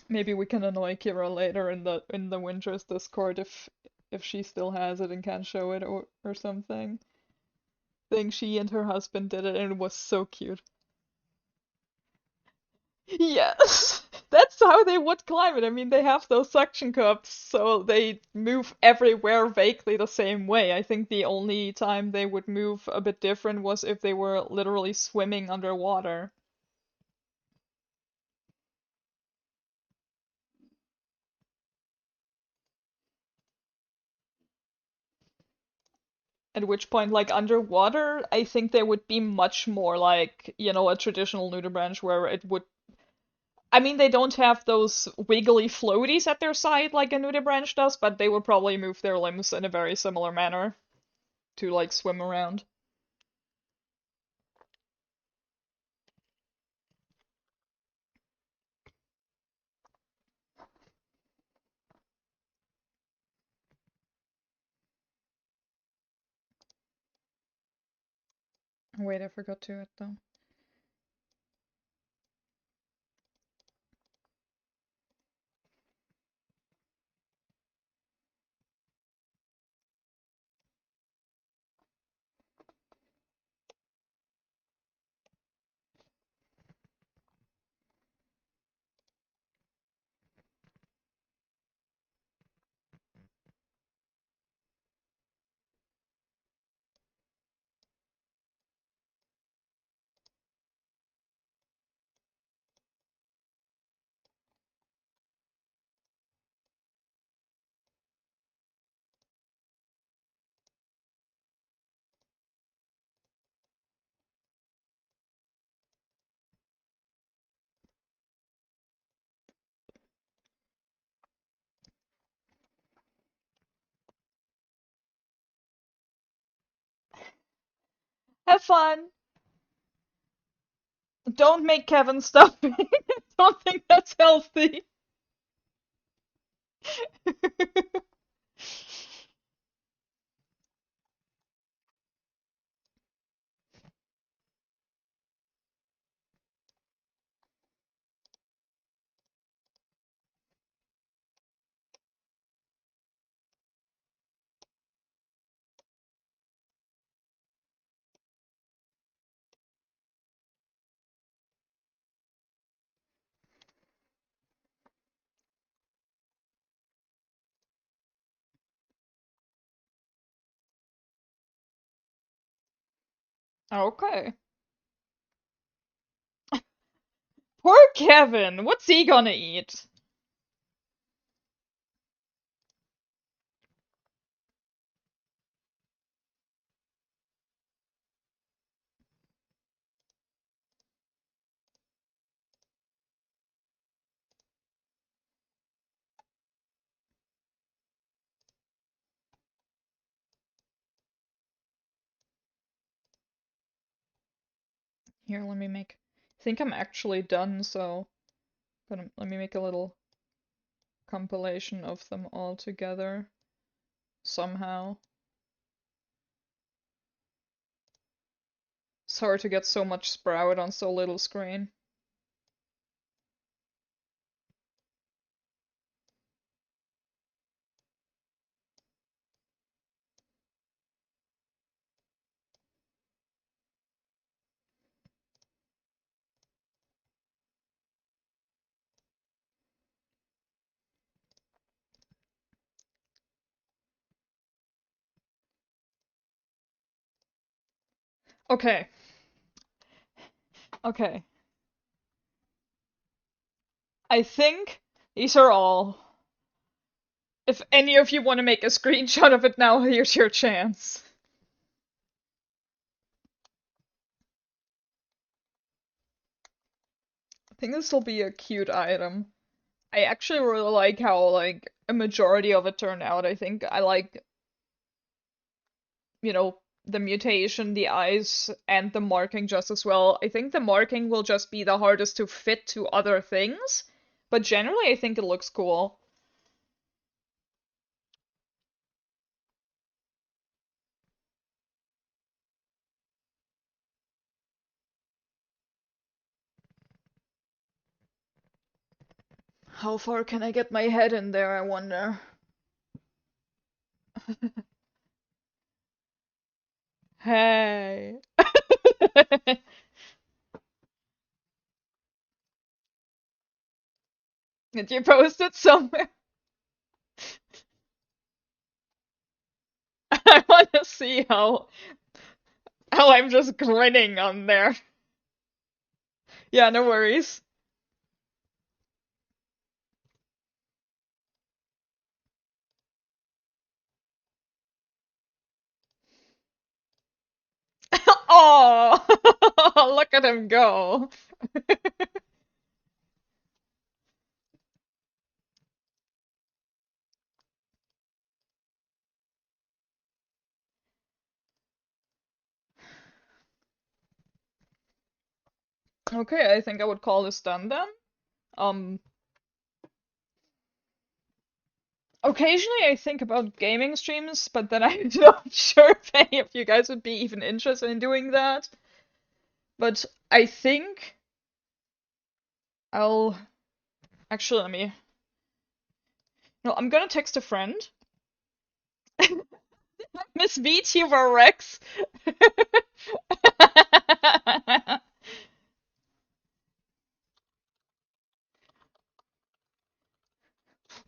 Speaker 1: maybe we can annoy Kira later in the WindRose Discord if she still has it and can't show it or something. I think she and her husband did it and it was so cute. Yes, that's how they would climb it. I mean, they have those suction cups, so they move everywhere vaguely the same way. I think the only time they would move a bit different was if they were literally swimming underwater. At which point, like underwater, I think they would be much more like, a traditional nudibranch where it would. I mean, they don't have those wiggly floaties at their side like a nudibranch does, but they would probably move their limbs in a very similar manner to like swim around. Wait, I forgot to it though. Have fun. Don't make Kevin stop me. I don't think that's healthy. Okay. Poor Kevin, what's he gonna eat? Here, I think I'm actually done, so let me make a little compilation of them all together somehow. It's hard to get so much sprout on so little screen. Okay, okay. I think these are all. If any of you want to make a screenshot of it now, here's your chance. I think this will be a cute item. I actually really like how, like, a majority of it turned out. I think I like, the mutation, the eyes, and the marking just as well. I think the marking will just be the hardest to fit to other things, but generally I think it looks cool. How far can I get my head in there, I wonder? Hey. Did you post it somewhere? I want to see how I'm just grinning on there. Yeah, no worries. Oh, look at him go. Okay, I think I would call this done then. Um, Occasionally I think about gaming streams, but then I'm not sure if any of you guys would be even interested in doing that. But I think I'll actually let me. No, I'm gonna text a friend. Miss VTuber Rex.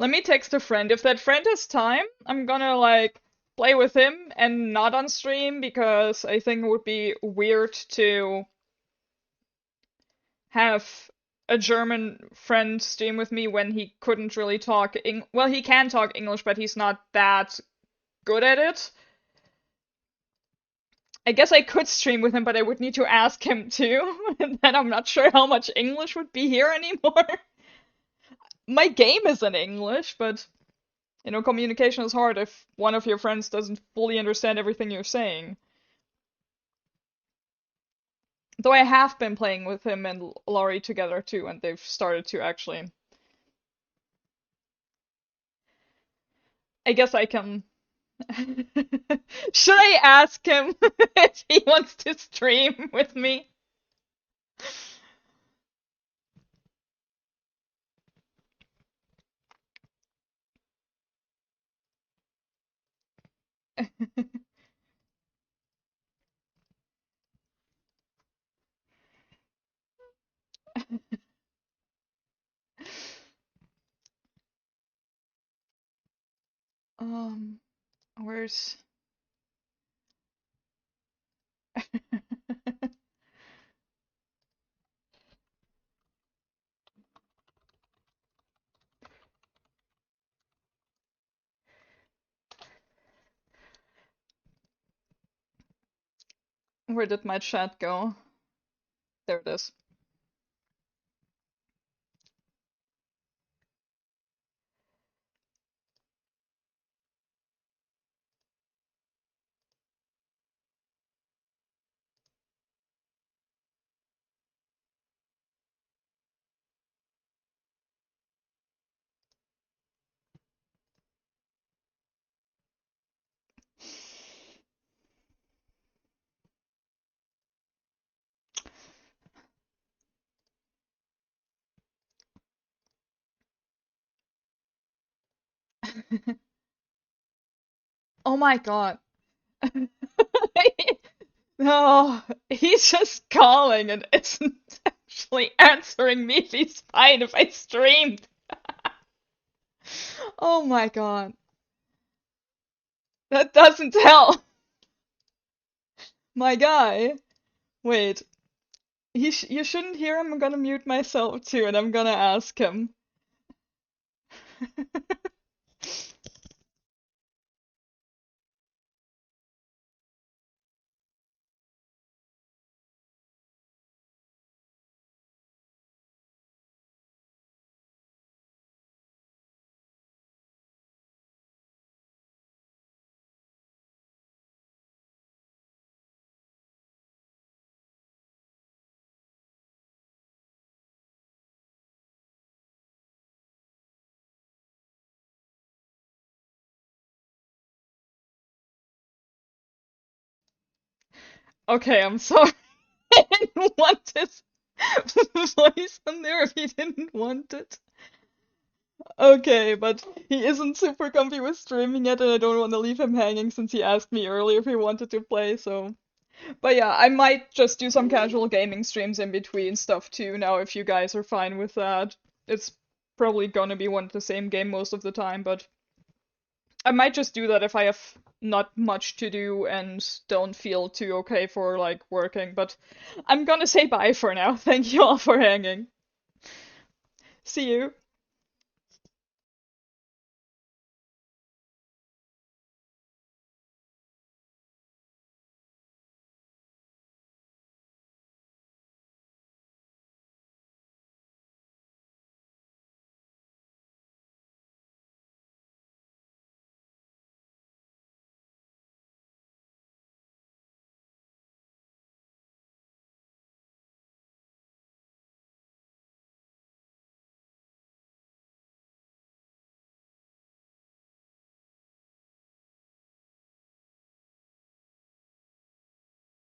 Speaker 1: Let me text a friend. If that friend has time, I'm gonna like play with him and not on stream because I think it would be weird to have a German friend stream with me when he couldn't really talk well, he can talk English, but he's not that good at it. I guess I could stream with him, but I would need to ask him too, and then I'm not sure how much English would be here anymore. My game is in English, but communication is hard if one of your friends doesn't fully understand everything you're saying. Though I have been playing with him and Laurie together too, and they've started to actually. I guess I can. Should I ask him if he wants to stream with me? Um, where's. Where did my chat go? There it is. Oh my god. No, he's just calling and isn't actually answering me if he's fine if I streamed. Oh my god. That doesn't help. My guy. Wait. You shouldn't hear him. I'm gonna mute myself too and I'm gonna ask him. Okay, I'm sorry. I didn't want his voice on there if he didn't want it. Okay, but he isn't super comfy with streaming yet, and I don't want to leave him hanging since he asked me earlier if he wanted to play, so. But yeah, I might just do some casual gaming streams in between stuff too now if you guys are fine with that. It's probably gonna be one of the same game most of the time, but I might just do that if I have not much to do and don't feel too okay for like working. But I'm gonna say bye for now. Thank you all for hanging. See you.